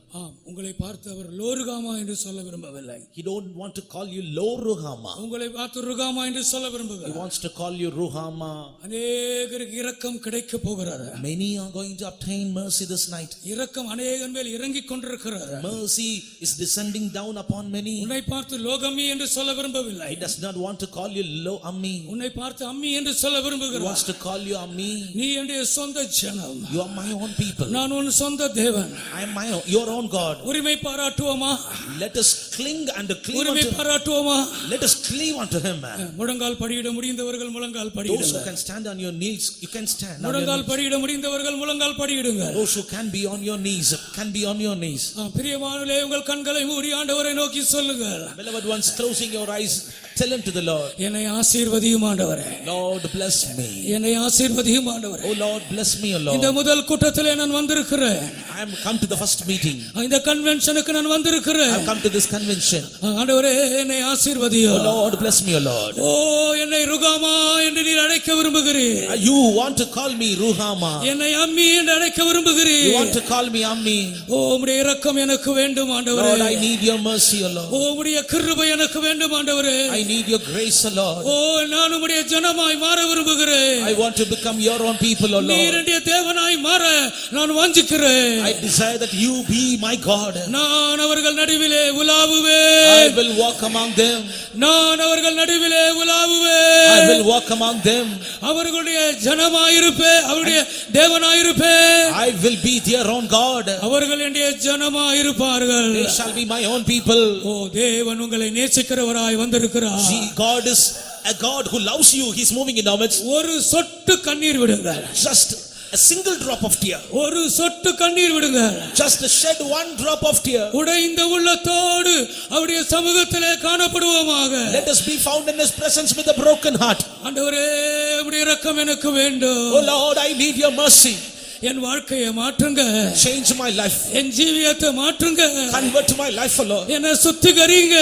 உங்களை பார்த்து அவர் லோருகாமா என்று சொல்ல விரும்பவில்லை. He don't want to call you Lo Ruhama. உங்களை பார்த்து ருகாமா என்று சொல்ல விரும்புகிறார். He wants to call you Ruhama. அநேகருக்கு இரக்கம் கிடைக்க போகிறது. Many are going to obtain mercy this night. இரக்கம் அநேகர் மேல் இறங்கிக் கொண்டிருக்கிறது. Mercy is descending down upon many. உன்னை பார்த்து லோகமி என்று சொல்ல விரும்பவில்லை. He does not want to call you Lo Ammi. உன்னை பார்த்து அம்மி என்று சொல்ல He விரும்புகிறார். wants to call you Ammi. நீ என்னுடைய சொந்த ஜனம். You are my own people. நான் உன் சொந்த தேவன். I am your own God. உரிமை பாராட்டுவோமா? Let us cling and cleave உரிமை unto him. பாராட்டுவோமா? Let us cleave unto him. முழங்கால் படியிட முடிந்தவர்கள் முழங்கால் Those who படியிடுங்க. can stand on your knees, you can stand on your முழங்கால் knees. படியிட முடிந்தவர்கள் முழங்கால் படியிடுங்க. Those who can be on your knees, can be on your knees. பிரியமானவர்களே, உங்கள் கண்களை மூடி ஆண்டவரை நோக்கி சொல்லுங்கள். Beloved ones, closing your eyes, tell him to the Lord. என்னை ஆசீர்வதியும் ஆண்டவரே. Lord, bless me. என்னை ஆசீர்வதியும் ஆண்டவரே. Oh Lord, bless me, O இந்த Lord. முதல் கூட்டத்திலே நான் வந்திருக்கிறேன். I am come to the first meeting. இந்த கன்வென்ஷனுக்கு நான் I வந்திருக்கிறேன். have come to this convention. ஆண்டவரே, என்னை ஆசீர்வதியும். Oh Lord, bless me, O Lord. ஓ, என்னை ருகாமா என்று நீர் அழைக்க விரும்புகிறீர். You want to call me Ruhama. என்னை அம்மி என்று அழைக்க விரும்புகிறீர். You want to call me Ammi. ஓ, உம்முடைய இரக்கம் எனக்கு வேண்டும் ஆண்டவரே. Lord, I need your mercy, O Lord. ஓ, உம்முடைய கிருபை எனக்கு வேண்டும் ஆண்டவரே. I need your grace, O Lord. ஓ, நான் உம்முடைய ஜனமாய் மாற விரும்புகிறேன். I want to become your own people, O நீர் Lord. என்னுடைய தேவனாய் மாற நான் வாஞ்சிக்கிறேன். I desire that you be my God. நான் அவர்கள் நடுவிலே I உலாவுவேன். will walk among them. நான் அவர்கள் நடுவிலே I உலாவுவேன். will walk among them. அவர்களுடைய ஜனமாயிருப்பேன். அவருடைய தேவனாயிருப்பேன். I will be their own God. அவர்கள் என்னுடைய ஜனமாயிருப்பார்கள். They shall be my own people. ஓ, தேவன் உங்களை நேசிக்கிறவராய் வந்திருக்கிறார். God is a God who loves you. He is moving in our midst. ஒரு சொட்டு கண்ணீர் விடுங்க. Just a single drop of tear. ஒரு சொட்டு கண்ணீர் விடுங்க. Just shed one drop of tear. உடைந்த உள்ளத்தோடு அவருடைய சமூகத்திலே காணப்படுவோமாக. Let us be found in his presence with a broken heart. ஆண்டவரே, உம்முடைய இரக்கம் எனக்கு வேண்டும். Oh Lord, I need your mercy. என் வாழ்க்கையை மாற்றுங்க. Change my life. என் ஜீவியத்தை மாற்றுங்க. Convert my life, O Lord. என்னை சுத்திகரிங்க.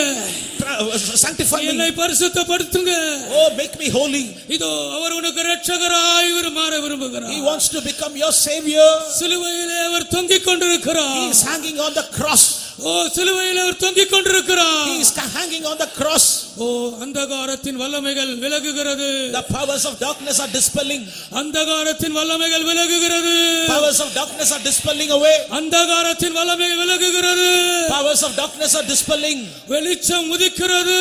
Sanctify என்னை me. பரிசுத்தப்படுத்துங்க. Oh, make me holy. இதோ அவர் உனக்கு இரட்சகராய் மாற விரும்புகிறார். He wants to become your savior. சிலுவையிலே அவர் தொங்கிக் கொண்டிருக்கிறார். He is hanging on the cross. ஓ, சிலுவையிலே அவர் தொங்கிக் கொண்டிருக்கிறார். He is hanging on the cross. ஓ, அந்தகாரத்தின் வல்லமைகள் விலகுகிறது. The powers of darkness are dispelling. அந்தகாரத்தின் வல்லமைகள் விலகுகிறது. Powers of darkness are dispelling away. அந்தகாரத்தின் வல்லமைகள் விலகுகிறது. Powers of darkness are dispelling. வெளிச்சம் உதிக்கிறது.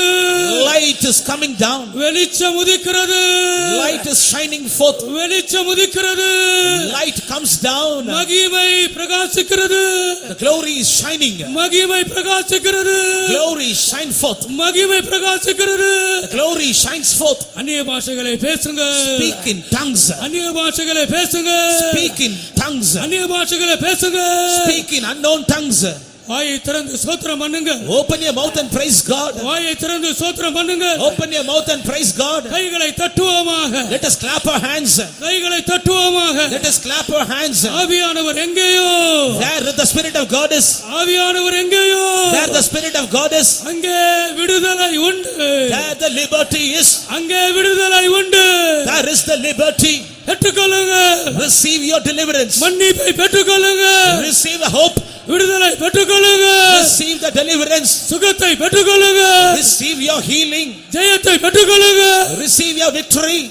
Light is coming down. வெளிச்சம் உதிக்கிறது. Light is shining forth. வெளிச்சம் உதிக்கிறது. Light comes down. மகிமை பிரகாசிக்கிறது. The glory is shining. மகிமை பிரகாசிக்கிறது. Glory shine forth. மகிமை பிரகாசிக்கிறது. The glory shines forth. அந்நிய பாஷைகளை பேசுங்க. Speak in tongues. அந்நிய பாஷைகளை பேசுங்க. Speak in tongues. அந்நிய பாஷைகளை பேசுங்க. Speak in unknown tongues. வாயை திறந்து ஸ்தோத்திரம் பண்ணுங்க. Open your mouth and praise God. வாயை திறந்து ஸ்தோத்திரம் பண்ணுங்க. Open your mouth and praise God. கைகளை தட்டுவோமாக. Let us clap our hands. கைகளை தட்டுவோமாக. Let us clap our hands. ஆவியானவர் எங்கேயோ. Where the Spirit of God is. ஆவியானவர் எங்கேயோ. Where the Spirit of God is. அங்கே விடுதலை உண்டு. There the liberty is. அங்கே விடுதலை உண்டு. There is the liberty. பெற்றுக்கொள்ளுங்க. Receive your deliverance. மன்னிப்பை பெற்றுக்கொள்ளுங்க. Receive a hope. விடுதலை பெற்றுக்கொள்ளுங்க. Receive the deliverance. சுகத்தை பெற்றுக்கொள்ளுங்க. Receive your healing. ஜெயத்தை பெற்றுக்கொள்ளுங்க. Receive your victory.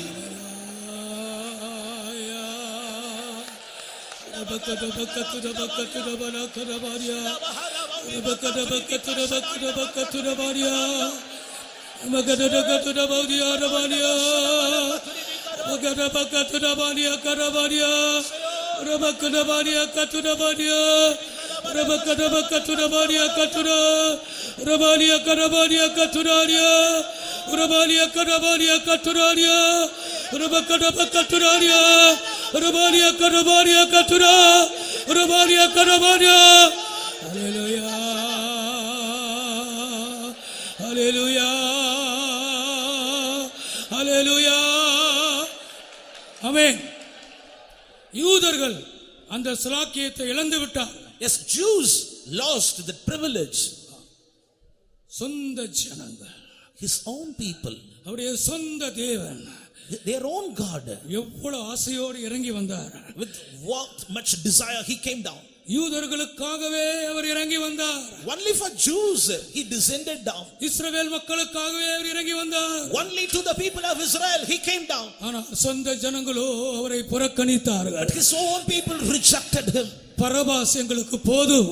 ஆமென். யூதர்கள் அந்த ஸ்லாக்கியத்தை இழந்து விட்டார். Yes, Jews lost the privilege. சொந்த ஜனங்கள் his own people, அவருடைய சொந்த தேவன் their own God. எவ்வளவு ஆசையோடு இறங்கி வந்தார். With what much desire he came down. யூதர்களுக்காகவே அவர் இறங்கி வந்தார். Only for Jews he descended down. இஸ்ரவேல் மக்களுக்காகவே அவர் இறங்கி வந்தார். Only to the people of Israel he came down. ஆனால் சொந்த ஜனங்களோ அவரை புறக்கணித்தார்கள். But his own people rejected him. Parabas எங்களுக்கு போதும்.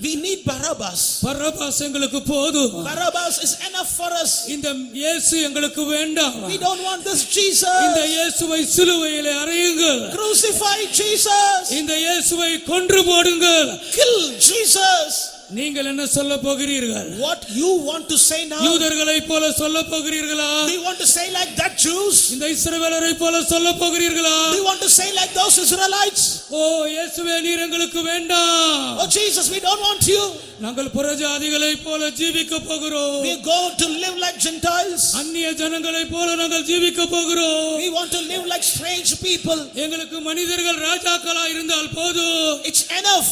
We need Barabbas. பரபாஸ் எங்களுக்கு போதும். Barabbas is enough for us. இந்த இயேசு எங்களுக்கு வேண்டாம். We don't want this Jesus. இந்த இயேசுவை சிலுவையிலே அறையுங்கள். Crucify Jesus. இந்த இயேசுவை கொன்று போடுங்கள். Kill Jesus. நீங்கள் என்ன சொல்ல போகிறீர்கள்? What you want to say now? யூதர்களை போல சொல்ல போகிறீர்களா? Do you want to say like that Jews? இந்த இஸ்ரவேலரை போல சொல்ல போகிறீர்களா? Do you want to say like those Israelites? ஓ இயேசுவே நீர் எங்களுக்கு வேண்டாம். Oh Jesus, we don't want you. நாங்கள் புறஜாதிகளை போல ஜீவிக்க போகிறோம். We go to live like Gentiles. அந்நிய ஜனங்களை போல நாங்கள் ஜீவிக்க போகிறோம். We want to live like strange people. எங்களுக்கு மனிதர்கள் ராஜாக்களா இருந்தால் போதும். It's enough.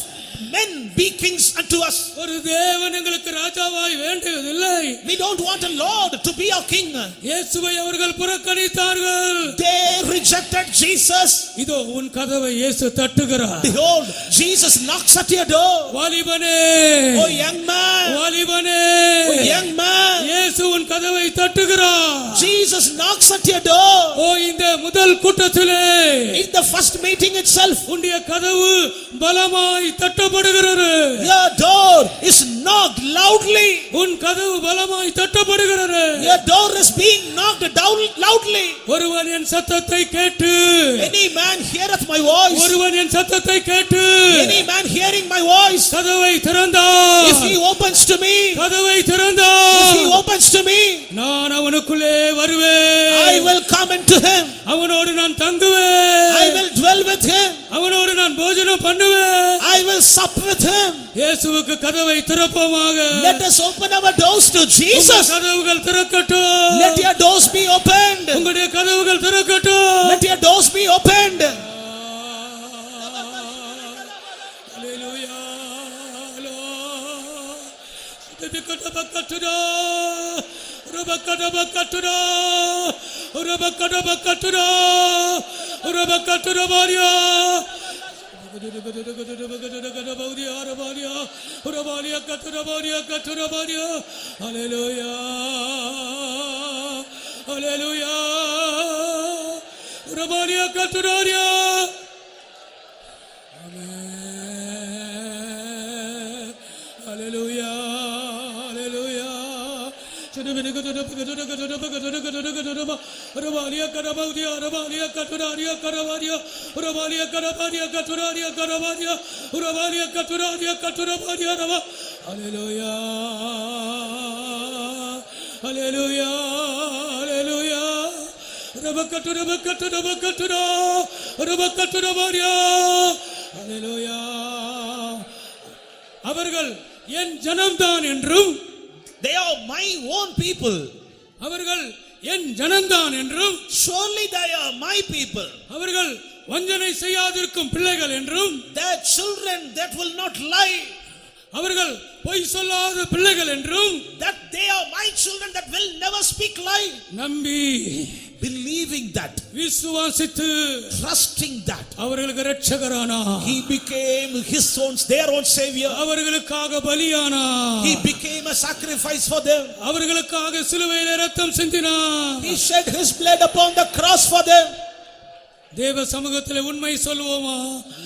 Men be kings unto us. ஒரு தேவன் எங்களுக்கு ராஜாவாய் வேண்டியதில்லை. We don't want a Lord to be our king. இயேசுவை அவர்கள் புறக்கணித்தார்கள். They rejected Jesus. இதோ உன் கதவை இயேசு தட்டுகிறார். Behold, Jesus knocks at your door. வாலிபனே, Oh young man, வாலிபனே, oh young man, இயேசு உன் கதவை தட்டுகிறார். Jesus knocks at your door. ஓ இந்த முதல் கூட்டத்திலே In the first meeting itself, உன்னுடைய கதவு பலமாய் தட்டப்படுகிறது. your door is knocked loudly. உன் கதவு பலமாய் தட்டப்படுகிறது. Your door is being knocked down loudly. ஒருவன் என் சத்தத்தை கேட்டு, Any man heareth my voice. ஒருவன் என் சத்தத்தை கேட்டு Any man hearing my voice, கதவை திறந்தார். if he opens to me, கதவை if he திறந்தார். opens to me, நான் அவனுக்குள்ளே வருவேன். I will come into him. அவனோடு நான் தங்குவேன். I will dwell with him. அவனோடு நான் போஜனம் பண்ணுவேன். I will sup with him. இயேசுவுக்கு கதவை திறப்போமாக. Let us open our doors to உங்கள் Jesus. கதவுகள் திறக்கட்டும். Let your doors be opened. உங்களுடைய கதவுகள் திறக்கட்டும். Let your doors be opened. Hallelujah. Rabakataba, Rabakataba, Rabakataba, Rabakataba, Maria. Hallelujah. Hallelujah. Rabania Katuria. Amen. Hallelujah. Hallelujah. Rabania Karabadia, Rabania Katuraria, Karavaria, Rabania Karabadia, Katuraria, Karavaria, Rabania Katuraria, Katurabadia, Hallelujah. Hallelujah. Hallelujah. Rabakatura, Rabakatura, Rabakatura, Rabakatura, Maria. Hallelujah. அவர்கள் என் ஜனம்தான் என்றும், They are my own people. அவர்கள் என் ஜனம்தான் என்றும், Surely they are my people. அவர்கள் வஞ்சனை செய்யாதிருக்கும் பிள்ளைகள் என்றும், They are children that will not lie. அவர்கள் பொய் சொல்லாத பிள்ளைகள் என்றும், That they are my children that will never speak lie. நம்பி Believing that, விசுவாசித்து trusting that, அவர்களுக்கு இரட்சகரானார். he became his own, their own savior. அவர்களுக்காக பலியானார். He became a sacrifice for them. அவர்களுக்காக சிலுவையிலே ரத்தம் சிந்தினார். He shed his blood upon the cross for them. தேவ சமூகத்திலே உண்மை சொல்வோமா?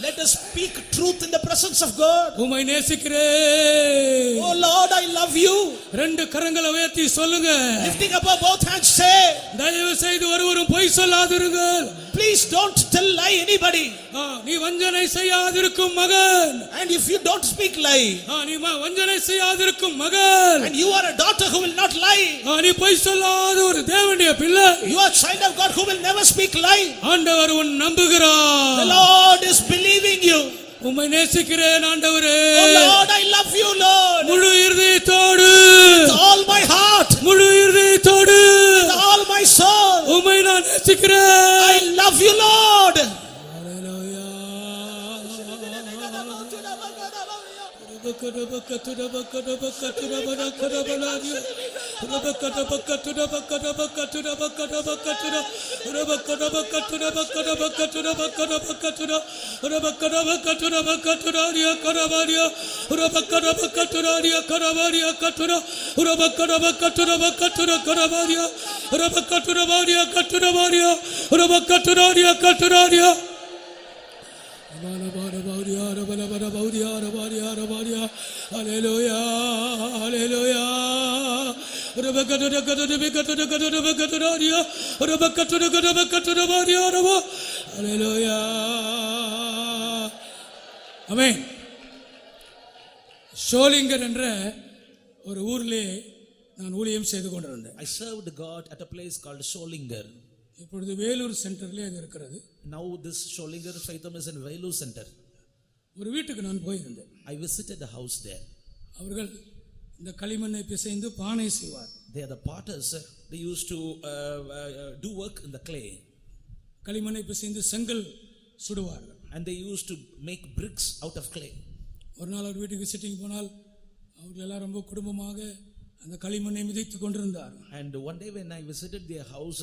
Let us speak truth in the presence of God. உம்மை நேசிக்கிறேன். Oh Lord, I love you. ரெண்டு கரங்களை உயர்த்தி சொல்லுங்க. Lifting up both hands, say, தயவு செய்து ஒருவரும் பொய் சொல்லாதிருங்கள். please don't tell lie anybody. நீ வஞ்சனை செய்யாதிருக்கும் மகன். And if you don't speak lie, நீ வஞ்சனை செய்யாதிருக்கும் மகன். and you are a daughter who will not lie, நீ பொய் சொல்லாத ஒரு தேவனுடைய பிள்ளை. you are a child of God who will never speak lie. ஆண்டவர் உன் நம்புகிறார். The Lord is believing you. உம்மை நேசிக்கிறேன் ஆண்டவரே. Oh Lord, I love you, Lord. முழு இருதயத்தோடு, With all my heart, முழு இருதயத்தோடு, with all my soul, உம்மை நான் நேசிக்கிறேன். I love you, Lord. Hallelujah. Hallelujah, hallelujah. Hallelujah. Amen. Sholinghur என்ற ஒரு ஊரிலே நான் ஊழியம் செய்து கொண்டிருந்தேன். I served God at a place called Sholinger. இப்பொழுது வேலூர் சென்டர்லே அது இருக்கிறது. Now this Sholinger Faitham is in Velu Center. ஒரு வீட்டுக்கு நான் போயிருந்தேன். I visited the house there. அவர்கள் இந்த களிமண்ணை பிசைந்து பானை செய்வார். They are the potters. They used to do work in the clay. களிமண்ணை பிசைந்து செங்கல் சுடுவார்கள். And they used to make bricks out of clay. ஒரு நாள் அவர் வீட்டுக்கு விசிட்டிங் போனால் அவர்கள் எல்லாம் ரொம்ப குடும்பமாக அந்த களிமண்ணை மிதித்து கொண்டிருந்தார். And one day when I visited their house,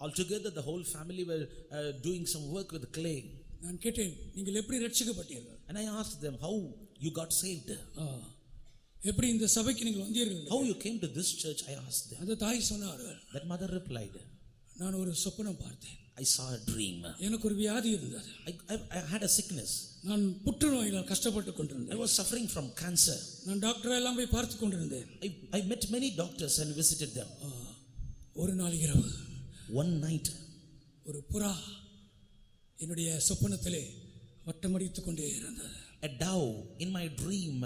altogether the whole family were doing some work with clay. நான் கேட்டேன், நீங்கள் எப்படி ரட்சிக்கப்பட்டீர்கள்? And I asked them, how you got saved? எப்படி இந்த சபைக்கு நீங்கள் வந்தீர்கள்? How you came to this church? I asked them. அந்த தாய் சொன்னார்கள், That mother replied, நான் ஒரு சொப்பனம் பார்த்தேன். I saw a dream. எனக்கு ஒரு வியாதி இருந்தது. I had a sickness. நான் புற்றுநோயால் கஷ்டப்பட்டு கொண்டிருந்தேன். I was suffering from cancer. நான் டாக்டரை எல்லாம் போய் பார்த்து கொண்டிருந்தேன். I met many doctors and visited them. ஒரு நாள் இரவு One night, ஒரு புறா என்னுடைய சொப்பனத்திலே வட்டமடித்துக் கொண்டே இருந்தது. a dove in my dream,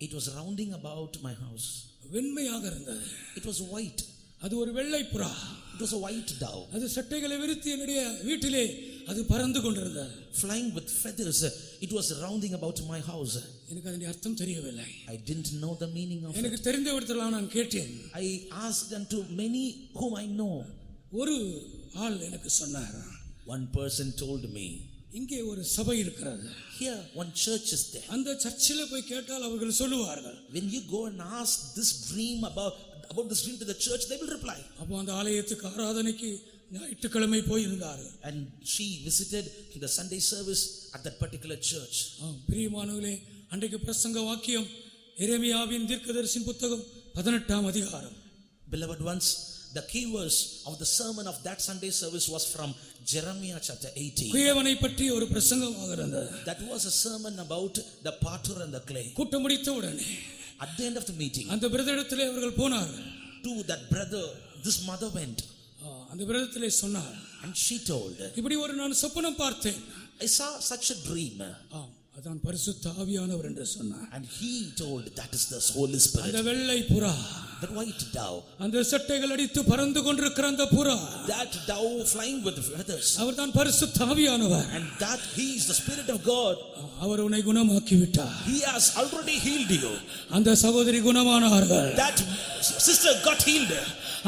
it was rounding about my house. வெண்மையாக இருந்தது. It was white. அது ஒரு வெள்ளை புறா. It was a white dove. அது சட்டைகளை விரித்து என்னுடைய வீட்டிலே அது பறந்து கொண்டிருந்தது. Flying with feathers, it was rounding about my house. எனக்கு அதனுடைய அர்த்தம் தெரியவில்லை. I didn't know the meaning of எனக்கு it. தெரிந்த இடத்துல நான் கேட்டேன். I asked unto many whom I know. ஒரு ஆள் எனக்கு சொன்னார். One person told me, இங்கே ஒரு சபை இருக்கிறது. here one church is there. அந்த சர்ச்சில் போய் கேட்டால் அவர்கள் சொல்லுவார்கள். When you go and ask this dream about this dream to the church, they will reply. அப்போ அந்த ஆலயத்துக்கு ஆராதனைக்கு ஞாயிற்றுக்கிழமை போயிருந்தார்கள். And she visited the Sunday service at that particular church. பிரியமானவர்களே, அன்றைக்கு பிரசங்க வாக்கியம் எரேமியாவின் தீர்க்கதரிசியின் புத்தகம் 18ஆம் அதிகாரம். Beloved ones, the key verse of the sermon of that Sunday service was from Jeremiah chapter 18. குயவனை பற்றி ஒரு பிரசங்கமாக இருந்தது. That was a sermon about the potter and the clay. கூட்டம் முடித்த உடனே At the end of the meeting, அந்த பிரதரிடத்திலே அவர்கள் போனார்கள். to that brother, this mother went. அந்த பிரதரிடத்திலே சொன்னார். And she told, இப்படி ஒரு நான் சொப்பனம் பார்த்தேன். I saw such a dream. அதான் பரிசுத்த ஆவியானவர் என்று சொன்னார். And he told, that is the Holy Spirit. அந்த வெள்ளை புறா, That white dove, அந்த சட்டைகள் அடித்து பறந்து கொண்டிருக்கிற அந்த புறா, that dove flying with feathers, அவர்தான் பரிசுத்த ஆவியானவர். and that he is the Spirit of God. அவர் உன்னை குணமாக்கி விட்டார். He has already healed you. அந்த சகோதரி குணமானார்கள். That sister got healed.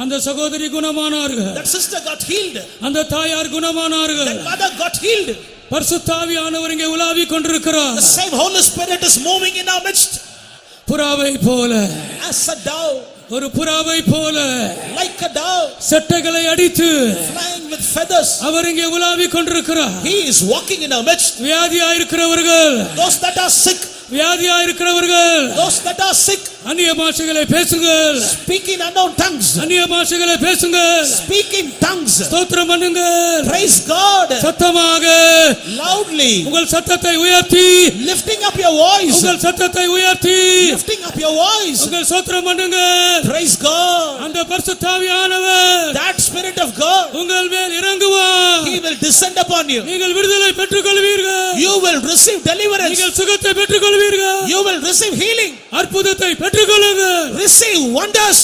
அந்த சகோதரி குணமானார்கள். That sister got healed. அந்த தாயார் குணமானார்கள். That mother got healed. பரிசுத்த ஆவியானவர் இங்கே உலாவிக் கொண்டிருக்கிறார். The same Holy Spirit is moving in our midst. புறாவை போல, As a dove, ஒரு புறாவை போல, like a dove, சட்டைகளை அடித்து flying with feathers. அவர் இங்கே உலாவிக் கொண்டிருக்கிறார். He is walking in our midst. வியாதியாயிருக்கிறவர்கள், Those that are sick, வியாதியாயிருக்கிறவர்கள், those that are sick, அந்நிய பாஷைகளை பேசுங்கள். speak in unknown tongues. அந்நிய பாஷைகளை பேசுங்கள். Speak in tongues. ஸ்தோத்திரம் பண்ணுங்கள். Praise God. சத்தமாக, Loudly. உங்கள் சத்தத்தை உயர்த்தி, Lifting up your voice. உங்கள் சத்தத்தை உயர்த்தி, Lifting up your voice. உங்கள் ஸ்தோத்திரம் பண்ணுங்கள். Praise God. அந்த பரிசுத்த ஆவியானவர் That Spirit of God, உங்கள் மேல் இறங்குவார். He will descend upon you. நீங்கள் விடுதலை பெற்றுக்கொள்வீர்கள். You will receive deliverance. நீங்கள் சுகத்தை பெற்றுக்கொள்வீர்கள். You will receive healing. அற்புதத்தை பெற்றுக்கொள்ளுங்கள். Receive wonders.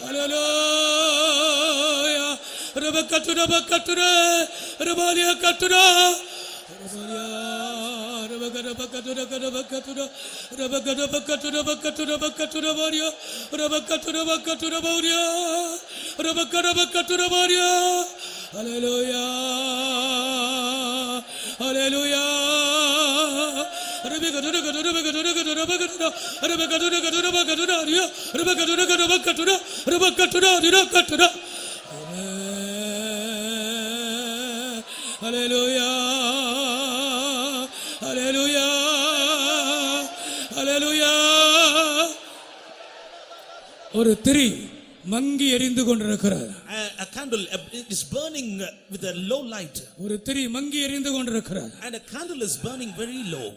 Hallelujah. Rabakatura bakatura. Rabalia katura. Rabalia. Rabakatura bakatura. Rabakatura bakatura bakatura bakatura baria. Rabakatura bakatura baria. Rabakatura bakatura baria. Hallelujah. Hallelujah. Hallelujah. Hallelujah. Hallelujah. ஒரு திரி மங்கி எரிந்து கொண்டிருக்கிறது. A candle is burning with a low light. ஒரு திரி மங்கி எரிந்து கொண்டிருக்கிறது. And a candle is burning very low.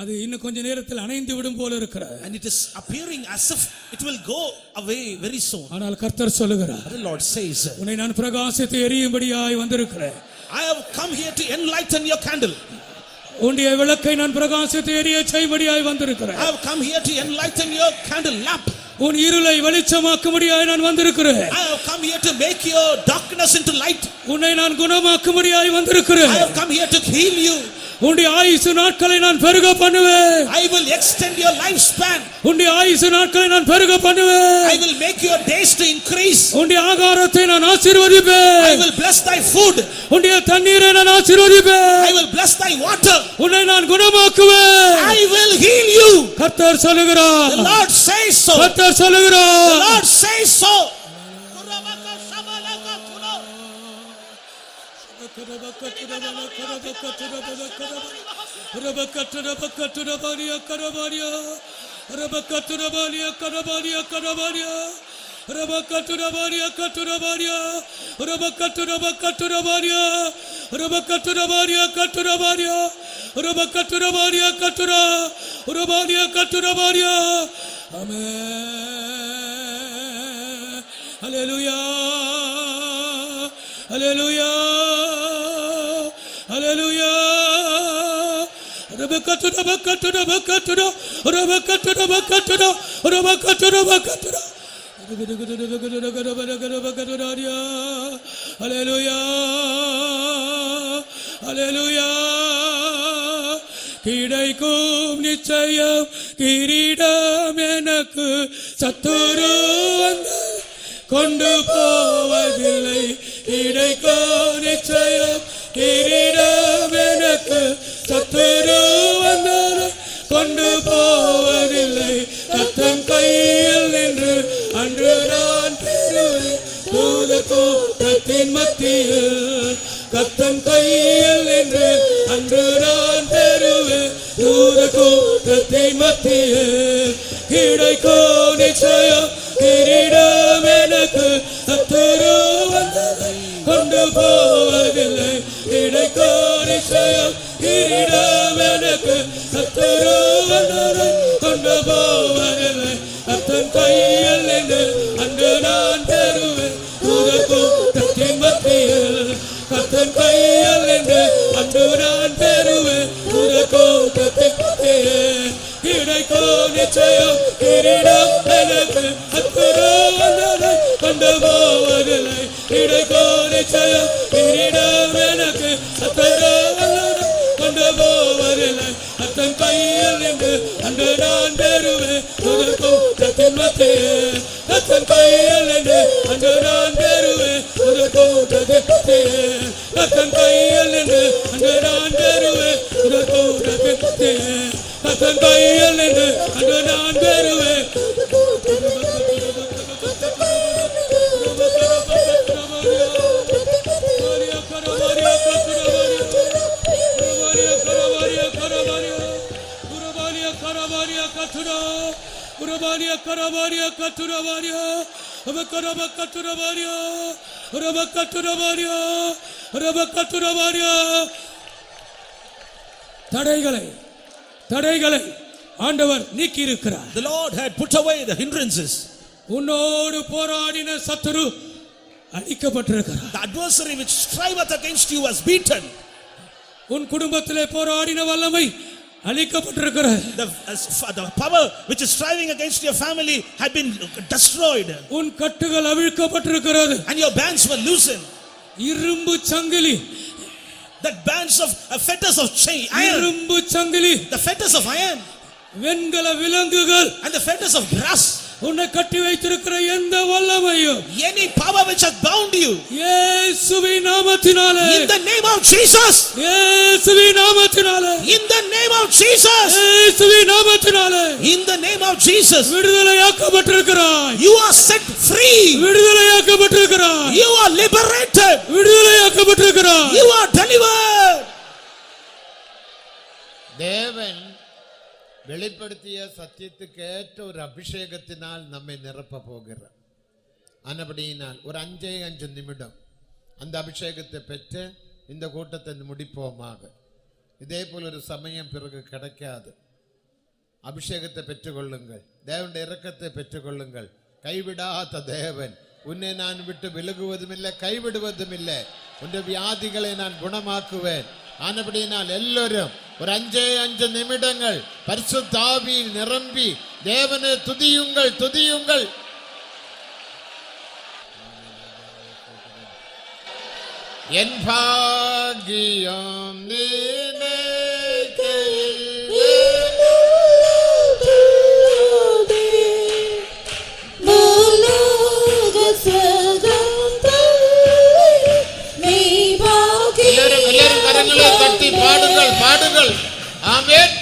அது இன்னும் கொஞ்ச நேரத்தில் அணைந்து விடும் போல இருக்கிறது. And it is appearing as if it will go away very soon. ஆனால் கர்த்தர் சொல்லுகிறார், The Lord says, உன்னை நான் பிரகாசித்து எரியும்படியாய் வந்திருக்கிறேன். I have come here to enlighten your candle. உன்னுடைய விளக்கை நான் பிரகாசித்து எரிய செய்யும்படியாய் வந்திருக்கிறேன். I have come here to enlighten your candle lamp. உன் இருளை வெளிச்சமாக்கும்படியாய் நான் வந்திருக்கிறேன். I have come here to make your darkness into light. உன்னை நான் குணமாக்கும்படியாய் வந்திருக்கிறேன். I have come here to heal you. உன்னுடைய ஆயுசு நாட்களை நான் பெருக பண்ணுவேன். I will extend your lifespan. உன்னுடைய ஆயுசு நாட்களை நான் பெருக பண்ணுவேன். I will make your days to increase. உன்னுடைய ஆகாரத்தை நான் ஆசீர்வதிப்பேன். I will bless thy food. உன்னுடைய தண்ணீரை நான் ஆசீர்வதிப்பேன். I will bless thy water. உன்னை நான் குணமாக்குவேன். I will heal you. கர்த்தர் சொல்லுகிறார். The Lord says so. கர்த்தர் சொல்லுகிறார். The Lord says so. Amen. Hallelujah. Hallelujah. Hallelujah. Rabakatura bakatura bakatura. Rabakatura bakatura. Rabakatura bakatura. Hallelujah. Hallelujah. கிடைக்கும் நிச்சயம் கிரீடம் எனக்கு சத்துரு வந்து கொண்டு போவதில்லை. கிடைக்கும் நிச்சயம் கிரீடம் எனக்கு சத்துரு வந்து கொண்டு போவதில்லை. கர்த்தன் கையில் நின்று அன்று நான் பெறுவேன் தூதர் கூட்டத்தின் மத்தியில். கர்த்தன் கையில் நின்று அன்று நான் பெறுவேன் தூதர் கூட்டத்தின் மத்தியில். கிடைக்கும் நிச்சயம் கிரீடம் எனக்கு சத்துரு வந்ததை கொண்டு போவதில்லை. கிடைக்கும் நிச்சயம் கிரீடம் எனக்கு சத்துரு வந்ததை கொண்டு போவதில்லை. கர்த்தன் கையில் நின்று அன்று நான் பெறுவேன் தூதர் கூட்டத்தின் மத்தியில். கர்த்தன் கையில் நின்று அன்று நான் பெறுவேன் தூதர் கூட்டத்தின் மத்தியில். கிடைக்கும் நிச்சயம் கிரீடம் எனக்கு சத்துரு வந்ததை கொண்டு போவதில்லை. கிடைக்கும் நிச்சயம் கிரீடம் எனக்கு சத்துரு வந்ததை கொண்டு போவதில்லை. கர்த்தன் கையில் நின்று அன்று நான் பெறுவேன் தூதர் கூட்டத்தின் மத்தியில். கர்த்தன் கையில் நின்று அன்று நான் பெறுவேன் தூதர் கூட்டத்தின் மத்தியில். கர்த்தன் கையில் நின்று அன்று நான் பெறுவேன் தூதர் கூட்டத்தின் மத்தியில். கர்த்தன் கையில் நின்று அன்று நான் பெறுவேன். தடைகளை ஆண்டவர் நீக்கி இருக்கிறார். The Lord had put away the hindrances. உன்னோடு போராடின சத்துரு அழிக்கப்பட்டிருக்கிறார். The adversary which striveth against you was beaten. உன் குடும்பத்திலே போராடின வல்லமை அழிக்கப்பட்டிருக்கிறது. The power which is striving against your family had been destroyed. உன் கட்டுகள் அவிழ்க்கப்பட்டிருக்கிறது. And your bands were loosened. இரும்பு சங்கிலி, That bands of fetters of chain, iron, இரும்பு சங்கிலி, the fetters of iron, வெண்கல விலங்குகள், and the fetters of brass, உன்னை கட்டி வைத்திருக்கிற எந்த வல்லமையும் any power which has bound you, இயேசுவின் நாமத்தினாலே, in the name of Jesus, இயேசுவின் நாமத்தினாலே, in the name of Jesus, இயேசுவின் நாமத்தினாலே in the name of Jesus, விடுதலையாக்கப்பட்டிருக்கிறாய். you are set free, விடுதலையாக்கப்பட்டிருக்கிறாய். you are liberated, விடுதலையாக்கப்பட்டிருக்கிறாய். you are delivered. தேவன் வெளிப்படுத்திய சத்தியத்துக்கு ஏற்ற ஒரு அபிஷேகத்தினால் நம்மை நிரப்ப போகிறார். ஆனபடியினால் ஒரு 5 நிமிடம் அந்த அபிஷேகத்தை பெற்று இந்த கூட்டத்தை முடிப்போமாக. இதே போல் ஒரு சமயம் பிறகு கிடைக்காது. அபிஷேகத்தை பெற்றுக்கொள்ளுங்கள், தேவனுடைய இரக்கத்தை பெற்றுக்கொள்ளுங்கள். கைவிடாத தேவன், உன்னை நான் விட்டு விலகுவதும் இல்லை, கைவிடுவதும் இல்லை. உன்னுடைய வியாதிகளை நான் குணமாக்குவேன். ஆனபடியினால் எல்லோரும் ஒரு 5 நிமிடங்கள் பரிசுத்த ஆவியில் நிரம்பி தேவனை துதியுங்கள், துதியுங்கள். என் பாக்கியம் எல்லாரும் கரங்களை தட்டி பாடுங்கள், பாடுங்கள். ஆமென்.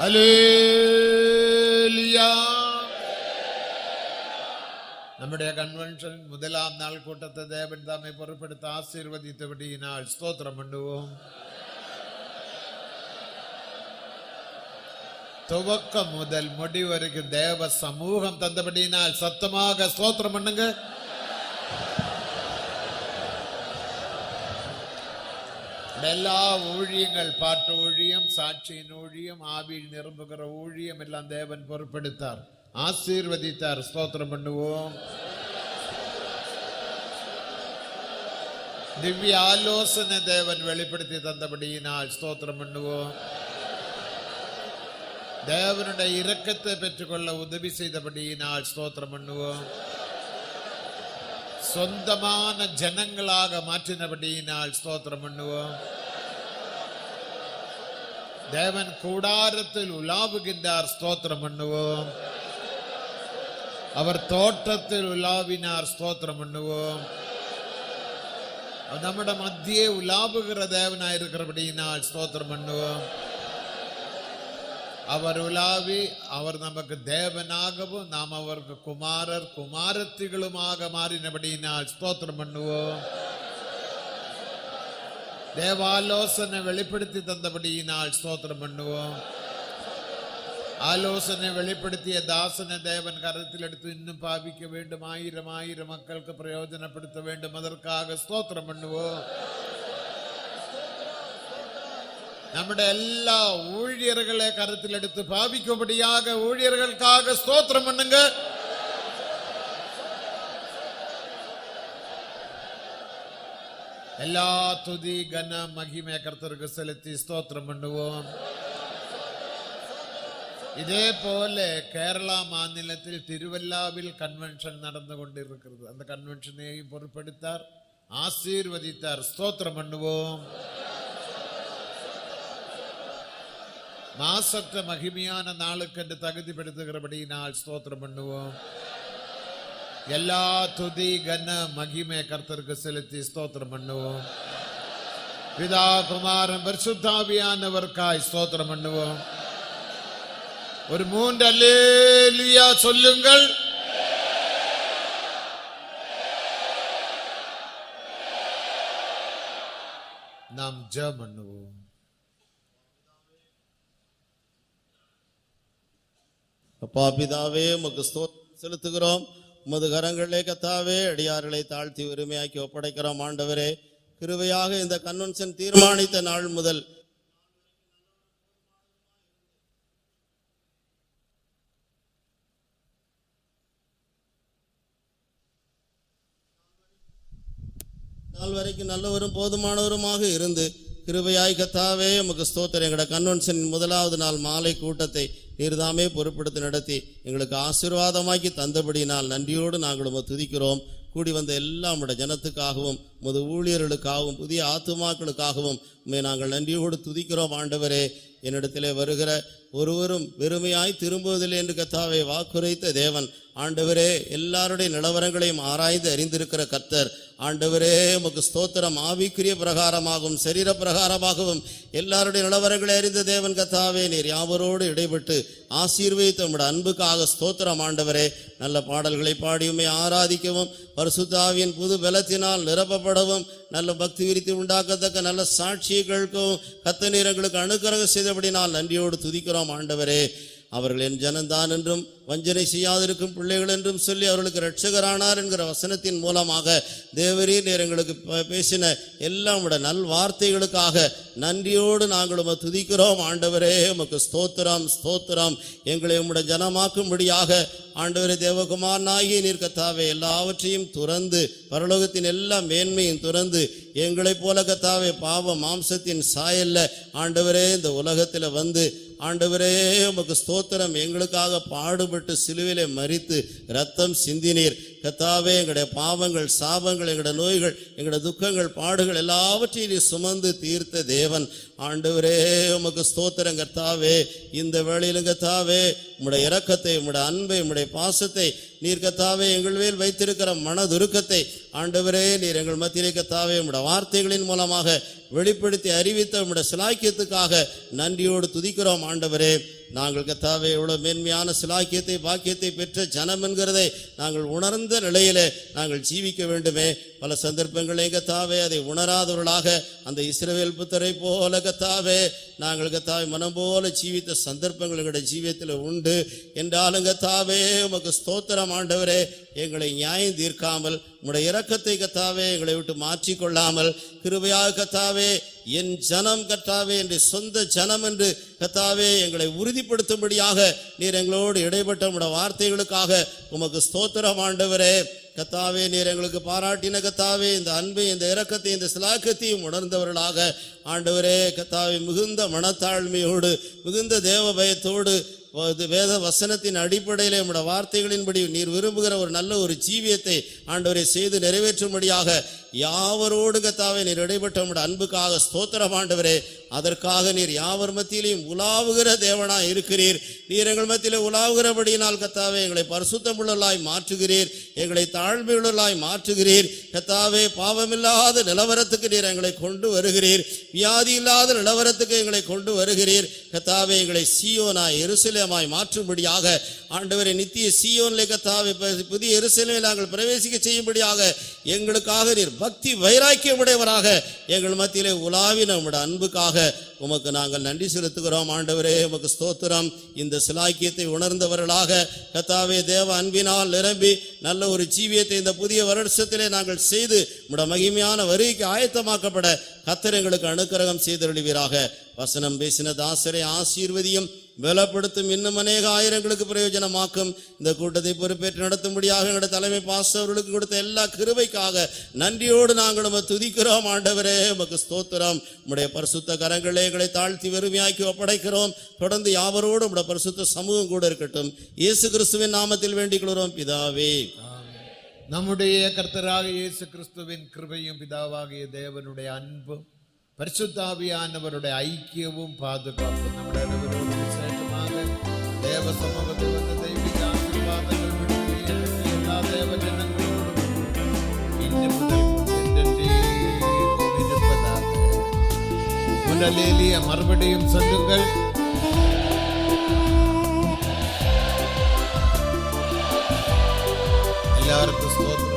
ஹல்லேலூயா. நம்முடைய கன்வென்ஷன் முதலாம் நாள் கூட்டத்தை தேவன் தாமே பொறுப்படுத்த ஆசீர்வதித்தபடியினால் ஸ்தோத்திரம் பண்ணுவோம். துவக்கம் முதல் முடிவு வரைக்கும் தேவ சமூகம் தந்தபடியினால் சத்தமாக ஸ்தோத்திரம் பண்ணுங்க. எல்லா ஊழியங்கள், பாட்டு ஊழியம், சாட்சியின் ஊழியம், ஆவியில் நிரம்புகிற ஊழியம் எல்லாம் தேவன் பொறுப்படுத்தார், ஆசீர்வதித்தார். ஸ்தோத்திரம் பண்ணுவோம். திவ்ய ஆலோசனை தேவன் வெளிப்படுத்தி தந்தபடியினால் ஸ்தோத்திரம் பண்ணுவோம். தேவனுடைய இரக்கத்தை பெற்றுக்கொள்ள உதவி செய்தபடியினால் ஸ்தோத்திரம் பண்ணுவோம். சொந்தமான ஜனங்களாக மாற்றினபடியினால் ஸ்தோத்திரம் பண்ணுவோம். தேவன் கூடாரத்தில் உலாவுகின்றார், ஸ்தோத்திரம் பண்ணுவோம். அவர் தோட்டத்தில் உலாவினார், ஸ்தோத்திரம் பண்ணுவோம். നമ്മുടെ மத்தியே உலாவுகிற தேவனாய் இருக்கிறபடியினால் ஸ்தோத்திரம் பண்ணுவோம். அவர் உலாவி அவர் நமக்கு தேவனாகவும் நாம் அவருக்கு குமாரர் குமாரத்திகளுமாக மாறினபடியினால் ஸ்தோத்திரம் பண்ணுவோம். தேவாலோசனை வெளிப்படுத்தி தந்தபடியினால் ஸ்தோத்திரம் பண்ணுவோம். ஆலோசனை வெளிப்படுத்திய தாசனை தேவன் கரத்தில் எடுத்து இன்னும் பாவிக்க வேண்டும், ஆயிரம் ஆயிரம் மக்களுக்கு பிரயோஜனப்படுத்த வேண்டும், அதற்காக ஸ்தோத்திரம் பண்ணுவோம். നമ്മുടെ എല്ലാ ஊழியர்களை கருத்தில் எடுத்து பாவிக்கும்படியாக ஊழியர்களுக்காக ஸ்தோத்திரம் பண்ணுங்க. எல்லா துதி கன மகிமை கர்த்தருக்கு செலுத்தி ஸ்தோத்திரம் பண்ணுவோம். இதே போல கேரளா மாநிலத்தில் திருவல்லாவில் கன்வென்ஷன் நடந்து கொண்டிருக்கிறது. அந்த கன்வென்ஷனை பொறுப்பெடுத்தார், ஆசீர்வதித்தார். ஸ்தோத்திரம் பண்ணுவோம். மாசற்ற மகிமையான நாளுக்கு என்று தகுதிப்படுத்துகிறபடியினால் ஸ்தோத்திரம் பண்ணுவோம். எல்லா துதி கன மகிமை கர்த்தருக்கு செலுத்தி ஸ்தோத்திரம் பண்ணுவோம். பிதா குமாரன் பரிசுத்தாவியானவர்க்காய் ஸ்தோத்திரம் பண்ணுவோம். ஒரு 3 அல்லேலூயா சொல்லுங்கள். நாம் ஜெபம் பண்ணுவோம். அப்பா பிதாவே உமக்கு ஸ்தோத்திரம் செலுத்துகிறோம். உமது கரங்களிலே கர்த்தாவே அடியார்களை தாழ்த்தி உரிமையாக்கி ஒப்படைக்கிறோம். ஆண்டவரே, கிருபையாக இந்த கன்வென்ஷன் தீர்மானித்த நாள் முதல் நாள் வரைக்கும் நல்லவரும் போதுமானவருமாக இருந்து கிருபையாய் கர்த்தாவே உமக்கு ஸ்தோத்திரம். எங்களோட கன்வென்ஷனின் முதலாவது நாள் மாலை கூட்டத்தை நீர்தாமே பொறுப்படுத்தி நடத்தி எங்களுக்கு ஆசீர்வாதமாக்கி தந்தபடினால் நன்றியோடு நாங்கள் உம்மை துதிக்கிறோம். கூடி வந்த எல்லா உம்முடைய ஜனத்துக்காகவும் உமது ஊழியர்களுக்காகவும் புதிய ஆத்துமாக்களுக்காகவும் உம்மை நாங்கள் நன்றியோடு துதிக்கிறோம். ஆண்டவரே, என்னிடத்திலே வருகிற ஒருவரும் வெறுமையாய் திரும்புவதில்லை என்று கர்த்தாவே வாக்குரைத்த தேவன். ஆண்டவரே, எல்லாருடைய நிலவரங்களையும் ஆராய்ந்து அறிந்திருக்கிற கர்த்தர். ஆண்டவரே, உமக்கு ஸ்தோத்திரம். ஆவிக்குரிய பிரகாரமாகவும் சரீர பிரகாரமாகவும் எல்லாருடைய நிலவரங்களை அறிந்த தேவன் கர்த்தாவே, நீர் யாவரோடு இடைப்பட்டு ஆசீர்வதித்த உம்முடைய அன்புக்காக ஸ்தோத்திரம். ஆண்டவரே, நல்ல பாடல்களை பாடியுமே ஆராதிக்கவும் பரிசுத்த ஆவியின் புது பலத்தினால் நிரப்பப்படவும் நல்ல பக்தி விருத்தி உண்டாக்கத்தக்க நல்ல சாட்சிகளுக்கும் கர்த்தர் நீர் எங்களுக்கு அனுக்கிரகம் செய்தபடினால் நன்றியோடு துதிக்கிறோம். ஆண்டவரே, அவர்கள் என் ஜனந்தான் என்றும் வஞ்சனை செய்யாதிருக்கும் பிள்ளைகள் என்றும் சொல்லி அவர்களுக்கு இரட்சகரானார் என்கிற வசனத்தின் மூலமாக தேவரீர் நீர் எங்களுக்கு பேசின எல்லா உம்முடைய நல் வார்த்தைகளுக்காக நன்றியோடு நாங்கள் உம்மை துதிக்கிறோம். ஆண்டவரே, உமக்கு ஸ்தோத்திரம் ஸ்தோத்திரம். எங்களை உம்முடைய ஜனமாக்கும்படியாக ஆண்டவரே தேவகுமாரனாகிய நீர் கர்த்தாவே எல்லாவற்றையும் துறந்து பரலோகத்தின் எல்லா மேன்மையும் துறந்து எங்களைப் போல கர்த்தாவே பாவ மாம்சத்தின் சாயல்ல ஆண்டவரே இந்த உலகத்தில் வந்து ஆண்டவரே உமக்கு ஸ்தோத்திரம். எங்களுக்காக பாடுபட்டு சிலுவிலே மரித்து ரத்தம் சிந்தினீர் கர்த்தாவே. எங்களுடைய பாவங்கள் சாபங்கள் எங்களுடைய நோய்கள் எங்களுடைய துக்கங்கள் பாடுகள் எல்லாவற்றையும் நீர் சுமந்து தீர்த்த தேவன். ஆண்டவரே, உமக்கு ஸ்தோத்திரம் கர்த்தாவே. இந்த வேளையிலும் கர்த்தாவே உம்முடைய இரக்கத்தை உம்முடைய அன்பை உம்முடைய பாசத்தை நீர் கர்த்தாவே எங்கள் மேல் வைத்திருக்கிற மனதுருக்கத்தை ஆண்டவரே நீர் எங்கள் மத்தியிலே கர்த்தாவே உம்முடைய வார்த்தைகளின் மூலமாக வெளிப்படுத்தி அறிவித்த உம்முடைய சிலாக்கியத்துக்காக நன்றியோடு துதிக்கிறோம். ஆண்டவரே, நாங்கள் கர்த்தாவே எவ்வளவு மேன்மையான சிலாக்கியத்தை பாக்கியத்தை பெற்ற ஜனம் என்கிறதை நாங்கள் உணர்ந்த நிலையிலே நாங்கள் ஜீவிக்க வேண்டுமே. பல சந்தர்ப்பங்களே கர்த்தாவே அதை உணராதவர்களாக அந்த இஸ்ரவேல் புத்தரை போல கர்த்தாவே நாங்கள் கர்த்தாவே மனம் போல ஜீவித்த சந்தர்ப்பங்கள் எங்களுடைய ஜீவியத்தில் உண்டு. என்றாலும் கர்த்தாவே உமக்கு ஸ்தோத்திரம். ஆண்டவரே, எங்களை நியாயம் தீர்க்காமல் உம்முடைய இரக்கத்தை கர்த்தாவே எங்களை விட்டு மாற்றிக்கொள்ளாமல் கிருபையாக கர்த்தாவே என் ஜனம் கர்த்தாவே என்று சொந்த ஜனம் என்று கர்த்தாவே எங்களை உறுதிப்படுத்தும்படியாக நீர் எங்களோடு இடைப்பட்ட உம்முடைய வார்த்தைகளுக்காக உமக்கு ஸ்தோத்திரம். ஆண்டவரே கர்த்தாவே, நீர் எங்களுக்கு பாராட்டின கர்த்தாவே இந்த அன்பை இந்த இரக்கத்தை இந்த சிலாக்கத்தையும் உணர்ந்தவர்களாக ஆண்டவரே கர்த்தாவே மிகுந்த மனத்தாழ்மையோடு மிகுந்த தேவ பயத்தோடு வேத வசனத்தின் அடிப்படையில் நம்முடைய வார்த்தைகளின்படி நீர் விரும்புகிற ஒரு நல்ல ஒரு ஜீவியத்தை ஆண்டவரை செய்து நிறைவேற்றும்படியாக யாவரோடு கத்தாவே நீர் இடைப்பட்ட உம்முடைய அன்புக்காக ஸ்தோத்திரம் ஆண்டவரே. அதற்காக நீர் யாவர் மத்தியிலையும் உலாவுகிற தேவனாய் இருக்கிறீர். நீர் எங்கள் மத்தியிலே உலாவுகிறபடியினால் கத்தாவே எங்களை பரிசுத்தமுள்ளவர்களாய் மாற்றுகிறீர், எங்களை தாழ்மையுள்ளவர்களாய் மாற்றுகிறீர். கத்தாவே பாவமில்லாத நிலவரத்துக்கு நீர் எங்களை கொண்டு வருகிறீர், வியாதி இல்லாத நிலவரத்துக்கு எங்களை கொண்டு வருகிறீர். கத்தாவே எங்களை சீயோனாய் எருசலேமாய் மாற்றும்படியாக ஆண்டவரை நித்திய சீயோனிலே கத்தாவே புதிய எருசலேமில் நாங்கள் பிரவேசிக்க செய்யும்படியாக எங்களுக்காக நீர் பக்தி வைராக்கியமுடையவராக எங்கள் மத்தியிலே உலாவின உம்முடைய அன்புக்காக உமக்கு நாங்கள் நன்றி செலுத்துகிறோம். ஆண்டவரே உமக்கு ஸ்தோத்திரம். இந்த சிலாக்கியத்தை உணர்ந்தவர்களாக கத்தாவே தேவ அன்பினால் நிரம்பி நல்ல ஒரு ஜீவியத்தை இந்த புதிய வருஷத்திலே நாங்கள் செய்து உம்முடைய மகிமையான வருகைக்கு ஆயத்தமாக்கப்பட கர்த்தர் எங்களுக்கு அனுக்கிரகம் செய்தருளுவீராக. வசனம் பேசின தாசரை ஆசீர்வதியும், பலப்படுத்தும், இன்னும் அநேக ஆயிரங்களுக்கு பிரயோஜனமாக்கும். இந்த கூட்டத்தை பொறுப்பேற்று நடத்தும்படியாக எங்களுடைய தலைமை பாஸ்டர்களுக்கு கொடுத்த எல்லா கிருபைக்காக நன்றியோடு நாங்கள் துதிக்கிறோம். ஆண்டவரே உமக்கு ஸ்தோத்திரம். உம்முடைய பரிசுத்த கரங்களே எங்களை தாழ்த்தி வெறுமையாக்கி ஒப்படைக்கிறோம். தொடர்ந்து யாவரோடு உம்முடைய பரிசுத்த சமூகம் கூட இருக்கட்டும். இயேசு கிறிஸ்துவின் நாமத்தில் வேண்டிக் கொள்கிறோம் பிதாவே. நம்முடைய கர்த்தராக இயேசு கிறிஸ்துவின் கிருபையும் பிதாவாகிய தேவனுடைய அன்பும் பரிசுத்தாவியானவருடைய ஐக்கியமும் பாதுகாப்பும் நம்முடைய அனைவரோடு விசேஷமாக தேவ சமூகத்தில் வந்த தெய்வீக ஆசீர்வாதங்கள் விடுதலை எல்லா தேவ ஜனங்களோடும் இன்று முதல் என்றென்றைக்கும் இருப்பதாக. முதலிலேயே மறுபடியும் சொல்லுங்கள். எல்லாருக்கும் ஸ்தோத்திரம்.